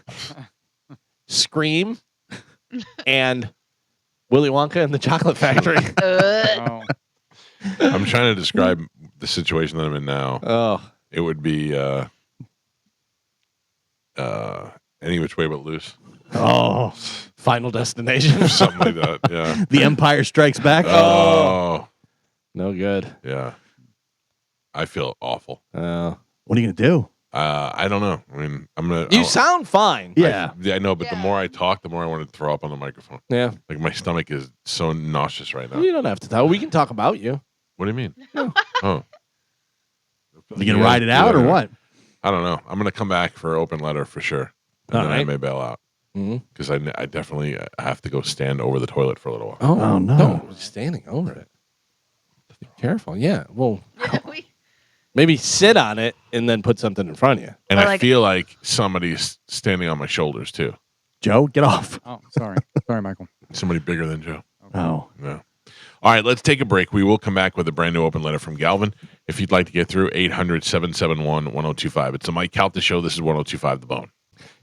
Scream. And Willy Wonka and the Chocolate Factory. Oh. I'm trying to describe the situation that I'm in now. Oh. It would be Any Which Way But Loose. Oh. Final Destination. Something like that. Yeah. The Empire Strikes Back. Oh. No good. Yeah. I feel awful. Oh. What are you going to do? I don't know. I mean, I'm gonna. You sound fine. Yeah. I know, but the Yeah. more I talk, the more I want to throw up on the microphone. Yeah. Like my stomach is so nauseous right now. You don't have to talk. We can talk about you. What do you mean? Oh. You going to ride it out or what? I don't know. I'm gonna come back for open letter for sure, and All then I right. may bail out Mhm. because I definitely have to go stand over the toilet for a little while. Oh, no. Don't. Standing over it. Be careful. Yeah. Well, We- maybe sit on it and then put something in front of you. And Or I like- feel like somebody's standing on my shoulders too. Joe, get off. Oh, sorry. Sorry, Michael. Somebody bigger than Joe. Oh. Yeah. All right, let's take a break. We will come back with a brand new open letter from Galvin. If you'd like to get through, 800-771-1025. It's the Mike Calta Show. This is 1025 The Bone.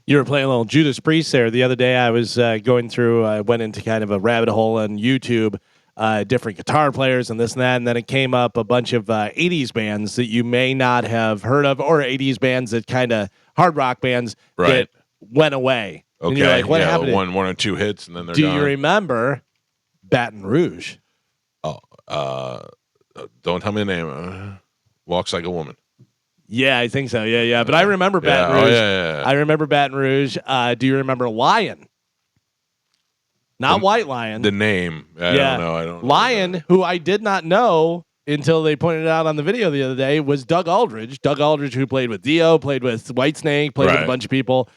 You were playing a little Judas Priest there. The other day I was going through, I went into kind of a rabbit hole on YouTube, different guitar players and this and that. And then it came up a bunch of 80s bands that you may not have heard of, or 80s bands that kind of hard rock bands Right. that went away. Okay. And you're like, what yeah, happened? one or two hits, and then they're Do gone. you remember Baton Rouge? Don't tell me the name. Walks Like a Woman. Yeah, I think so. Yeah. But I remember Baton Yeah. Rouge. Oh, yeah. I remember Baton Rouge. Do you remember Lion? Not White Lion. The name. I don't know. I don't know. Lion, who I did not know until they pointed it out on the video the other day, was Doug Aldridge. Doug Aldridge, who played with Dio, played with Whitesnake, played with a Right. bunch of people.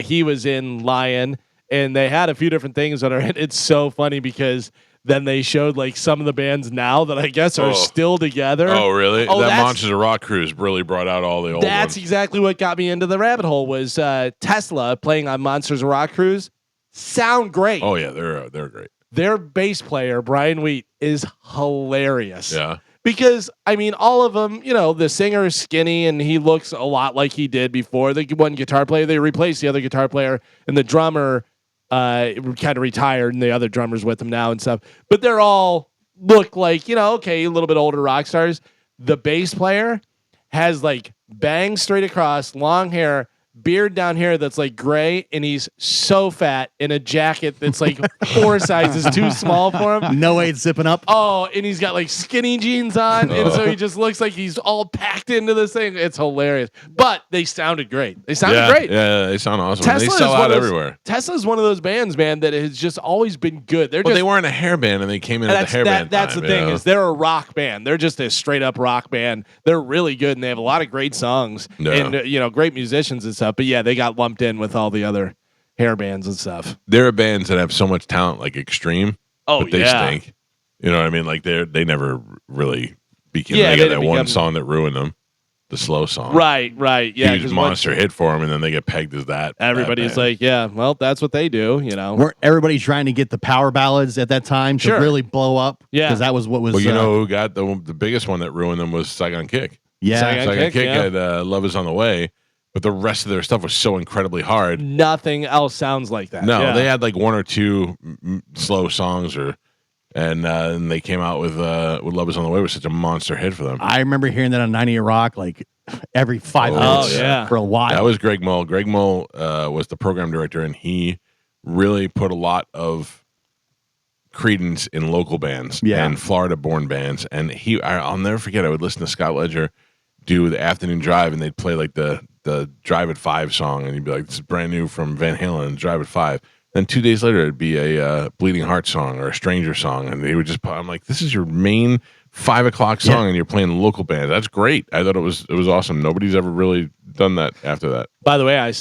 He was in Lion, and they had a few different things that are. It's so funny because then they showed like some of the bands now that I guess are still together. Oh, really? Oh, that that's- Monsters of Rock cruise really brought out all the old That's ones. exactly what got me into the rabbit hole. Was Tesla playing on Monsters of Rock Cruise? Sound great. Oh, yeah. They're great. Their bass player Brian Wheat is hilarious. Yeah. Because, I mean, all of them, you know, the singer is skinny and he looks a lot like he did before. The one guitar player, they replaced the other guitar player, and the drummer kind of retired, and the other drummer's with him now and stuff. But they're all look like, you know, okay, a little bit older rock stars. The bass player has like bangs straight across, long hair, beard down here that's like gray, and he's so fat in a jacket that's like 4 sizes too small for him. No way it's zipping up. Oh, and he's got like skinny jeans on, and so he just looks like he's all packed into this thing. It's hilarious. But they sounded great. They sounded great. Yeah, they sound awesome. Tesla They is sell one out of those- everywhere. Tesla's one of those bands, man, that has just always been good. They're Well, just they weren't a hair band, and they came in at the hair band. that's time, the thing you know? is they're a rock band. They're just a straight up rock band. They're really good, and they have a lot of great songs Yeah. and you know, great musicians and stuff. But yeah, they got lumped in with all the other hair bands and stuff. There are bands that have so much talent, like Extreme, but they stink. You know what I mean? Like they never really became. Yeah, they they got that didn't one become- song that ruined them, the slow song. Right. Yeah, Huge 'cause monster hit for them, and then they get pegged as that. everybody's that band. like, yeah, well, that's what they do. Weren't everybody trying to get the power ballads at that time to Sure. really blow up? Yeah. Because that was what was. Well, you know who got the biggest one that ruined them was Saigon Kick. Yeah. Saigon Kick, yeah. had Love Is on the Way, but the rest of their stuff was so incredibly hard. Nothing else sounds like that. No, Yeah. they had like one or two slow songs, and they came out with Love Is on the Way was such a monster hit for them. I remember hearing that on 90 Rock like every 5 minutes yeah. for a while. That was Greg Mull. Greg Mull was the program director, and he really put a lot of credence in local bands and Florida-born bands. And I'll never forget. I would listen to Scott Ledger do the afternoon drive, and they'd play like the Drive at 5 song, and he'd be like, "This is brand new from Van Halen, Drive at 5." Then 2 days later, it'd be a Bleeding Heart song or a Stranger song, and they would just. I'm like, "This is your main 5 o'clock song, and you're playing local band. That's great." I thought it was awesome. Nobody's ever really done that after that. By the way, I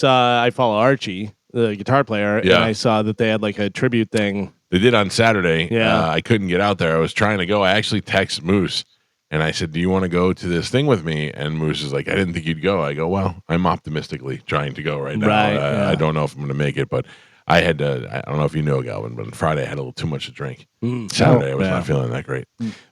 follow Archie, the guitar player, Yeah. and I saw that they had like a tribute thing. They did on Saturday. Yeah. I couldn't get out there. I was trying to go. I actually texted Moose, and I said, "Do you want to go to this thing with me?" And Moose is like, "I didn't think you'd go." I go, "Well, I'm optimistically trying to go right now. Right, yeah. I don't know if I'm going to make it, but I had to. I don't know if you know, Galvin, but on Friday I had a little too much to drink. Saturday I was not feeling that great.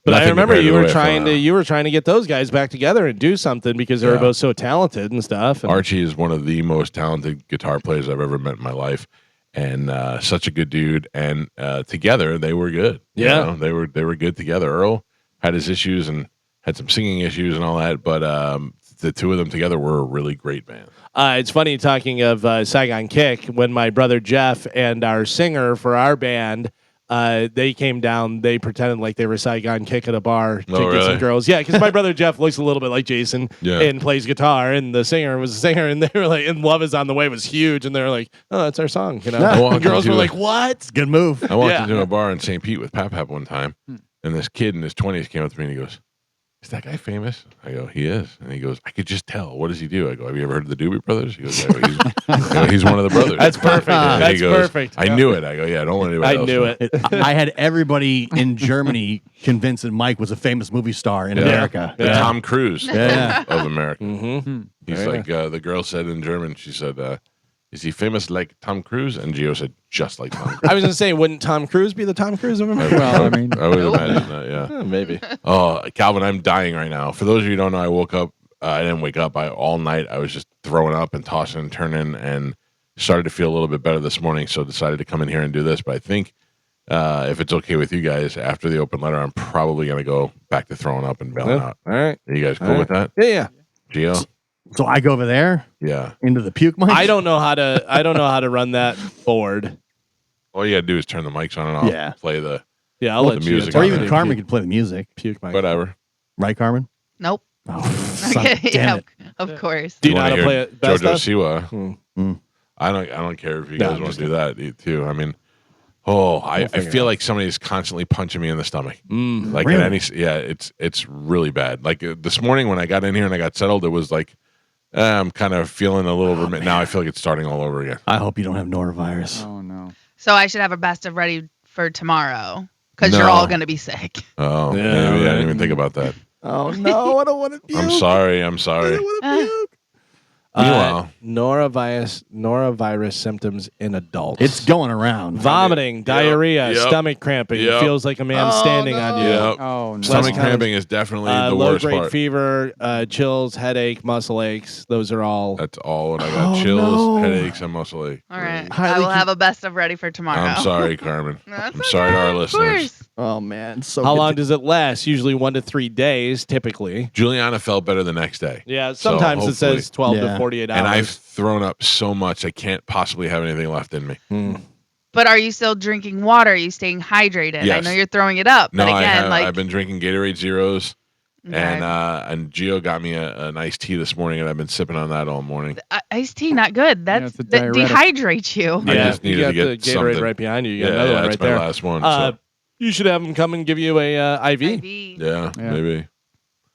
But I remember you were trying trying to get those guys back together and do something because they were both so talented and stuff. And Archie is one of the most talented guitar players I've ever met in my life, and such a good dude. And together they were good. You Yeah. know, they were good together. Earl had his issues and had some singing issues and all that, but the two of them together were a really great band. It's funny talking of Saigon Kick. When my brother Jeff and our singer for our band, they came down. They pretended like they were Saigon Kick at a bar to get really? some girls. Yeah, because my brother Jeff looks a little bit like Jason and plays guitar, and the singer was a singer, and they were like, "And Love Is on the Way" was huge, and they were like, "Oh, that's our song," you know. I walked And girls into were a- like, "What?" Good move. I walked Yeah. into a bar in St. Pete with Pap one time, and this kid in his 20s came up to me and he goes, "Is that guy famous?" I go, "He is." And he goes, "I could just tell. What does he do?" I go, "Have you ever heard of the Doobie Brothers?" He goes, "Yeah, he's one of the brothers." That's perfect. And he That's goes, perfect. I knew it. I go, "Yeah, don't let anybody I else knew know." it. I had everybody in Germany convinced that Mike was a famous movie star in America. The Tom Cruise Yeah. of America. Mm-hmm. He's like, the girl said in German, she said, "Is he famous like Tom Cruise?" And Gio said, "Just like Tom Cruise." I was gonna say, wouldn't Tom Cruise be the Tom Cruise of America? Well, I mean, I would imagine that, yeah. Maybe. Oh, Calvin, I'm dying right now. For those of you who don't know, I woke up. I didn't wake up. All night I was just throwing up and tossing and turning, and started to feel a little bit better this morning. So decided to come in here and do this. But I think if it's okay with you guys, after the open letter, I'm probably gonna go back to throwing up and bailing out. All right. Are you guys cool All right. with that, Yeah. Gio? So I go over there Yeah. into the puke mic. I don't know how to run that board. All you gotta do is turn the mics on and off. Yeah. Play the Yeah, I'll Well, let the you. music Or on even there. Carmen could play the music. puke mic. whatever. Right, Carmen? Nope. Oh, son, Okay, damn it. of course. Do you know wanna how to hear play it? Best Jojo of? Siwa. Mm. I don't care if you No, guys I'm want just to do that too. I mean, I figure feel it out. like somebody's constantly punching me in the stomach. Like Really? at any, it's really bad. Like this morning when I got in here and I got settled, it was like I'm kind of feeling a little. Now I feel like it's starting all over again. I hope you don't have norovirus. oh no. So I should have a best of ready for tomorrow because you're No. all gonna be sick. Oh, Yeah, maybe I didn't right. even think about that. Oh, no. I don't want to puke. I'm sorry. I'm I sorry. don't want to puke. Meanwhile, Norovirus symptoms in adults. It's going around. vomiting, diarrhea, Yep. stomach cramping. It Yep. feels like a man standing on you. yeah, Oh no. stomach Less cramping is definitely the Low worst grade part. fever, chills, headache, muscle aches. Those are all. That's all what I got. Oh, Chills, no. headaches, and muscle ache. All right. Highly I will have a best of ready for tomorrow. I'm sorry, Carmen. That's I'm sorry to okay, our of listeners. course. Oh, man. So How good long to- does it last? Usually 1 to 3 days, typically. Juliana felt better the next day. Yeah, So sometimes it hopefully- says 12 Yeah. to 48 hours. And I've thrown up so much I can't possibly have anything left in me. But are you still drinking water? Are you staying hydrated? I Yes. know you're throwing it up, No, but I again, have. like I've been drinking Gatorade Zeros, okay. and Gio got me an iced tea this morning, and I've been sipping on that all morning. Iced tea, not good. Yeah, That it's a diuretic. dehydrates you. I yeah, just needed you got to get the Gatorade something. right behind you. You got Yeah, another one that's right my there. last one. So. You should have them come and give you a IV. IV. Yeah, Yeah. maybe.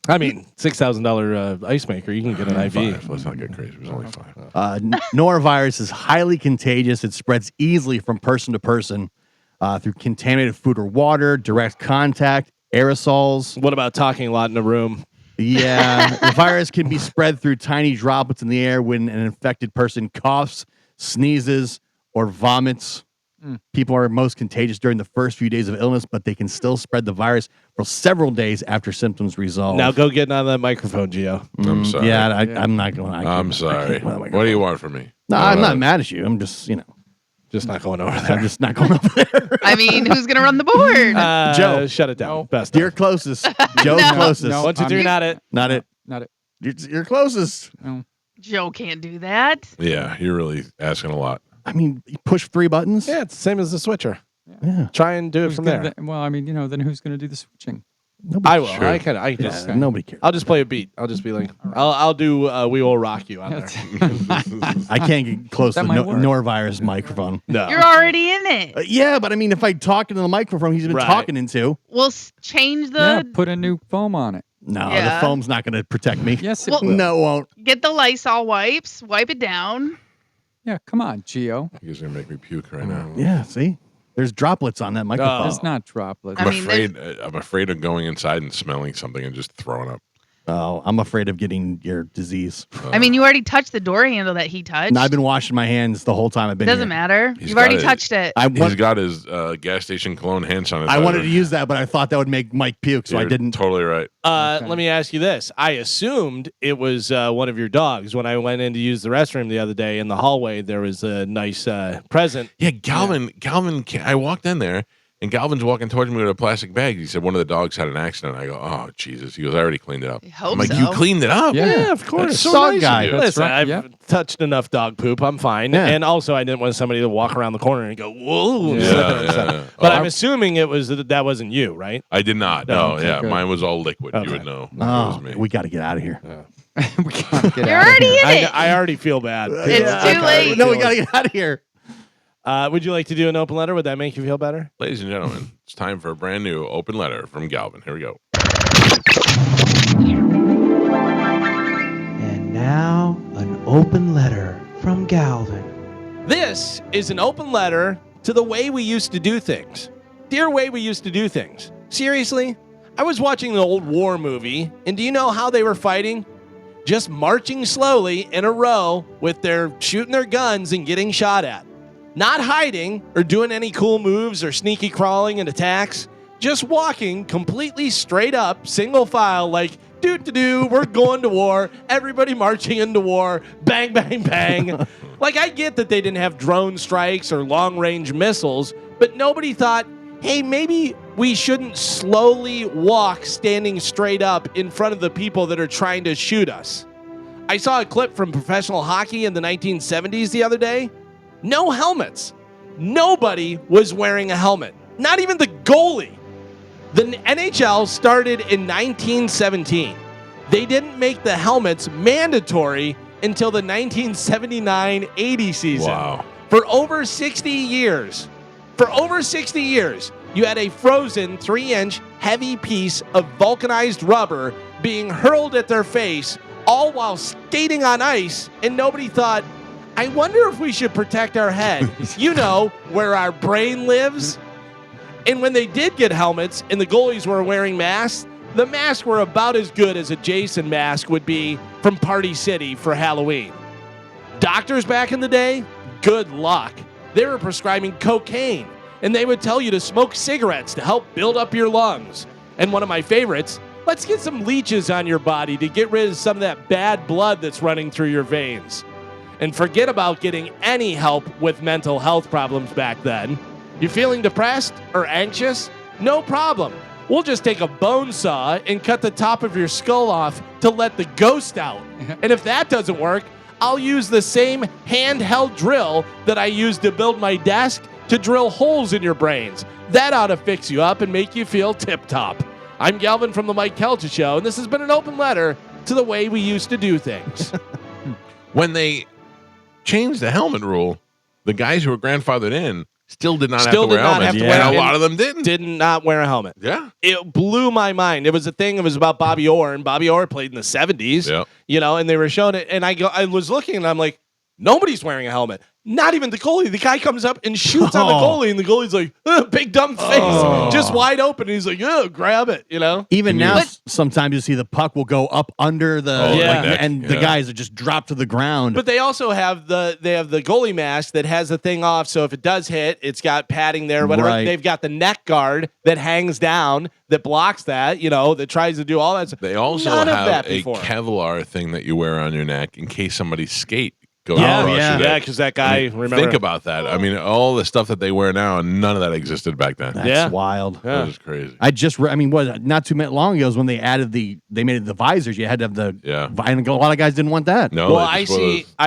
I mean, $6,000 ice maker. You can get an IV. 5. Let's not get crazy. It was only 5. Norovirus is highly contagious. It spreads easily from person to person through contaminated food or water, direct contact, aerosols. What about talking a lot in a room? Yeah, the virus can be spread through tiny droplets in the air when an infected person coughs, sneezes, or vomits. People are most contagious during the first few days of illness, but they can still spread the virus for several days after symptoms resolve. Now go get on that microphone, Gio. I'm sorry. Yeah, I'm not going. I'm sorry. What do you want from me? No, I'm not mad at you. I'm just, Just not going over there. I'm just not going over there. I mean, who's gonna run the board? Joe, shut it down. Best. You're closest. Joe's No. closest. No. 1, 2, 3, not it. Not it. Not it. You're closest. No. Joe can't do that. Yeah, you're really asking a lot. I mean, you push 3 buttons. Yeah, it's the same as the switcher. Yeah. Try and do it Who's from gonna there. Well, I mean, then who's going to do the switching? Nobody I will. Sure. I just. Nobody cares. I'll just play a beat. I'll just be like, I'll do. We will rock you on there. I can't get close to That might work. Norovirus microphone. No. You're already in it. Yeah, but I mean, if I talk into the microphone he's been Right. talking into, We'll change Yeah, the. put a new foam on it. no, Yeah. the foam's not going to protect me. Yes, it Well- will. No, it won't. Get the Lysol wipes. Wipe it down. Yeah, come on, Gio. He's gonna make me puke right now. Yeah, see? There's droplets on that microphone. It's not droplets. I'm I mean, afraid. I'm afraid of going inside and smelling something and just throwing up. Oh, I'm afraid of getting your disease. I mean, you already touched the door handle that he touched. And I've been washing my hands the whole time I've been Doesn't here. matter. He's You've already got it. touched it. He's got his gas station cologne hand sanitizer. I wanted to use that, but I thought that would make Mike puke, so I You're didn't. Totally right. Let me ask you this. I assumed it was one of your dogs. When I went in to use the restroom the other day in the hallway, there was a nice present. Yeah, Galvin. I walked in there, and Galvin's walking towards me with a plastic bag. He said one of the dogs had an accident. I go, oh Jesus. He goes, I already cleaned it up. I hope I'm like, so. you cleaned it up? Yeah. of course. That's so Dog nice guy. of you. That's Listen, right, I've yeah. touched enough dog poop. I'm fine. Yeah. And also, I didn't want somebody to walk around the corner and go, whoa. Yeah, yeah. But Oh, I'm assuming it was that wasn't you, right? I did not. No, No, okay, yeah, good. mine was all liquid. Okay. You would know. It Oh, was me. we got to get out of here. we can't get You're out of already here. in it. I already feel bad. It's too late. No, we got to get out of here. Would you like to do an open letter? Would that make you feel better? Ladies and gentlemen, it's time for a brand new open letter from Galvin. Here we go. And now, an open letter from Galvin. This is an open letter to the way we used to do things. Dear way we used to do things. Seriously, I was watching an old war movie, and do you know how they were fighting? Just marching slowly in a row with their shooting their guns and getting shot at. Not hiding or doing any cool moves or sneaky crawling and attacks. Just walking completely straight up, single file, like, do, we're going to war. Everybody marching into war. Bang, bang, bang. Like, I get that they didn't have drone strikes or long-range missiles, but nobody thought, hey, maybe we shouldn't slowly walk standing straight up in front of the people that are trying to shoot us. I saw a clip from professional hockey in the 1970s the other day. No helmets. Nobody was wearing a helmet. Not even the goalie. The NHL started in 1917. They didn't make the helmets mandatory until the 1979-80 season. Wow. For over 60 years, you had a frozen 3-inch heavy piece of vulcanized rubber being hurled at their face, all while skating on ice, and nobody thought, I wonder if we should protect our head. You know, where our brain lives. And when they did get helmets and the goalies were wearing masks, the masks were about as good as a Jason mask would be from Party City for Halloween. Doctors back in the day, good luck. They were prescribing cocaine, and they would tell you to smoke cigarettes to help build up your lungs. And one of my favorites, let's get some leeches on your body to get rid of some of that bad blood that's running through your veins. And forget about getting any help with mental health problems back then. You feeling depressed or anxious? No problem. We'll just take a bone saw and cut the top of your skull off to let the ghost out. And if that doesn't work, I'll use the same handheld drill that I used to build my desk to drill holes in your brains. That ought to fix you up and make you feel tip-top. I'm Galvin from the Mike Calta Show, and this has been an open letter to the way we used to do things. When they changed the helmet rule, the guys who were grandfathered in Still did not Still have to wear did not helmets. have to And wear- a lot of them didn't. Did not wear a helmet. Yeah. It blew my mind. It was a thing. It was about Bobby Orr, and Bobby Orr played in the 70s. Yeah. You know, and they were showing it, and I was looking, and I'm like, nobody's wearing a helmet. Not even the goalie. The guy comes up and shoots on the goalie, and the goalie's like, big dumb face, just wide open. And he's like, grab it, you know? Even now, sometimes you see the puck will go up under the, and the guys are just drop to the ground. But they also have the goalie mask that has the thing off, so if it does hit, it's got padding there, whatever. Right. They've got the neck guard that hangs down that blocks that, you know, that tries to do all that stuff. They also None of have that a before. Kevlar thing that you wear on your neck in case somebody's skate goes Yeah, across your neck. because that guy, remember? Think about that. I mean, all the stuff that they wear now, none of that existed back then. That's wild. Yeah. That is crazy. I just, not too long ago is when they added they made it the visors. You had to have the, and a lot of guys didn't want that. No, Well, I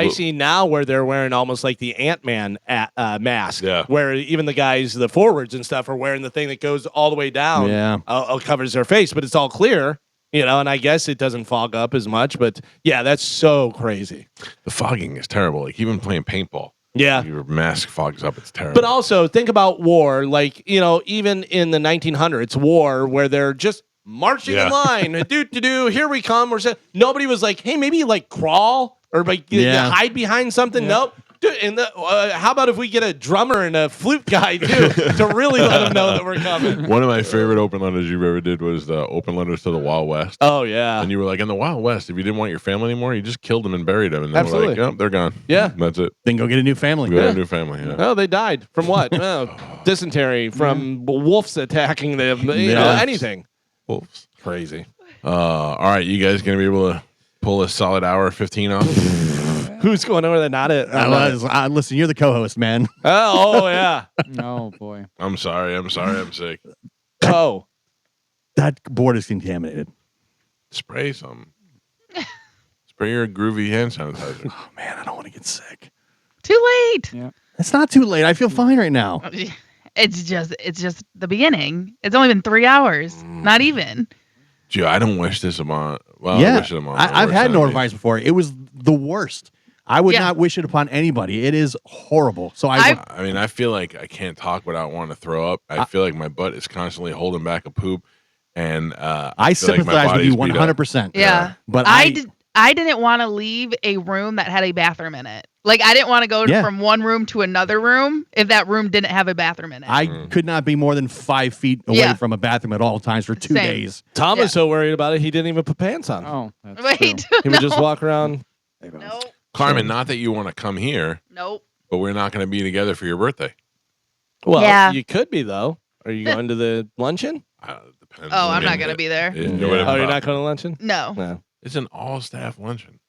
see now where they're wearing almost like the Ant-Man mask, where even the guys, the forwards and stuff, are wearing the thing that goes all the way down, covers their face, but it's all clear. You know, and I guess it doesn't fog up as much, but yeah, that's so crazy. The fogging is terrible. Like even playing paintball. Yeah. Your mask fogs up. It's terrible. But also think about war, like, you know, even in the 1900s, war where they're just marching in line, here we come. Nobody was like, hey, maybe like crawl or like hide behind something. Nope. Dude, and how about if we get a drummer and a flute guy too to really let them know that we're coming? One of my favorite open letters you ever did was the open letters to the Wild West. Oh yeah, and you were like, in the Wild West, if you didn't want your family anymore, you just killed them and buried them, and they were Absolutely. like, oh, they're gone. Yeah, that's it. Then go get a new family. Go get a new family. Yeah. Oh, they died from what? Dysentery from wolves attacking them. You know, anything. Wolves. Crazy. All right, you guys gonna be able to pull a solid hour 15 off? Who's going over there? Not it. Listen, you're the co-host, man. Oh yeah. Oh boy. I'm sorry. I'm sick. Oh, that board is contaminated. Spray some. Spray your groovy hand sanitizer. Oh man, I don't want to get sick. Too late. Yeah. It's not too late. I feel fine right now. It's just the beginning. It's only been 3 hours. Not even. Gee, I don't wish this upon. Well, I wish it upon. I've had norovirus before. It was the worst. I would not wish it upon anybody. It is horrible. So I mean, I feel like I can't talk without wanting to throw up. I feel like my butt is constantly holding back a poop, and I sympathize with you 100%. Yeah, but I didn't want to leave a room that had a bathroom in it. Like I didn't want to go from one room to another room if that room didn't have a bathroom in it. I could not be more than 5 feet away from a bathroom at all times for 2 days. Tom was so worried about it, he didn't even put pants on. Oh, that's wait. He would just walk around. Nope. Carmen, not that you want to come here. Nope. But we're not going to be together for your birthday. Well, you could be though. Are you going to the luncheon? Depends. Oh, I'm not going to be there. Oh, you're not going to luncheon? No. It's an all-staff luncheon.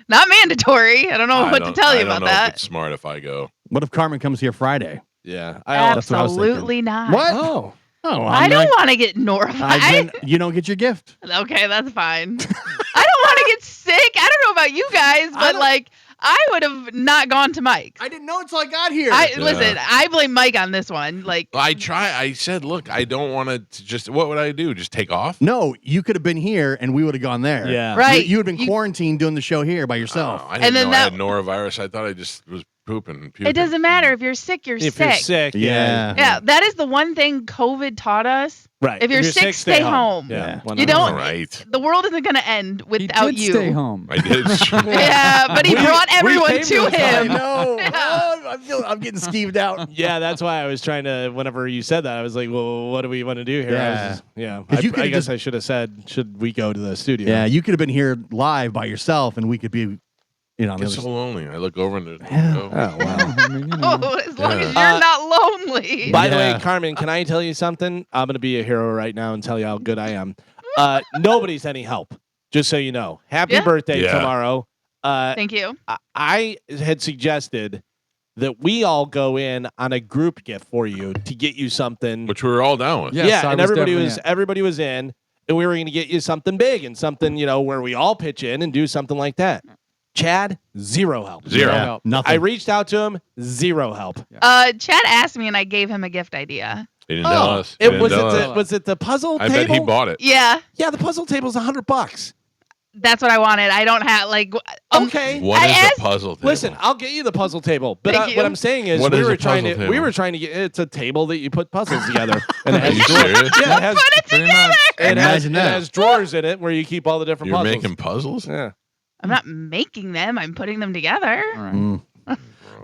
Not mandatory. I don't know what to tell you about that. It's smart if I go. What if Carmen comes here Friday? Yeah. Absolutely not. What? Oh. I don't want to get norovirus. You don't get your gift. Okay, that's fine. I don't want to get sick. I don't know about you guys, but like I would have not gone to Mike's. I didn't know until I got here. Listen, I blame Mike on this one. Like I said, look, I don't want to just. What would I do? Just take off? No, you could have been here, and we would have gone there. Yeah, right. You would have been quarantined doing the show here by yourself. I didn't know I had norovirus. I thought I just was pooping and puking. It doesn't matter if you're sick. You're sick. If you're sick, yeah. That is the one thing COVID taught us. Right. If you're sick, stay home. Yeah. You don't. Right. The world isn't going to end without he did you. Stay home. I did. Yeah, but he brought everyone to him. I know. Oh, I'm getting skeeved out. Yeah, that's why I was trying to. Whenever you said that, I was like, "Well, what do we want to do here?" I guess I should have said, "Should we go to the studio?" Yeah, you could have been here live by yourself, and we could be, It's so lonely. I look over and Oh wow. I mean, you know. Oh, as long as you're not lonely. By the way, Carmen, can I tell you something? I'm gonna be a hero right now and tell you how good I am. Nobody's any help. Just so you know. Happy birthday tomorrow. Thank you. I had suggested that we all go in on a group gift for you to get you something. which we were all down with. Yes, I and was everybody was in, and we were going to get you something big and something where we all pitch in and do something like that. Chad, zero help. Zero. Yeah. nothing. I reached out to him, zero help. Chad asked me, and I gave him a gift idea. He didn't tell us. Was it the puzzle I table? bet he bought it. Yeah. Yeah, the puzzle table's $100. That's what I wanted. I don't have like. Okay. What I is asked- a puzzle table? Listen, I'll get you the puzzle table. But Thank you. what I'm saying is, What we is were a trying puzzle to we table? were trying to get. It's a table that you put puzzles together, and it Are has you serious? Yeah, it has, Put it Pretty together. much. it has, Imagine it that. has drawers in it where you keep all the different You're puzzles. making puzzles? Yeah. I'm not making them. I'm putting them together. All right.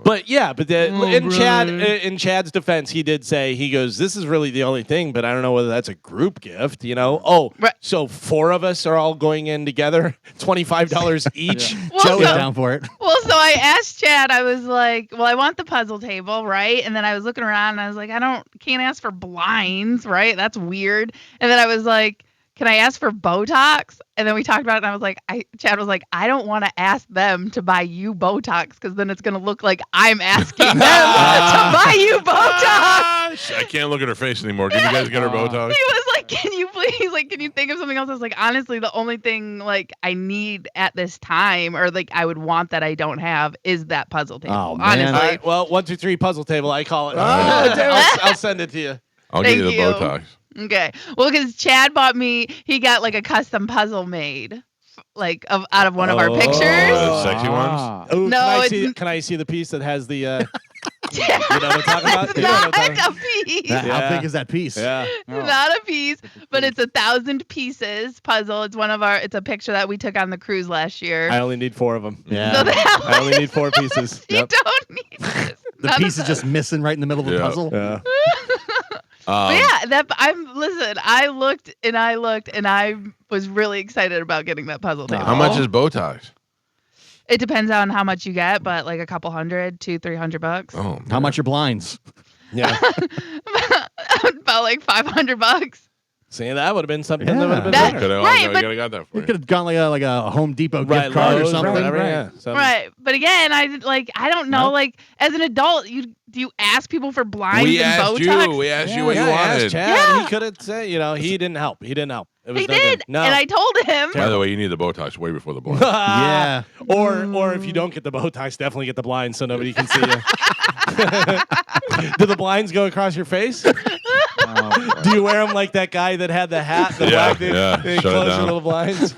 But yeah, but Oh, in Chad's defense, he did say, he goes, "This is really the only thing, but I don't know whether that's a group gift, you know." Oh, Right. so 4 of us are all going in together, $25 each. Well, Joey's so- down for it. Well, so I asked Chad. I was like, "Well, I want the puzzle table, right?" And then I was looking around, and I was like, can't ask for blinds, right? That's weird." And then I was like, "Can I ask for Botox?" And then we talked about it, and I was like, Chad was like, "I don't want to ask them to buy you Botox because then it's gonna look like I'm asking them to buy you Botox." I can't look at her face anymore. Can you guys get her Botox? He was like, "Can you please, like, can you think of something else?" I was like, "Honestly, the only thing like I need at this time, or like I would want that I don't have, is that puzzle table." Oh, man. Honestly. All right, well, 1, 2, 3 puzzle table. I call it. Oh. I'll send it to you. I'll give you the Thank you. Botox. Okay. Well, because Chad bought me, he got like a custom puzzle made, like out of one of our Oh. pictures. The sexy ones? Ah. Ooh, No, can I see the piece that has the? You know Yeah. what I'm talking about? It's You know what I'm talking not about? a piece. Yeah. How big is that piece? Yeah. Not a piece, but it's 1,000 pieces puzzle. It's it's a picture that we took on the cruise last year. I only need 4 of them. Yeah. So that I only need 4 pieces. you Yep. don't need this. The None piece of is just missing right in the middle of the Yeah. puzzle. Yeah. But yeah, listen, I looked and I was really excited about getting that puzzle table. How much is Botox? It depends on how much you get, but like a couple $200, $200-$300. Oh, How much are blinds? Yeah. About like $500. See, that would have been something Yeah. that would have been That- better. Right, but- could have got that for You you. could have gone like a Home Depot Right, gift card or Lowe's, something. whatever, Right. yeah. Something. Right. But again, I don't know, No? like as an adult, do you ask people for blinds We and asked Botox? you. We asked you Yeah, what you I asked wanted. Chad, Yeah. He could have said, he didn't help. He didn't help. It was He no good. did. No. And I told him. By the way, you need the Botox way before the blind. Yeah. Or if you don't get the Botox, definitely get the blinds so nobody can see you. Do the blinds go across your face? Do you wear them like that guy that had the hat, the Yeah, black thing, yeah, and shut it close your down. little blinds?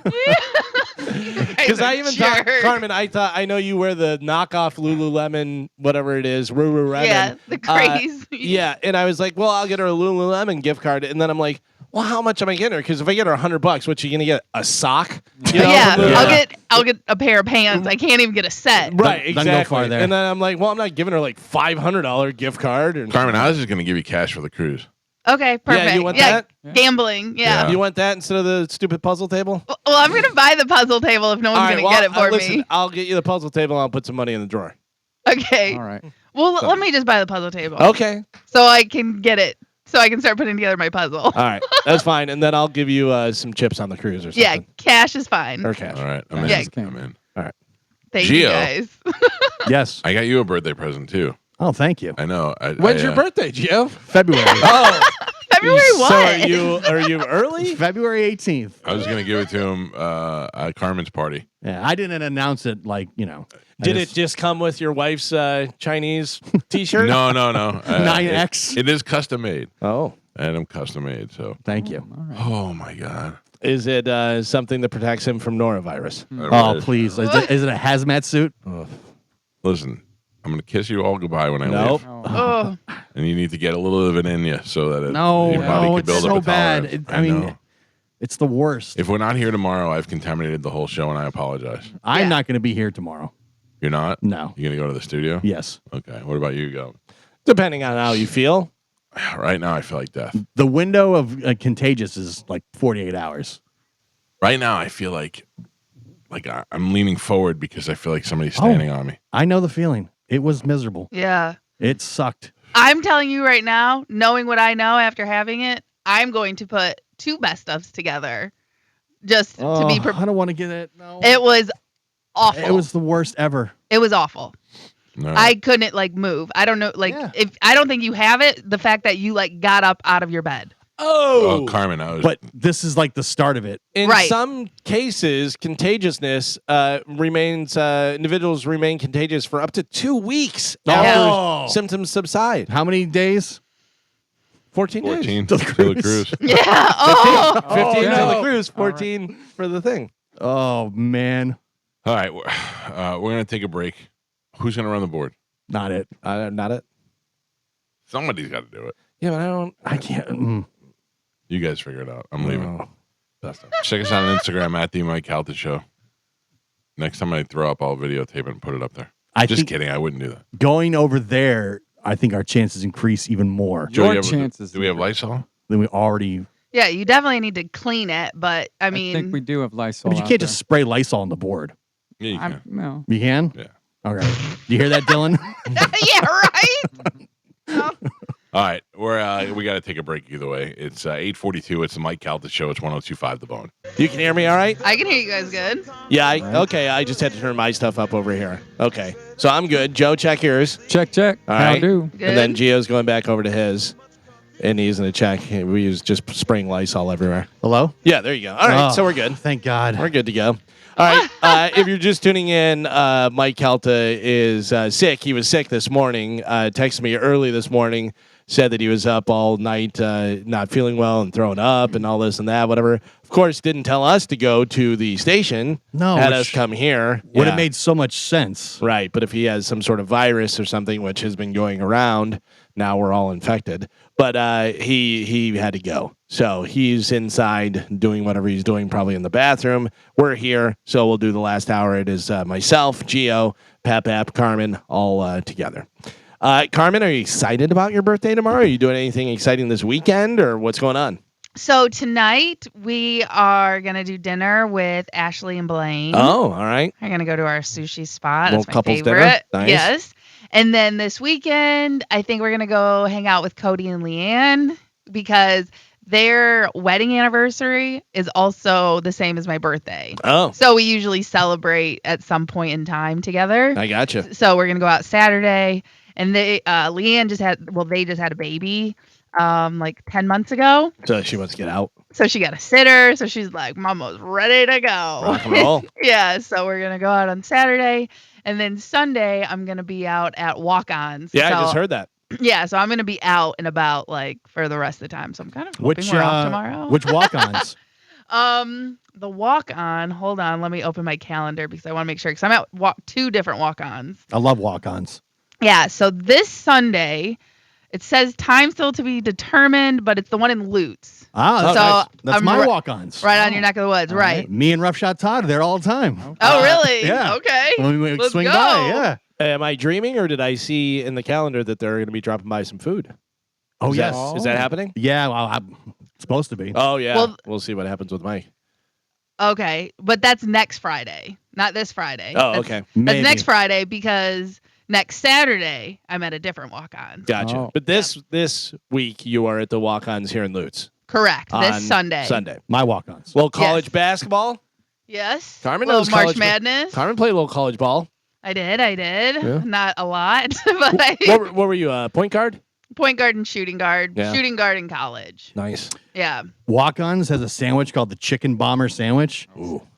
Because I even thought, Carmen, I know you wear the knockoff Lululemon, whatever it is, Ruru Yeah, the craze. yeah, and I was like, well, I'll get her a Lululemon gift card, and then I'm like, well, how much am I getting her? Because if I get her $100, what you gonna get? A sock? You know, Yeah, from Lululemon? I'll get a pair of pants. I can't even get a set. Right, Doesn't go exactly. far there. And then I'm like, well, I'm not giving her like $500 gift card. And Carmen, I was just going to give you cash for the cruise. Okay, perfect. you want that? Gambling. Yeah. Yeah. You want that instead of the stupid puzzle table? Well, I'm gonna buy the puzzle table if no one's All right, gonna well, get it for listen, me. I'll get you the puzzle table and I'll put some money in the drawer. Okay. All right. Well, let me just buy the puzzle table. Okay. So I can get it. So I can start putting together my puzzle. All right. That's fine. And then I'll give you some chips on the cruise or something. Yeah, cash is fine. Or cash. All right. I'm in. Yeah. I'm in. Thank you Gio. guys. Yes. I got you a birthday present, too. Oh, thank you. I know. When's your birthday, Gio? February. Oh. February what? So are you early? February 18th. I was going to give it to him at Carmen's party. Yeah, I didn't announce it like, Did it just come with your wife's Chinese T-shirt? No. 9X? It is custom made. Oh. And I'm custom made, so. Thank you. Oh, my God. Is it something that protects him from norovirus? Oh, please. Is it a hazmat suit? Listen, I'm going to kiss you all goodbye when I Nope. leave. Oh, And you need to get a little of it in you so that your body No, can it's build so up a bad. tolerance. I mean, know. it's the worst. If we're not here tomorrow, I've contaminated the whole show, and I apologize. I'm Yeah. not going to be here tomorrow. You're not? No. You're going to go to the studio? Yes. Okay. What about you, Go? Depending on how you feel. Right now, I feel like death. The window of contagious is like 48 hours. Right now, I feel like I'm leaning forward because I feel like somebody's standing on me. I know the feeling. It was miserable. yeah. It sucked. I'm telling you right now, knowing what I know after having it, I'm going to put 2 best ofs together just to be prepared. I don't want to get it. No. It was awful. It was the worst ever. It was awful. No. I couldn't move. I don't know. Yeah. If I don't think you have it, the fact that you got up out of your bed. Oh, Carmen, I was. But this is like the start of it. In Right. some cases, contagiousness remains. Individuals remain contagious for up to 2 weeks after Oh. symptoms subside. How many days? 14 days. 14 To the to the cruise. cruise. Yeah. Oh. 15 no. to the cruise, 14 for the thing. Oh man, All right, we're gonna take a break. Who's gonna run the board? not it. Not it. Somebody's got to do it. Yeah, but I can't. You guys figure it out. I'm leaving. Oh, best of. Check us out on Instagram at the Mike Calta Show. Next time I throw up, I'll videotape it and put it up there. Just think kidding. I wouldn't do that. going over there, I think our chances increase even more Joe, Your chances. Do we have Lysol? than we already. Yeah, you definitely need to clean it, but I I mean, think we do have Lysol. But you out can't there. just spray Lysol on the board. Yeah, you can. No. You can? Yeah. All right. Do you hear that, Dylan? yeah, right. All right, we got to take a break either way. It's 8:42. It's the Mike Calta Show. It's 102.5 The Bone. You can hear me all right? I can hear you guys good. Yeah. Okay. I just had to turn my stuff up over here. Okay. So I'm good. Joe, check yours. Check. All How right. do? Good. And then Gio's going back over to his, and he's going to check. We use just spraying Lysol everywhere. Hello? Yeah. There you go. All right. Oh, So we're good. Thank God. We're good to go. All right. If you're just tuning in, Mike Calta is sick. He was sick this morning. Texted me early this morning. Said that he was up all night, not feeling well and throwing up and all this and that, whatever. Of course, didn't tell us to go to the station. No, Had which us come here. Would Yeah. have made so much sense. Right, but if he has some sort of virus or something which has been going around, now we're all infected. But he had to go. So he's inside doing whatever he's doing, probably in the bathroom. We're here, so we'll do the last hour. It is myself, Gio, Pap, Carmen, all together. Carmen, are you excited about your birthday tomorrow? Are you doing anything exciting this weekend, or what's going on? So tonight we are gonna do dinner with Ashley and Blaine. Oh, all right. We're gonna go to our sushi spot. Little That's my couples dinner? favorite. Nice. Yes. And then this weekend, I think we're gonna go hang out with Cody and Leanne because their wedding anniversary is also the same as my birthday. Oh, So we usually celebrate at some point in time together. I gotcha. So we're gonna go out Saturday, and Leanne just had a baby, like 10 months ago. So she wants to get out. So she got a sitter. So she's like, Mama's ready to go. Rock and roll. Yeah. So we're gonna go out on Saturday, and then Sunday I'm gonna be out at walk-ons. Yeah, so, I just heard that. Yeah. So I'm gonna be out and about like for the rest of the time. So I'm kind of hoping we're off tomorrow. Which walk-ons? The walk-on. Hold on. Let me open my calendar because I want to make sure because I'm at two different walk-ons. I love walk-ons. Yeah, so this Sunday, it says time still to be determined, but it's the one in Lutz. Ah, So nice. That's I'm my walk-ons. Right on your neck of the woods, right. Me and Rough Shot Todd are there all the time. Oh, really? Yeah. Okay. When we Let's swing go. by, yeah. Am I dreaming, or did I see in the calendar that they're going to be dropping by some food? Oh, Is yes. Is that happening? Yeah, well, I'm supposed to be. Oh, yeah. Well- We'll see what happens with Mike. Okay, but that's next Friday, not this Friday. Oh, That's- okay. That's Maybe. next Friday because next Saturday, I'm at a different walk-on. Gotcha. Oh. But this week, you are at the walk-ons here in Lutz. Correct. on This Sunday. Sunday. My walk-ons. Little college basketball. Yes. Carmen Little knows March college Madness. Carmen played a little college ball. I did. Yeah. Not a lot, but I What were you, point guard? point guard and shooting guard. Yeah. Shooting guard in college. Nice. Yeah. Walk-ons has a sandwich called the Chicken Bomber Sandwich,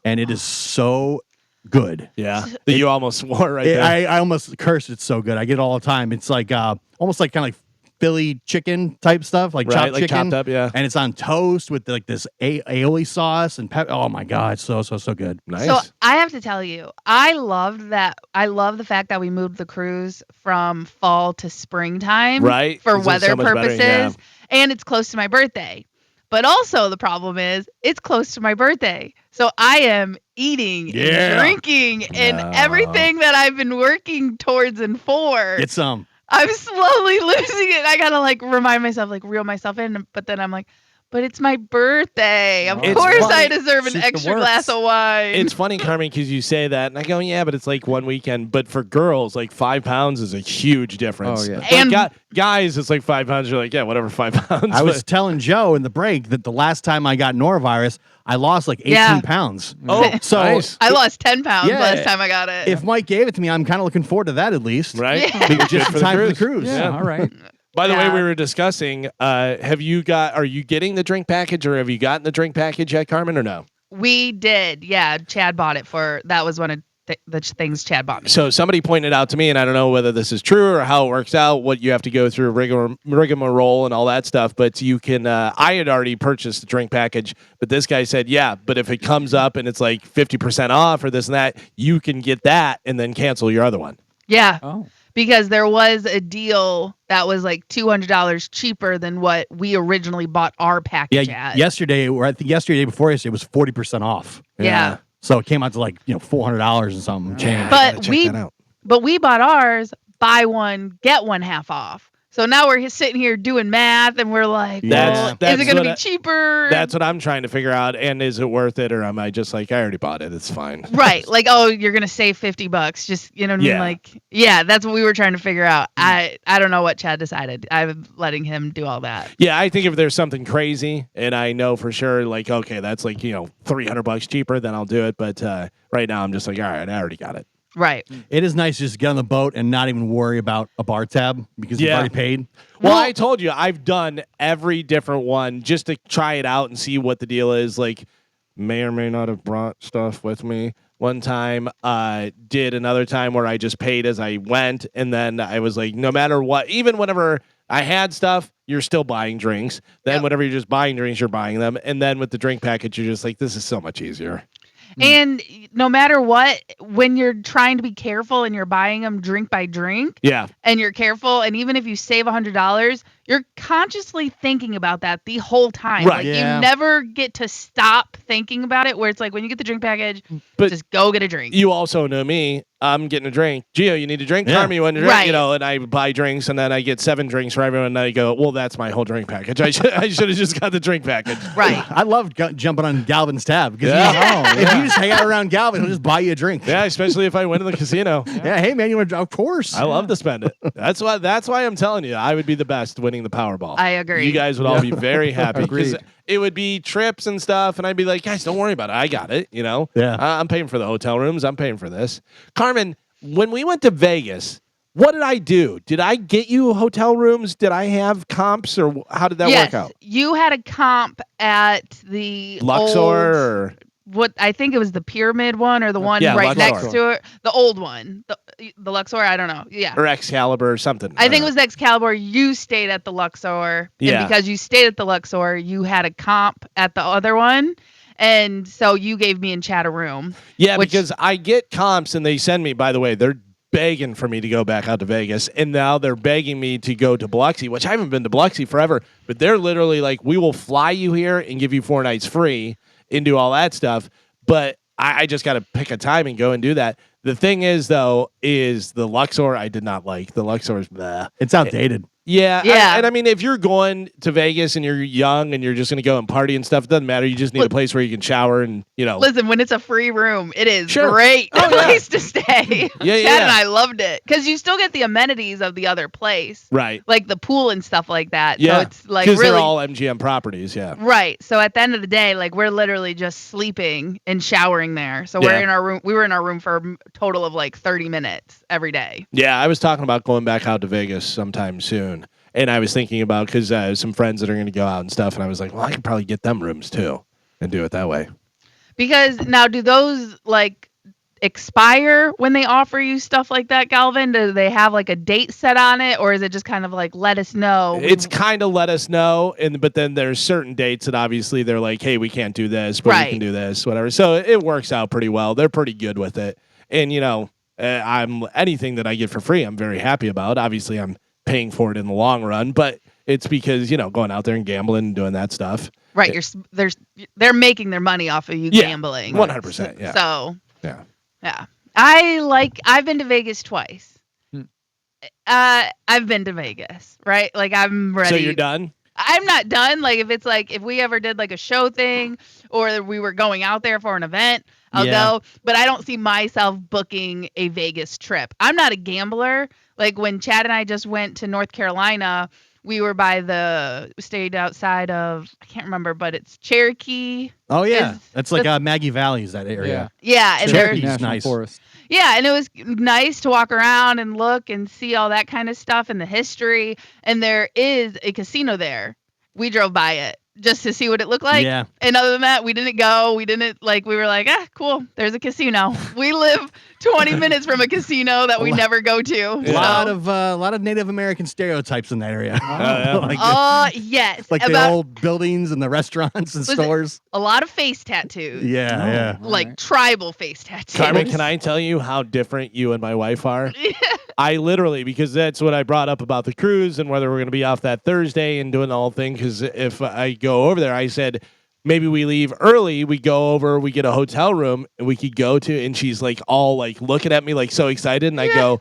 and it is so good. Yeah. That you almost swore right there. I almost cursed. It's so good. I get it all the time. It's like almost like kind of like Philly chicken type stuff, like Right, chopped like chicken, chopped up, yeah. and it's on toast with like this aioli sauce and oh my god, it's so good. Nice. So I have to tell you, I love the fact that we moved the cruise from fall to springtime, Right. For 'Cause it's weather so much better, purposes, yeah. and it's close to my birthday. But also the problem is it's close to my birthday, so I am eating Yeah. and drinking and No. everything that I've been working towards and for. Get some. I'm slowly losing it. I gotta like remind myself, like reel myself in, but then I'm like, but it's my birthday. Of It's course, funny. I deserve an She's the extra worst. glass of wine. It's funny, Carmen, because you say that, and I go, yeah, but it's like one weekend. But for girls, like 5 pounds is a huge difference. Oh, yeah. Like, And- guys, it's like 5 pounds. You're like, yeah, whatever, 5 pounds. I was But- telling Joe in the break that the last time I got norovirus, I lost like 18 Yeah. pounds. oh, So nice. I lost 10 pounds Yeah. last time I got it. if Mike gave it to me, I'm kind of looking forward to that at least. Right? Yeah. Just for the time for the cruise. cruise. Yeah, all right. By the way, Yeah. we were discussing, are you getting the drink package, or have you gotten the drink package yet, Carmen, or no? We did. Yeah. Chad bought it that was one of the things Chad bought me. So somebody pointed out to me, and I don't know whether this is true or how it works out, what you have to go through rigmarole and all that stuff, but you can, I had already purchased the drink package, but this guy said, yeah, but if it comes up and it's like 50% off or this and that, you can get that and then cancel your other one. Yeah. Oh. Because there was a deal that was like $200 cheaper than what we originally bought our package at. Yesterday, or I think yesterday before yesterday, was 40% off. Yeah. So it came out to like $400 and something change. But we bought ours, buy one, get one half off. So now we're sitting here doing math, and we're like, is it going to be cheaper? That's what I'm trying to figure out. And is it worth it, or am I just like, I already bought it, it's fine? Right. Like, oh, you're going to save $50. Just, you know what I mean? Like, yeah, that's what we were trying to figure out. I don't know what Chad decided. I'm letting him do all that. Yeah, I think if there's something crazy, and I know for sure, like, okay, that's like, $300 cheaper, then I'll do it. But right now, I'm just like, all right, I already got it. Right. It is nice to just get on the boat and not even worry about a bar tab because you've already paid. Well, I told you, I've done every different one just to try it out and see what the deal is. Like, may or may not have brought stuff with me. One time, did another time where I just paid as I went. And then I was like, no matter what, even whenever I had stuff, you're still buying drinks. Then whenever you're just buying drinks, you're buying them. And then with the drink package, you're just like, this is so much easier. And no matter what, when you're trying to be careful and you're buying them drink by drink, and you're careful, and even if you save $100, you're consciously thinking about that the whole time. Right. Like you never get to stop thinking about it. Where it's like when you get the drink package, just go get a drink. You also know me. I'm getting a drink. Gio, you need a drink? Carmen, you want a drink? Right. And I buy drinks, and then I get 7 drinks for everyone, and I go, well, that's my whole drink package. I should have just got the drink package. Right. I love jumping on Galvin's tab because if you just hang out around Galvin, he'll just buy you a drink. Yeah, especially if I went to the casino. Yeah, hey man, you want to? Of course. I love to spend it. That's why I'm telling you, I would be the best winning the Powerball. I agree. You guys would all be very happy because Agreed. it would be trips and stuff, and I'd be like, guys, don't worry about it. I got it. Yeah. I'm paying for the hotel rooms. I'm paying for this. Carmen, when we went to Vegas, what did I do? Did I get you hotel rooms? Did I have comps, or how did that work out? You had a comp at the Luxor or what I think it was the Pyramid one or the one right Luxor. next to it. The old one. The Luxor, I don't know. Yeah. or Excalibur or something. I think it was the Excalibur. You stayed at the Luxor. Yeah. And because you stayed at the Luxor, you had a comp at the other one. And so you gave me and Chad a room. Yeah, because I get comps and they send me, by the way, they're begging for me to go back out to Vegas. And now they're begging me to go to Biloxi, which I haven't been to Biloxi forever. But they're literally like, we will fly you here and give you 4 nights free and do all that stuff. But I just got to pick a time and go and do that. The thing is, though, is the Luxor I did not like. The Luxor is bleh. It's outdated. Yeah. Yeah. And I mean, if you're going to Vegas and you're young and you're just going to go and party and stuff, it doesn't matter. You just need a place where you can shower and, Listen, when it's a free room, it is Sure. great place to stay. Yeah, Chad and I loved it because you still get the amenities of the other place. Right. Like the pool and stuff like that. Yeah. So it's like Because really they're all MGM properties. Yeah. right. So at the end of the day, like we're literally just sleeping and showering there. So we're Yeah. in our room. We were in our room for a total of like 30 minutes every day. Yeah. I was talking about going back out to Vegas sometime soon. And I was thinking about, because some friends that are going to go out and stuff. And I was like, well, I could probably get them rooms too and do it that way. Because now, do those like expire when they offer you stuff like that, Galvin? Do they have like a date set on it, or is it just kind of like let us know? It's kind of let us know, but then there's certain dates that obviously they're like, hey, we can't do this, but we can do this, whatever. So it works out pretty well. They're pretty good with it, and I'm anything that I get for free, I'm very happy about. Obviously, I'm paying for it in the long run, but it's because going out there and gambling and doing that stuff. Right, they're making their money off of you gambling. 100%. Yeah. So yeah. I've been to Vegas twice. I've been to Vegas, right? Like I'm ready. So you're done? I'm not done. Like if we ever did like a show thing or we were going out there for an event, I'll go. But I don't see myself booking a Vegas trip. I'm not a gambler. Like when Chad and I just went to North Carolina, we were stayed outside of, I can't remember, but it's Cherokee. Oh yeah, that's like Maggie Valley's that area. Yeah, and Cherokee's National nice. Forest. yeah, and it was nice to walk around and look and see all that kind of stuff and the history. And there is a casino there. We drove by it just to see what it looked like. Yeah. And other than that, we didn't go. We didn't we were like, cool. There's a casino. We live 20 minutes from a casino that we never go to. A lot of Native American stereotypes in that area. Yes. Like the old buildings and the restaurants and stores. A lot of face tattoos. Yeah. Like tribal face tattoos. Carmen, can I tell you how different you and my wife are? I literally, because that's what I brought up about the cruise and whether we're going to be off that Thursday and doing the whole thing. Because if I go over there, I said, maybe we leave early, we go over, we get a hotel room, and we could go to, and she's like all like looking at me like so excited. And I go,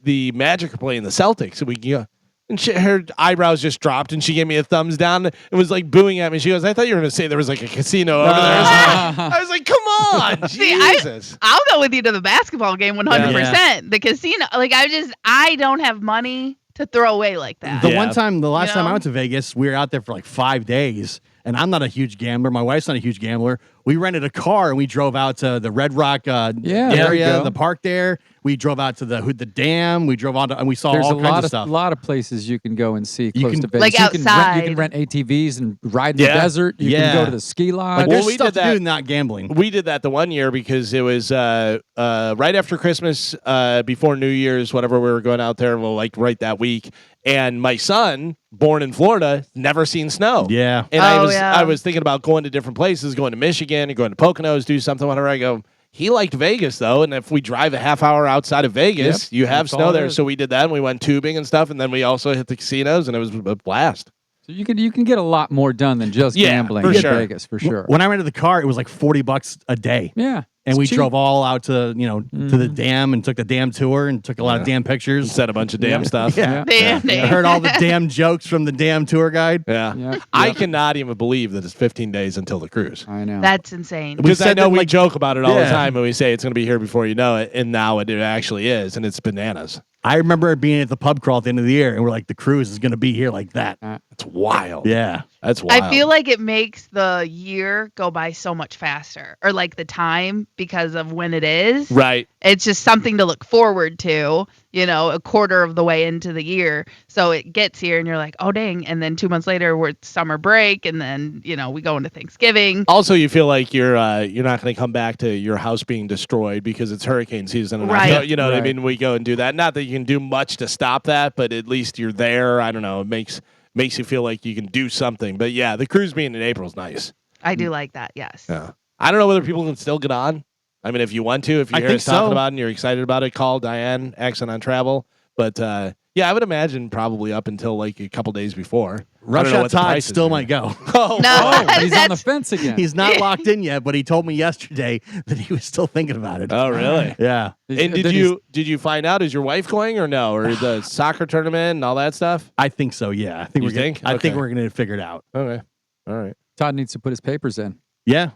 the Magic are playing the Celtics. And we go. And her eyebrows just dropped, and she gave me a thumbs down and was like booing at me. She goes, I thought you were going to say there was like a casino over there. I was like, come on, Jesus. I'll go with you to the basketball game 100%. Yeah. The casino, like I don't have money to throw away like that. The last time I went to Vegas, we were out there for like 5 days, and I'm not a huge gambler. My wife's not a huge gambler. We rented a car and we drove out to the Red Rock area, the park there. We drove out to the dam. We drove on to, and we saw all kinds of stuff. A lot of places you can go and see close to Vegas. Like outside. You can rent ATVs and ride in the desert. You can go to the ski lodge. Like, there's stuff to do, not gambling. We did that the one year because it was right after Christmas, before New Year's, whatever. We were going out there, right that week. And my son, born in Florida, never seen snow. Yeah. And I was thinking about going to different places, going to Michigan and going to Poconos, do something, whatever. I go, he liked Vegas, though. And if we drive a half hour outside of Vegas, you have snow there. So we did that, and we went tubing and stuff. And then we also hit the casinos, and it was a blast. So you can get a lot more done than just gambling in Vegas, for sure. When I rented the car, it was like $40 a day. Yeah. And we drove all out to, to the dam and took the dam tour and took a lot of damn pictures. And said a bunch of damn stuff. Yeah. I heard all the damn jokes from the damn tour guide. Yeah. I cannot even believe that it's 15 days until the cruise. I know. That's insane. Because I know we joke about it all the time and we say it's going to be here before you know it. And now it actually is. And it's bananas. I remember being at the pub crawl at the end of the year, and we're like, the cruise is going to be here like that. It's wild. Yeah. That's wild. I feel like it makes the year go by so much faster, or like the time because of when it is. Right. It's just something to look forward to, a quarter of the way into the year. So it gets here and you're like, oh, dang. And then 2 months later, we're at summer break. And then, we go into Thanksgiving. Also, you feel like you're not going to come back to your house being destroyed because it's hurricane season. And right. What I mean? We go and do that. Not that you can do much to stop that, but at least you're there. I don't know. It makes you feel like you can do something. But yeah, the cruise being in April is nice. I do like that. Yes. Yeah. I don't know whether people can still get on. I mean, if you want to, if you hear us talking about it and you're excited about it, call Diane, Accent on Travel. But yeah, I would imagine probably up until like a couple days before. Rush Todd still might go. He's on the fence again. He's not locked in yet, but he told me yesterday that he was still thinking about it. Oh, really? Yeah. And did you find out? Is your wife going or no? Or the soccer tournament and all that stuff? I think so. Yeah. I think we're gonna figure it out. Okay. All right. Todd needs to put his papers in. Yeah.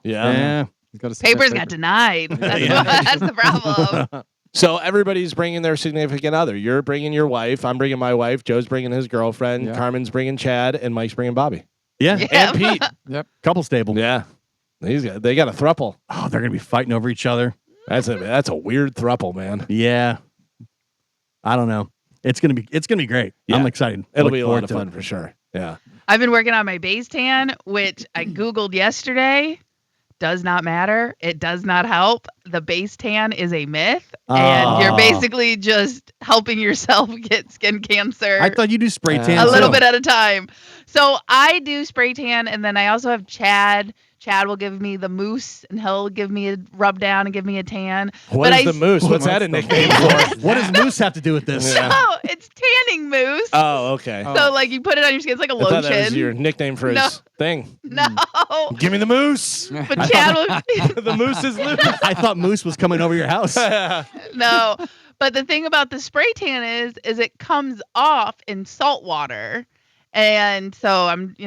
Papers got denied. That's the problem. So everybody's bringing their significant other. You're bringing your wife. I'm bringing my wife. Joe's bringing his girlfriend. Yeah. Carmen's bringing Chad, and Mike's bringing Bobby. Yeah. And Pete. Yep. Couple stable. Yeah. They got a throuple. Oh, they're gonna be fighting over each other. That's a weird throuple, man. Yeah. I don't know. It's gonna be great. Yeah. I'm excited. It'll be a lot of fun for sure. Yeah. I've been working on my base tan, which I Googled yesterday. Does not matter. It does not help. The base tan is a myth, and you're basically just helping yourself get skin cancer. I thought you do spray tan a little bit at a time. So I do spray tan, and then I also have Chad. Chad will give me the mousse, and he'll give me a rub down and give me a tan. What is the mousse? What's that a nickname for? What does mousse have to do with this? Oh, it's tanning mousse. Oh, okay. So like you put it on your skin, it's like a lotion. I thought that was your nickname for his thing. No. Give me the mousse. But Chad will. The mousse is loose. I thought mousse was coming over your house. No. But the thing about the spray tan is it comes off in salt water. And so I'm,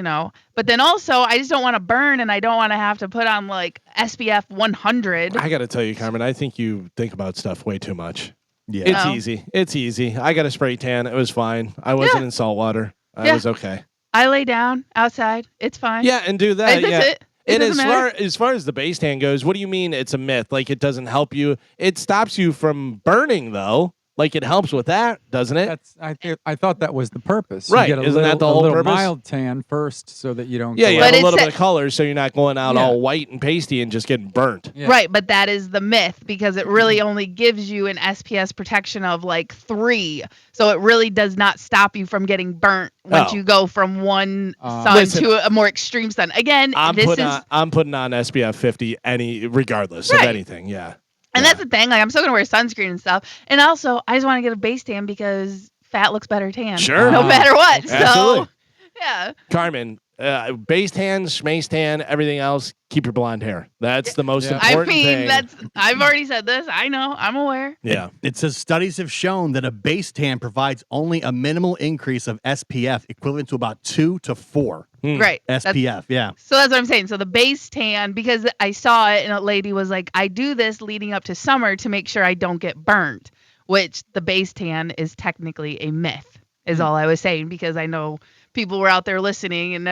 but then also I just don't want to burn, and I don't want to have to put on like SPF 100. I got to tell you, Carmen, I think you think about stuff way too much. Yeah. It's easy. It's easy. I got a spray tan. It was fine. I wasn't in salt water. I was okay. I lay down outside. It's fine. Yeah, and do that. That's it. And as far as the base tan goes, what do you mean it's a myth? Like it doesn't help you? It stops you from burning, though. Like it helps with that, doesn't it? I thought that was the purpose. Right. You get Isn't that the whole little purpose? mild tan first so that you don't Yeah, go you out. have But a little it's bit of color so you're not going out all white and pasty and just getting burnt. Yeah. Right, but that is the myth because it really only gives you an SPS protection of like 3. So it really does not stop you from getting burnt once you go from one sun to a more extreme sun. Again, I'm putting on SPF 50 regardless of anything. Yeah. And that's the thing. Like I'm still gonna wear sunscreen and stuff. And also, I just want to get a base tan because fat looks better tan. Sure. No matter what. Absolutely. So, yeah. Carmen, base tan, schmaze tan, everything else, keep your blonde hair. That's the most I important mean, thing. I've already said this. I know. I'm aware. Yeah. It says studies have shown that a base tan provides only a minimal increase of SPF, equivalent to about 2 to 4 Right. SPF. Yeah. So that's what I'm saying. So the base tan, because I saw it and a lady was like, I do this leading up to summer to make sure I don't get burnt, which the base tan is technically a myth, is all I was saying, because I know people were out there listening and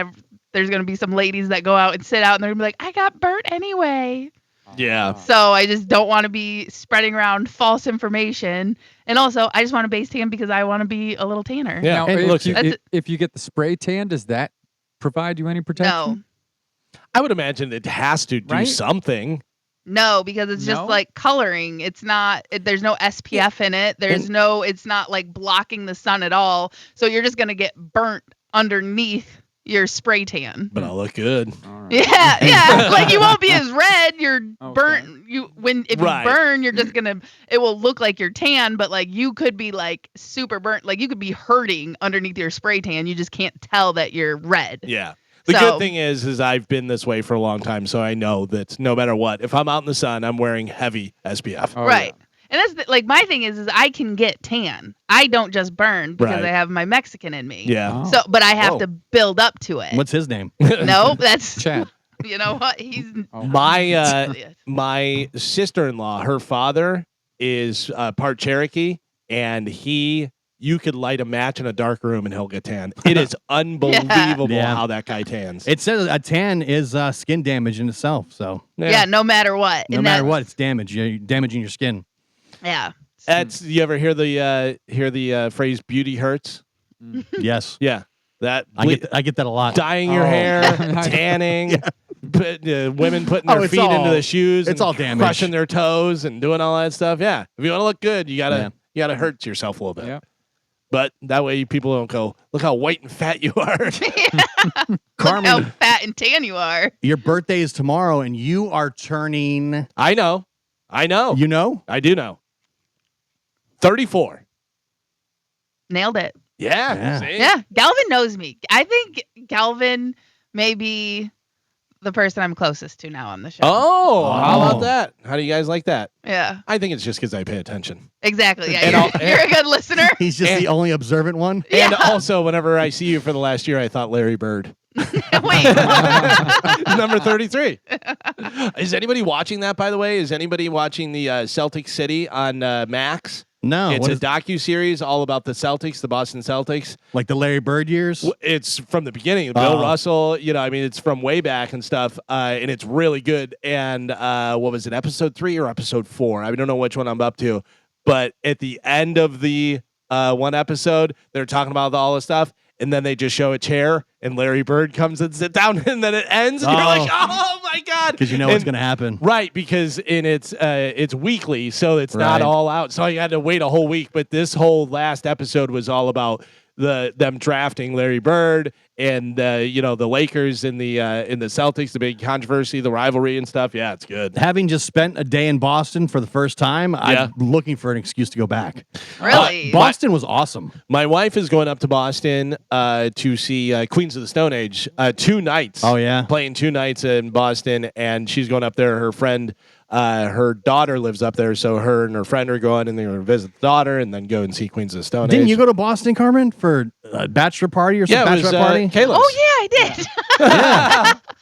there's going to be some ladies that go out and sit out and they're going to be like, I got burnt anyway. Yeah. So I just don't want to be spreading around false information. And also, I just want a base tan because I want to be a little tanner. Yeah. Now, And if you get the spray tan, does that provide you any protection? I would imagine it has to do something. No, because it's just like coloring. It's not, there's no SPF in it. It's not like blocking the sun at all. So you're just going to get burnt underneath your spray tan. But I'll look good. Yeah. Like you won't be as red. You're burnt. If you burn, you're just it will look like you're tan, but like you could be like super burnt. Like you could be hurting underneath your spray tan. You just can't tell that you're red. Yeah. The good thing is I've been this way for a long time, so I know that no matter what, if I'm out in the sun, I'm wearing heavy SPF. Right. And that's like my thing is I can get tan. I don't just burn because I have my Mexican in me. Yeah. So, but I have to build up to it. What's his name? No, that's Chad. You know what? He's my sister-in-law. Her father is part Cherokee, and you could light a match in a dark room and he'll get tan. It is unbelievable how that guy tans. It says a tan is skin damage in itself. So no matter what. No matter what, it's damage. You're damaging your skin. Yeah. You ever hear the phrase "beauty hurts"? Yes. Yeah. I get that a lot. Dyeing your hair, tanning, women putting their feet into the shoes, it's and all damage. crushing their toes and doing all that stuff. Yeah. If you want to look good, you gotta hurt yourself a little bit. Yeah. But that way people don't go, look how white and fat you are. Carmen, look how fat and tan you are. Your birthday is tomorrow, and you are turning. I know. You know? I do know. 34. Nailed it. Yeah. Yeah. Galvin knows me. I think Galvin may be the person I'm closest to now on the show. Oh, how about that? How do you guys like that? Yeah. I think it's just because I pay attention. Exactly. Yeah. You're a good listener. He's just the only observant one. And also, whenever I see you for the last year, I thought Larry Bird. Wait. Number 33. Is anybody watching that, by the way? Is anybody watching the Celtic City on Max? No. It's a docu-series all about the Celtics, the Boston Celtics. Like the Larry Bird years? It's from the beginning. Bill Russell, it's from way back and stuff, and it's really good. And what was it, episode 3 or episode 4? I don't know which one I'm up to. But at the end of the one episode, they're talking about all this stuff, and then they just show a chair, and Larry Bird comes and sits down, and then it ends, and you're like, oh my God. Because you know what's going to happen. Right, because it's weekly, so it's not all out. So I had to wait a whole week, but this whole last episode was all about them drafting Larry Bird and the Lakers and the Celtics, the big controversy, the rivalry and stuff. Yeah, it's good. Having just spent a day in Boston for the first time, I'm looking for an excuse to go back. Really? Boston was awesome. My wife is going up to Boston to see Queens of the Stone Age 2 nights. Oh, yeah. Playing 2 nights in Boston, and she's going up there. Her friend, her daughter lives up there, so her and her friend are going, and they're going to visit the daughter and then go and see Queens of the Stone Age. Didn't you go to Boston, Carmen, for a bachelor party or some bachelor party? Caleb's. Oh, yeah, I did.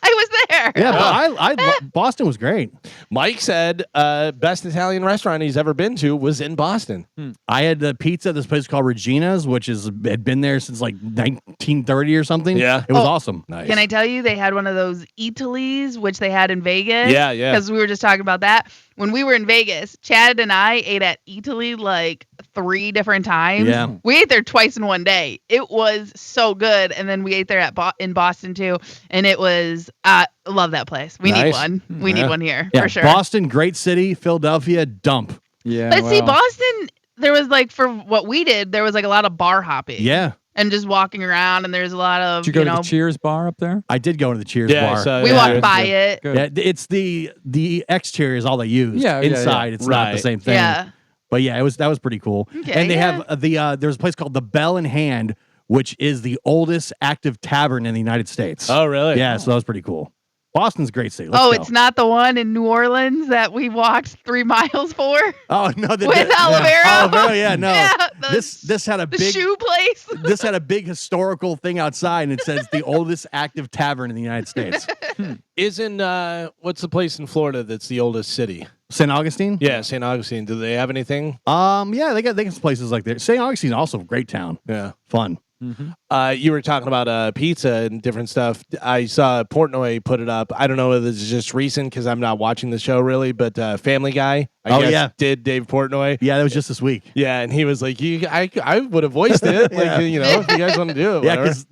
I was there. Yeah, but Boston was great. Mike said best Italian restaurant he's ever been to was in Boston. I had the pizza at this place called Regina's, which had been there since like 1930 or something. Yeah. It was awesome. Nice. Can I tell you, they had one of those Italy's, which they had in Vegas. Yeah. Because we were just talking about that. When we were in Vegas, Chad and I ate at Italy like 3 different times. Yeah. We ate there twice in one day. It was so good. And then we ate there in Boston too. And it was, love that place. We need Nice. one. We need one here Yeah, for sure. Boston, great city. Philadelphia, dump. Yeah. But see, well, Boston, there was like, for what we did, there was like a lot of bar hopping. Yeah. And just walking around, and there's a lot of, Did you go to the Cheers bar up there? I did go to the Cheers bar. So, we walked by it. Good. Yeah, it's the exterior is all they use. Yeah, yeah, inside it's not the Right. same thing. Yeah. But yeah, that was pretty cool. Okay, and they yeah. have there's a place called the Bell in Hand, which is the oldest active tavern in the United States. Oh, really? Yeah, so that was pretty cool. Boston's a great city. Let's go. It's not the one in New Orleans that we walked 3 miles for? Oh no, With Olivero? Olivero, yeah, no. Yeah, this had a the big shoe place. this had a big historical thing outside, and it says the oldest active tavern in the United States. Isn't what's the place in Florida that's the oldest city? St. Augustine? Yeah, St. Augustine. Do they have anything? Yeah, they got some places like that. St. Augustine's also a great town. Yeah. Fun. You were talking about pizza and different stuff. I saw Portnoy put it up. I don't know whether this is just recent because I'm not watching the show really, but Family Guy, I guess, did Dave Portnoy. Yeah, that was just this week. Yeah, and he was like, I would have voiced it. Like, if you guys want to do it. Yeah, whatever. because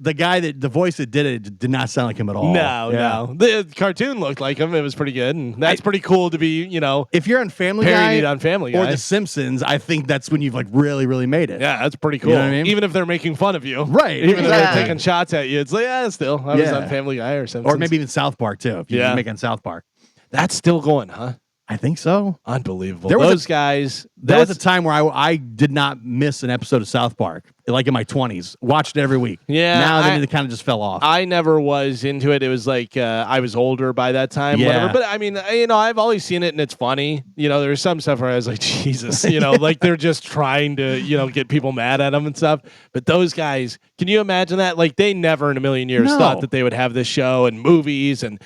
the voice that did it did not sound like him at all. No. The cartoon looked like him. It was pretty good. And that's pretty cool to be, If you're on Family parodied Guy on Family Guy. or The Simpsons, I think that's when you've like really, really made it. Yeah, that's pretty cool. You know what I mean? Even if they're making fun of you. Right. Even if Yeah. they're taking shots at you, it's like, still. I was Yeah. on Family Guy or something. Or maybe even South Park too. If you Yeah. make on South Park. That's still going, huh? I think so. Unbelievable. There was Those guys. There was a that's- time where I did not miss an episode of South Park, like in my 20s. Watched it every week. Yeah, Now then it kind of just fell off. I never was into it. It was like I was older by that time, Yeah. whatever. But I mean, I've always seen it and it's funny. There's some stuff where I was like, Jesus, like they're just trying to, get people mad at them and stuff. But those guys, can you imagine that? Like they never in a million years No. thought that they would have this show and movies and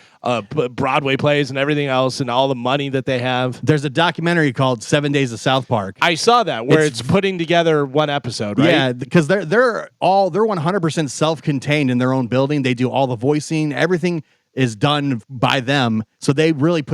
Broadway plays and everything else and all the money that they have. There's a documentary called 7 Days of South Park. I saw that where it's putting together one episode, right? Yeah, because they're 100% self-contained in their own building. They do all the voicing, everything is done by them. So they really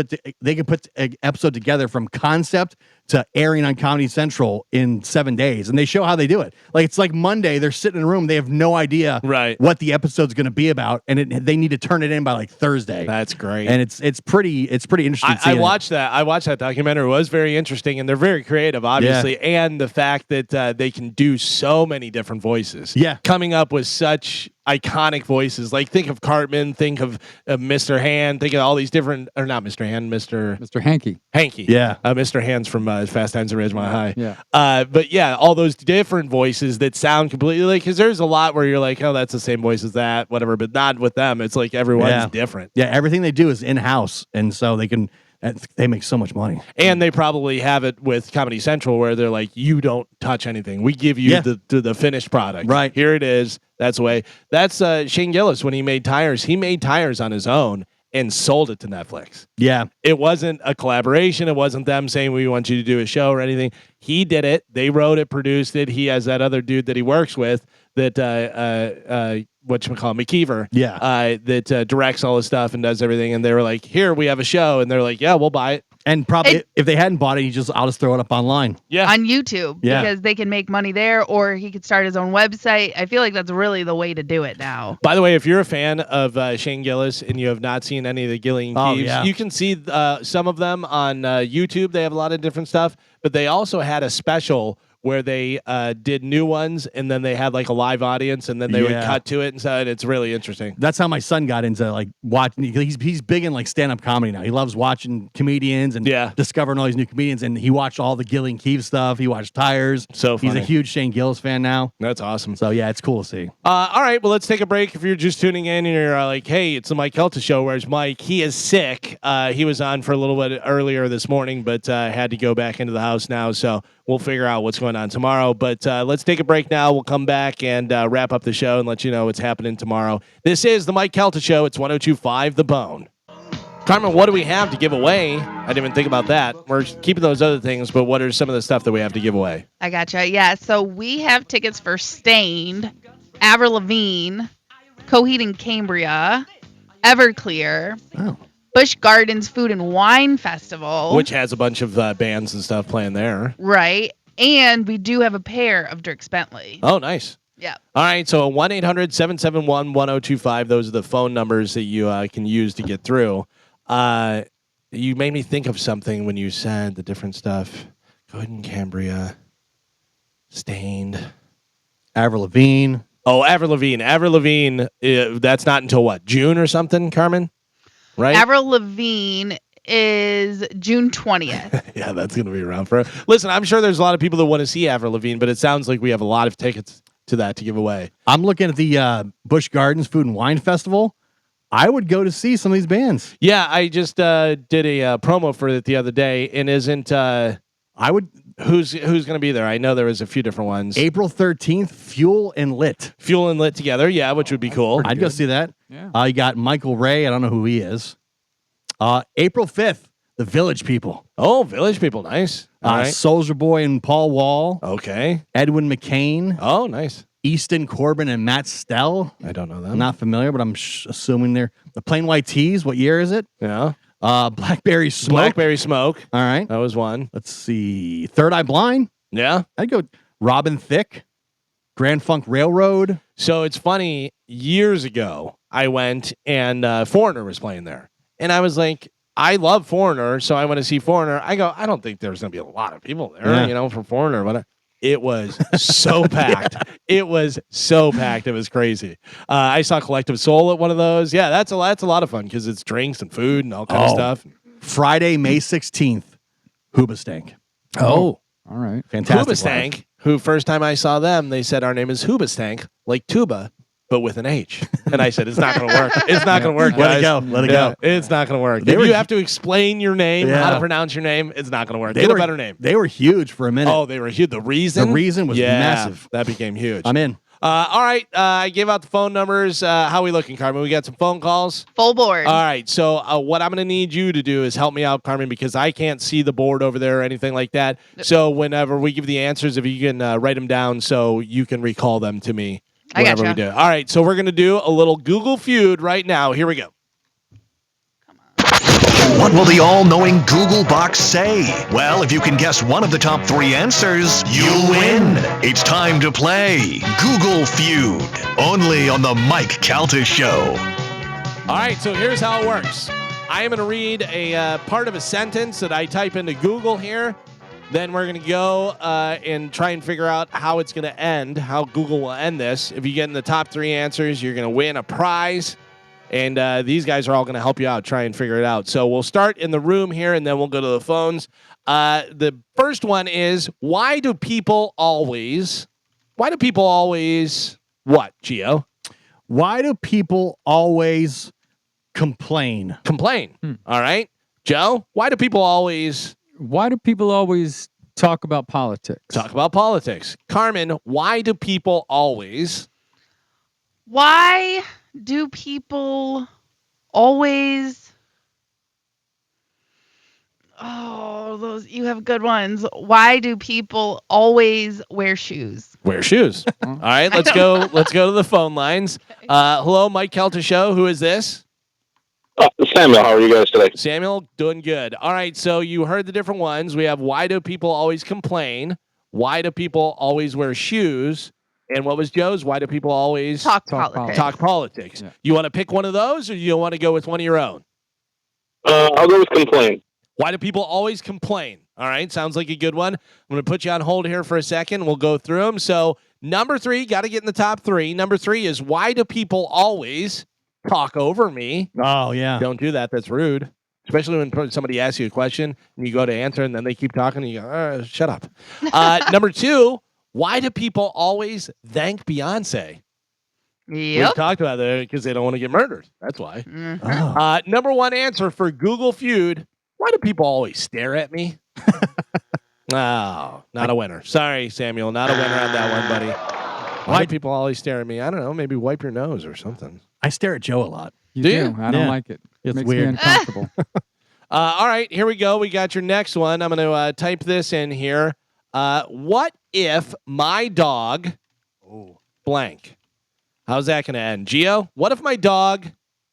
they can put an episode together from concept to airing on Comedy Central in 7 days, and they show how they do it. Like it's like Monday, they're sitting in a room, they have no idea what the episode's going to be about, and they need to turn it in by like Thursday. That's great, and it's pretty interesting. I watched that. I watched that documentary. It was very interesting, and they're very creative, obviously, and the fact that they can do so many different voices. Yeah, coming up with such iconic voices. Like think of Cartman, think of Mr. Hand, think of all these different, or not Mr. Hand, Mr. Hanky. Yeah, Mr. Hands from Fast Times at Ridgemont High. Yeah. But yeah, all those different voices that sound completely like, because there's a lot where you're like, oh, that's the same voice as that, whatever. But not with them. It's like everyone's different. Yeah, everything they do is in house, and so they make so much money. And they probably have it with Comedy Central where they're like, you don't touch anything. We give you the finished product. Right. Here it is. That's the way. That's Shane Gillis when he made Tires. He made Tires on his own and sold it to Netflix. Yeah. It wasn't a collaboration. It wasn't them saying, we want you to do a show or anything. He did it. They wrote it, produced it. He has that other dude that he works with that, whatchamacallit, McKeever. Yeah. That directs all the stuff and does everything. And they were like, here, we have a show. And they're like, yeah, we'll buy it. And probably if they hadn't bought it, I'll just throw it up online. Yeah. On YouTube. Yeah. Because they can make money there, or he could start his own website. I feel like that's really the way to do it now. By the way, if you're a fan of Shane Gillis and you have not seen any of the Gillian Keeves, you can see some of them on YouTube. They have a lot of different stuff, but they also had a special where they did new ones, and then they had like a live audience, and then they would cut to it, and so it's really interesting. That's how my son got into like watching. He's big in like stand up comedy now. He loves watching comedians and discovering all these new comedians. And he watched all the Gillian Keefe stuff. He watched Tires. So funny. He's a huge Shane Gillis fan now. That's awesome. So yeah, it's cool to see. All right, well, let's take a break. If you're just tuning in and you're like, hey, it's the Mike Calta Show. Where's Mike? He is sick. He was on for a little bit earlier this morning, but had to go back into the house now. So we'll figure out what's going on tomorrow. But let's take a break now. We'll come back and wrap up the show and let you know what's happening tomorrow. This is the Mike Calta Show. It's 102.5 The Bone. Carmen, what do we have to give away? I didn't even think about that. We're keeping those other things, but what are some of the stuff that we have to give away? I gotcha. Yeah, so we have tickets for Stained, Avril Lavigne, Coheed and Cambria, Everclear, Busch Gardens Food and Wine Festival. Which has a bunch of bands and stuff playing there. Right. And we do have a pair of Dirk Bentley. Oh, nice. Yeah. All right. So 1-800-771-1025. Those are the phone numbers that you can use to get through. You made me think of something when you said the different stuff. Good and Cambria. Stained. Avril Lavigne. Oh, Avril Lavigne. Avril Lavigne, that's not until what? June or something, Carmen? Right? Avril Lavigne is June 20th. Yeah, that's going to be around for. Listen, I'm sure there's a lot of people that want to see Avril Lavigne, but it sounds like we have a lot of tickets to that to give away. I'm looking at the Busch Gardens Food and Wine Festival. I would go to see some of these bands. Yeah, I just did a promo for it the other day, and isn't I would who's going to be there? I know there was a few different ones. April 13th, Fuel and Lit. Fuel and Lit together, yeah, which would be cool. I'd go see that. Yeah. You got Michael Ray. I don't know who he is. April 5th, The Village People. Oh, Village People, nice. All right. Soulja Boy and Paul Wall. Okay. Edwin McCain. Oh, nice. Easton Corbin and Matt Stell. I don't know them. I'm not familiar, but I'm assuming they're the Plain White Tees. What year is it? Yeah. Blackberry Smoke. Blackberry Smoke. All right. That was one. Let's see. Third Eye Blind. Yeah. I'd go Robin Thicke. Grand Funk Railroad. So it's funny. Years ago, I went and Foreigner was playing there. And I was like, I love Foreigner, so I want to see Foreigner. I go, I don't think there's going to be a lot of people there, for Foreigner. But it was so packed. It was so packed. It was crazy. I saw Collective Soul at one of those. Yeah, that's a lot of fun because it's drinks and food and all kind of stuff. Friday, May 16th, Hoobastank. Oh, all right. Fantastic. Hoobastank, who first time I saw them, they said our name is Hoobastank, like tuba, but with an H. And I said, it's not going to work. It's not going to work, Let guys. it go. Let it go. It's not going to work. They If were you hu- have to explain your name, how to pronounce your name, it's not going to work. Get a better name. They were huge for a minute. Oh, they were huge. The Reason? The Reason was massive. That became huge. I'm in. All right. I gave out the phone numbers. How are we looking, Carmen? We got some phone calls? Full board. All right. So what I'm going to need you to do is help me out, Carmen, because I can't see the board over there or anything like that. So whenever we give the answers, if you can write them down so you can recall them to me. I Whatever gotcha. we do. All right. So we're going to do a little Google feud right now. Here we go. What will the all-knowing Google box say? Well, if you can guess one of the top 3 answers, you'll win. It's time to play Google Feud, only on the Mike Calta Show. All right, so here's how it works. I am going to read a part of a sentence that I type into Google here. Then we're going to go and try and figure out how it's going to end, how Google will end this. If you get in the top 3 answers, you're going to win a prize. And these guys are all going to help you out, try and figure it out. So we'll start in the room here, and then we'll go to the phones. The first one is, why do people always what, Gio? Why do people always complain? Complain. All right. Joe, why do people always talk about politics? talk about politics? Carmen, why do people always... Why do people always... Oh, those you have good ones. Why do people always wear shoes? Wear shoes. All right, let's go. Let's go to the phone lines. Hello, Mike Calta Show. Who is this? Samuel, how are you guys today? Samuel, doing good. All right, so you heard the different ones. We have why do people always complain? Why do people always wear shoes? And what was Joe's? Why do people always Talk politics. talk politics? Yeah. You want to pick one of those, or you want to go with one of your own? I'll go with complain. Why do people always complain? All right, sounds like a good one. I'm going to put you on hold here for a second. We'll go through them. So number 3, got to get in the top 3. Number 3 is why do people always talk over me? Oh, yeah. Don't do that. That's rude. Especially when somebody asks you a question and you go to answer and then they keep talking and you go, shut up. Number 2, why do people always thank Beyonce? Yep. We've talked about that because they don't want to get murdered. That's why. Mhm. Oh. Number 1 answer for Google Feud. Why do people always stare at me? Oh, not a winner. Sorry, Samuel. Not a winner on that one, buddy. Why do people always stare at me? I don't know. Maybe wipe your nose or something. I stare at Joe a lot. You Do do. you? I don't Yeah. like it. It's Makes weird. me uncomfortable. All right, here we go. We got your next one. I'm going to type this in here. What if my dog blank? How's that going to end? Gio, what if my dog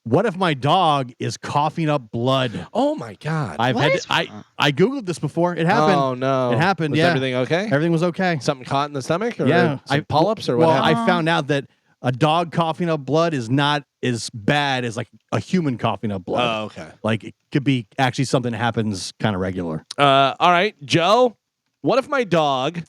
What if my dog is coughing up blood? Oh my God! I googled this before. It happened. Oh no! It happened. Was yeah. everything okay? Everything was okay. Something caught in the stomach, or yeah, some polyps, or what? Well, happened? I found out that a dog coughing up blood is not as bad as like a human coughing up blood. Oh, okay. Like it could be actually something that happens kind of regular. All right, Joe. What if my dog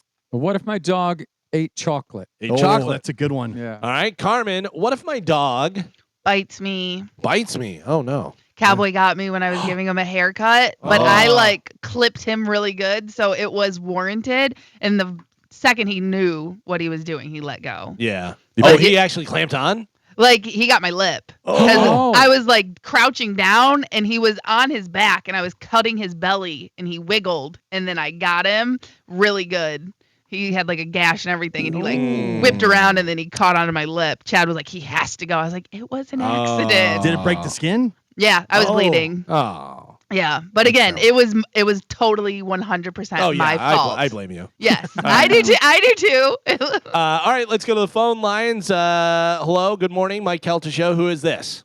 ate chocolate? chocolate? That's a good one. Yeah. All right, Carmen. What if my dog Bites me. bites me? Oh no! Cowboy got me when I was giving him a haircut, but I like clipped him really good, so it was warranted. And the second he knew what he was doing, he let go. Yeah. But He actually clamped on. Like he got my lip. Oh. I was like crouching down and he was on his back and I was cutting his belly and he wiggled and then I got him really good. He had like a gash and everything and he like whipped around and then he caught onto my lip. Chad was like, he has to go. I was like, it was an accident. Did it break the skin? Yeah, I was bleeding. Oh. Yeah, but again, it was totally 100% my fault. I blame you. Yes, I do too. I do too. All right, let's go to the phone lines. Hello, good morning, Mike Calta Show. Who is this?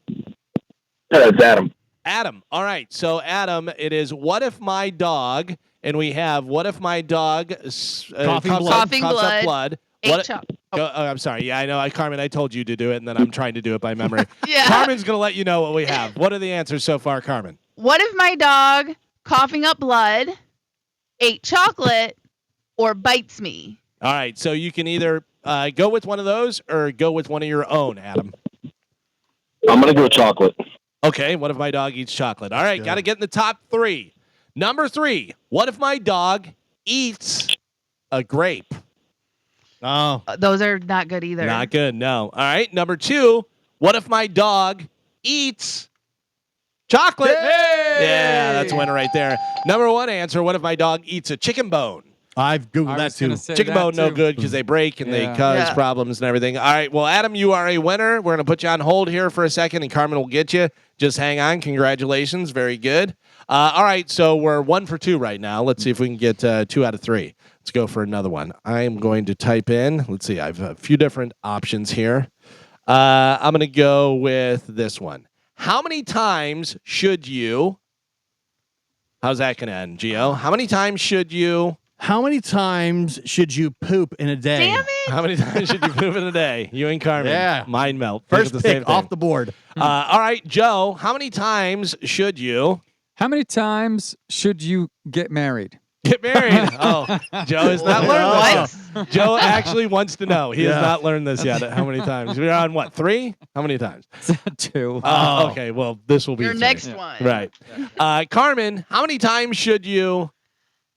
It's Adam. Adam. All right, so Adam, it is what if my dog, and we have what if my dog Coughing Coughing coughs up blood. blood. I'm sorry. Yeah, I know. Carmen, I told you to do it, and then I'm trying to do it by memory. Yeah. Carmen's going to let you know what we have. What are the answers so far, Carmen? What if my dog coughing up blood, ate chocolate, or bites me? All right, so you can either go with one of those or go with one of your own, Adam. I'm going to go chocolate. Okay, what if my dog eats chocolate? All right, got to get in the top 3. Number 3, what if my dog eats a grape? Oh, Those are not good either. Not good, no. All right, number 2, what if my dog eats chocolate? Yeah, that's a winner right there. Number 1 answer, what if my dog eats a chicken bone? I've googled that too. Chicken bone, no good because they break and they cause problems and everything. All right, well, Adam, you are a winner. We're going to put you on hold here for a second, and Carmen will get you. Just hang on. Congratulations. Very good. All right, so we're 1 for 2 right now. Let's see if we can get 2 out of 3. Let's go for another one. I am going to type in. Let's see. I have a few different options here. I'm going to go with this one. How many times should you? How's that going to end, Gio? How many times should you poop in a day? Damn it. How many times should you poop in a day? You and Carmen. Yeah. Mind melt. First Think of the same pick off thing. the board. All right, Joe, how many times should you How many times should you get married? get married? Oh, Joe has not learned this. What? Joe actually wants to know. He has not learned this yet. How many times? We're on what, 3? How many times? 2. Okay, well, this will be Your 3. next one. Right. Carmen, how many times should you?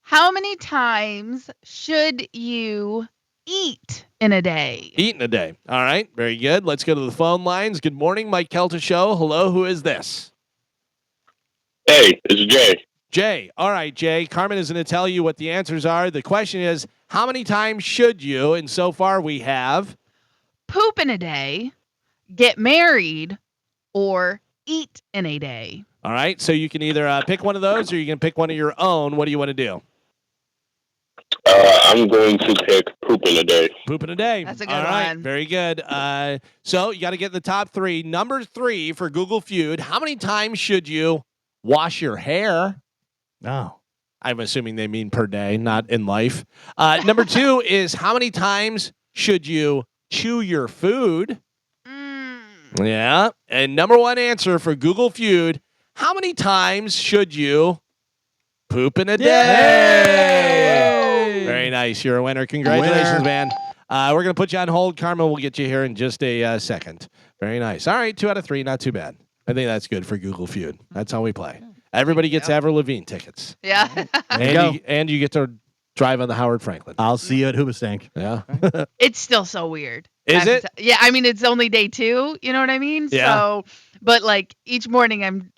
How many times should you eat in a day? Eat in a day. All right, very good. Let's go to the phone lines. Good morning, Mike Calta Show. Hello, who is this? Hey, it's Jay. Jay. All right, Jay. Carmen is going to tell you what the answers are. The question is, how many times should you? And so far we have Poop in a day, get married, or eat in a day. All right, so you can either pick one of those or you can pick one of your own. What do you want to do? I'm going to pick poop in a day. Poop in a day. That's a good All right, one. very good. So you got to get in the top 3. Number 3 for Google Feud. How many times should you wash your hair? No. I'm assuming they mean per day, not in life. Number 2 is how many times should you chew your food? Yeah. And number 1 answer for Google Feud, how many times should you poop in a day? Very nice. You're a winner. Congratulations, man. We're going to put you on hold. Carmen will get you here in just a second. Very nice. All right, 2 out of 3. Not too bad. I think that's good for Google Feud. That's how we play. Everybody gets Avril Lavigne tickets. Yeah. And you get to drive on the Howard Franklin. I'll see you at Hoobastank. Yeah. It's still so weird. Is it? Yeah, I mean, it's only day 2. You know what I mean? Yeah. So, but like each morning,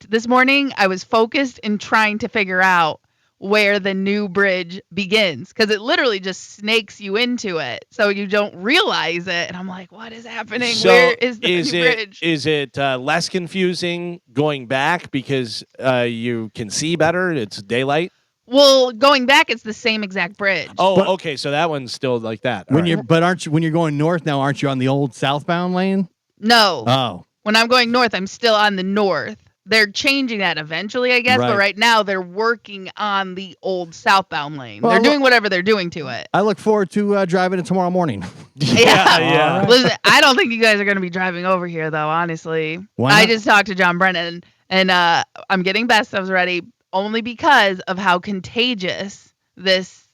this morning I was focused in trying to figure out where the new bridge begins because it literally just snakes you into it, so you don't realize it. And I'm like, what is happening? So where is the new bridge? Is it less confusing going back because you can see better? It's daylight. Well, going back, it's the same exact bridge. Oh, okay. So that one's still like that. When you're going north now, aren't you on the old southbound lane? No. Oh. When I'm going north, I'm still on the north. They're changing that eventually, I guess, but right now they're working on the old southbound lane. Well, they're doing whatever they're doing to it. I look forward to driving it tomorrow morning. Yeah. Listen, I don't think you guys are going to be driving over here, though, honestly. Why not? I just talked to John Brennan, and I'm getting best ofs ready only because of how contagious this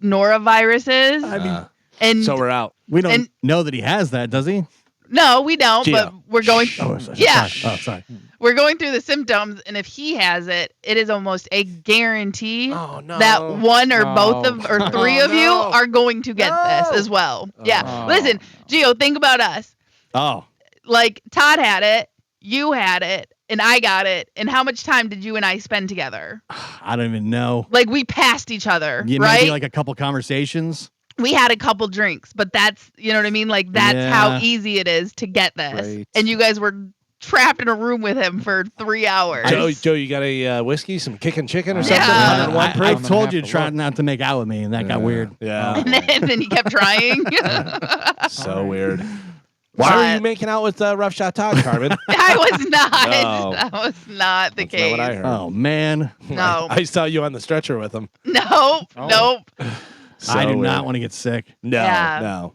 norovirus is. I mean, and So we're out. we don't know that he has that, does he? no, we don't, Gio. but we're going. Yeah. Sorry. We're going through the symptoms, and if he has it, it is almost a guarantee that one or both of or three of you are going to get this as well. Yeah. Listen, Gio, think about us. Oh. Like Todd had it, you had it, and I got it. And how much time did you and I spend together? I don't even know. Like we passed each other, Maybe right? like a couple conversations. We had a couple drinks, but that's, you know what I mean? Like that's how easy it is to get this. Right. And you guys were trapped in a room with him for 3 hours. Joe, you got a whiskey, some kicking chicken or Yeah. something? 101 proof? I told you to try not to make out with me, and that got weird. Yeah. And then he kept trying. So weird. Why are you making out with Rough Shot Todd, Carmen? I was not. No. That was not the That's case. not what I heard. Oh, man. No. I saw you on the stretcher with him. Nope. Nope. I do not want to get sick. No, Yeah. no.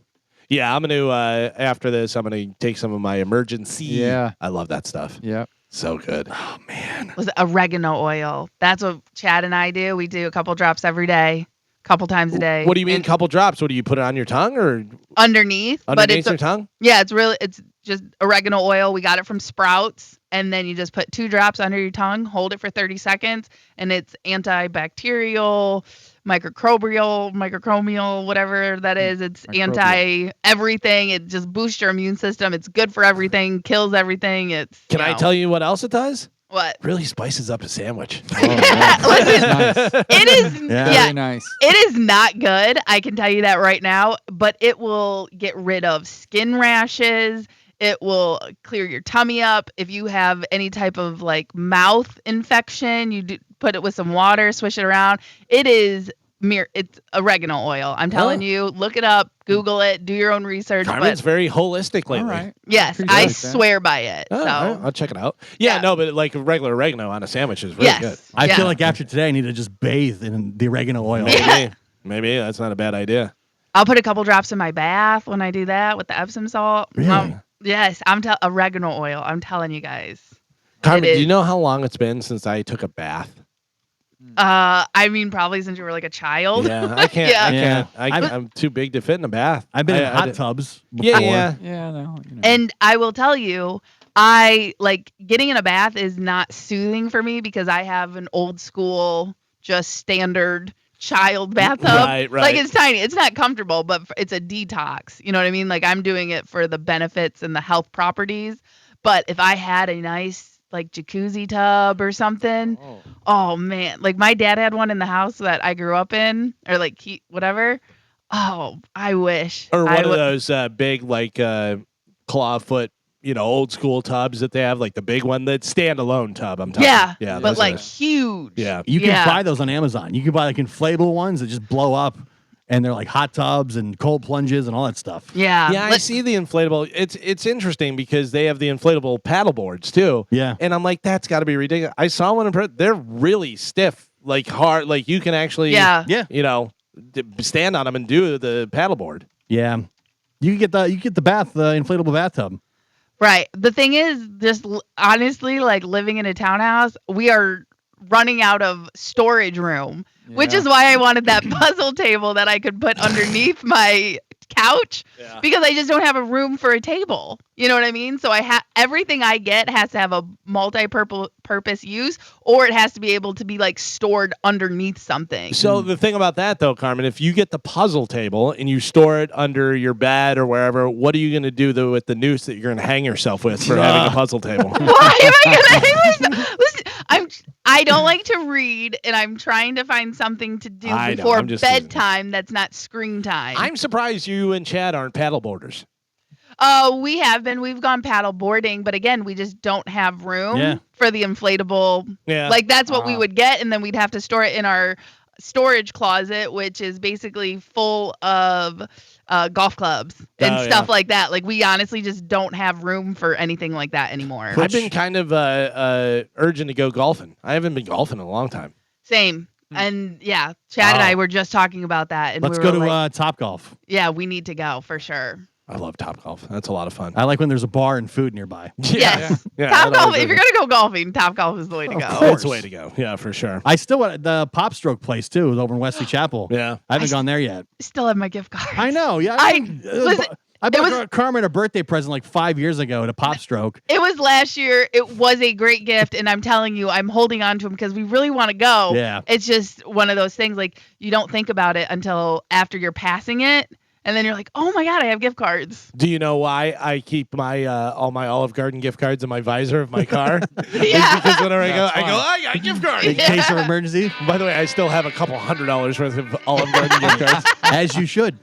Yeah, I'm going to, after this, I'm going to take some of my emergency. Yeah. I love that stuff. Yep. So good. Oh, man. Was oregano oil. That's what Chad and I do. We do a couple drops every day, a couple times a day. What do you mean, And couple drops? What do you put it on your tongue or underneath? But underneath it's your tongue? Yeah, it's just oregano oil. We got it from Sprouts, and then you just put 2 drops under your tongue, hold it for 30 seconds, and it's antibacterial, microchromial, whatever that is. It's anti everything. It just boosts your immune system. It's good for everything, kills everything. It's Can I tell you what else it does? what? Really spices up a sandwich. Listen, it is Very nice. it is not good. I can tell you that right now, but it will get rid of skin rashes. It will clear your tummy up. If you have any type of like mouth infection, you put it with some water, swish it around. It is it's oregano oil. I'm telling you, look it up, Google it, do your own research. Carmen's But very holistic lately. All right. yes, Appreciate I that. swear by it. Oh, So all right, I'll check it out. Yeah, Yeah. no, but like regular oregano on a sandwich is really yes, good. I yeah. feel like after today, I need to just bathe in the oregano oil. Maybe that's not a bad idea. I'll put a couple drops in my bath when I do that with the Epsom salt. Really? Yes, oregano oil. I'm telling you guys. Carmen, It do you is. know how long it's been since I took a bath? I mean, probably since you were like a child. Yeah, I can't. Yeah. I can't. Yeah. I'm too big to fit in a bath. I've been in I hot did- tubs before. Yeah. Yeah, no. You know. And I will tell you, I like getting in a bath is not soothing for me because I have an old school, just standard child bathtub. Right. Like it's tiny. It's not comfortable, but it's a detox. You know what I mean? Like I'm doing it for the benefits and the health properties. But if I had a nice like jacuzzi tub or something, oh man, like my dad had one in the house that I grew up in, or like whatever. Oh, I wish. Or I one of would- those big like clawfoot, old school tubs that they have, like the big one, that standalone tub. I'm talking. Yeah, Yeah, but those like are- huge. Yeah. You can Yeah. buy those on Amazon. You can buy like inflatable ones that just blow up, and they're like hot tubs and cold plunges and all that stuff. Yeah. Yeah, I see the inflatable. It's interesting because they have the inflatable paddle boards too. Yeah. And I'm like, that's got to be ridiculous. I saw one in they're really stiff, like hard, like you can actually, Yeah. stand on them and do the paddleboard. Yeah. You can get the inflatable bathtub. Right. The thing is, just honestly, like living in a townhouse, we are running out of storage room, which Yeah. is why I wanted that puzzle table that I could put underneath my couch because I just don't have a room for a table. You know what I mean? So everything I get has to have a multi-purpose use, or it has to be able to be like stored underneath something. So the thing about that though, Carmen, if you get the puzzle table and you store it under your bed or wherever, what are you going to do though with the noose that you're going to hang yourself with for having a puzzle table? Why am I gonna hang myself? Listen, I don't like to read, and I'm trying to find something to do I know, before I'm just- bedtime that's not screen time. I'm surprised you and Chad aren't paddleboarders. We have been. We've gone paddle boarding, but again, we just don't have room Yeah. for the inflatable. Yeah. Like that's what we would get, and then we'd have to store it in our storage closet, which is basically full of golf clubs and Oh, stuff yeah. like that. Like we honestly just don't have room for anything like that anymore. I've been kind of urging to go golfing. I haven't been golfing in a long time. Same. And yeah, Chad and I were just talking about that. And Let's we go were to like, Top Golf. yeah, we need to go for sure. I love Top Golf. That's a lot of fun. I like when there's a bar and food nearby. Yes. Yeah, Top that golf. always If you're is. gonna go golfing, Top golf is the way to go. It's the way to go. Yeah, for sure. I still want the Pop Stroke place too, is over in Wesley Chapel. Yeah. I haven't gone there yet. Still have my gift card. I know. Yeah. Listen, I it bought was- Carmen a birthday present like 5 years ago at a Pop Stroke. It was last year. It was a great gift, and I'm telling you, I'm holding on to him because we really want to go. Yeah. It's just one of those things like you don't think about it until after you're passing it, and then you're like, oh my god, I have gift cards. Do you know why I keep my all my Olive Garden gift cards in my visor of my car? Yeah. Because whenever I got gift cards. In case of emergency. By the way, I still have a couple $100 worth of Olive Garden gift cards. As you should.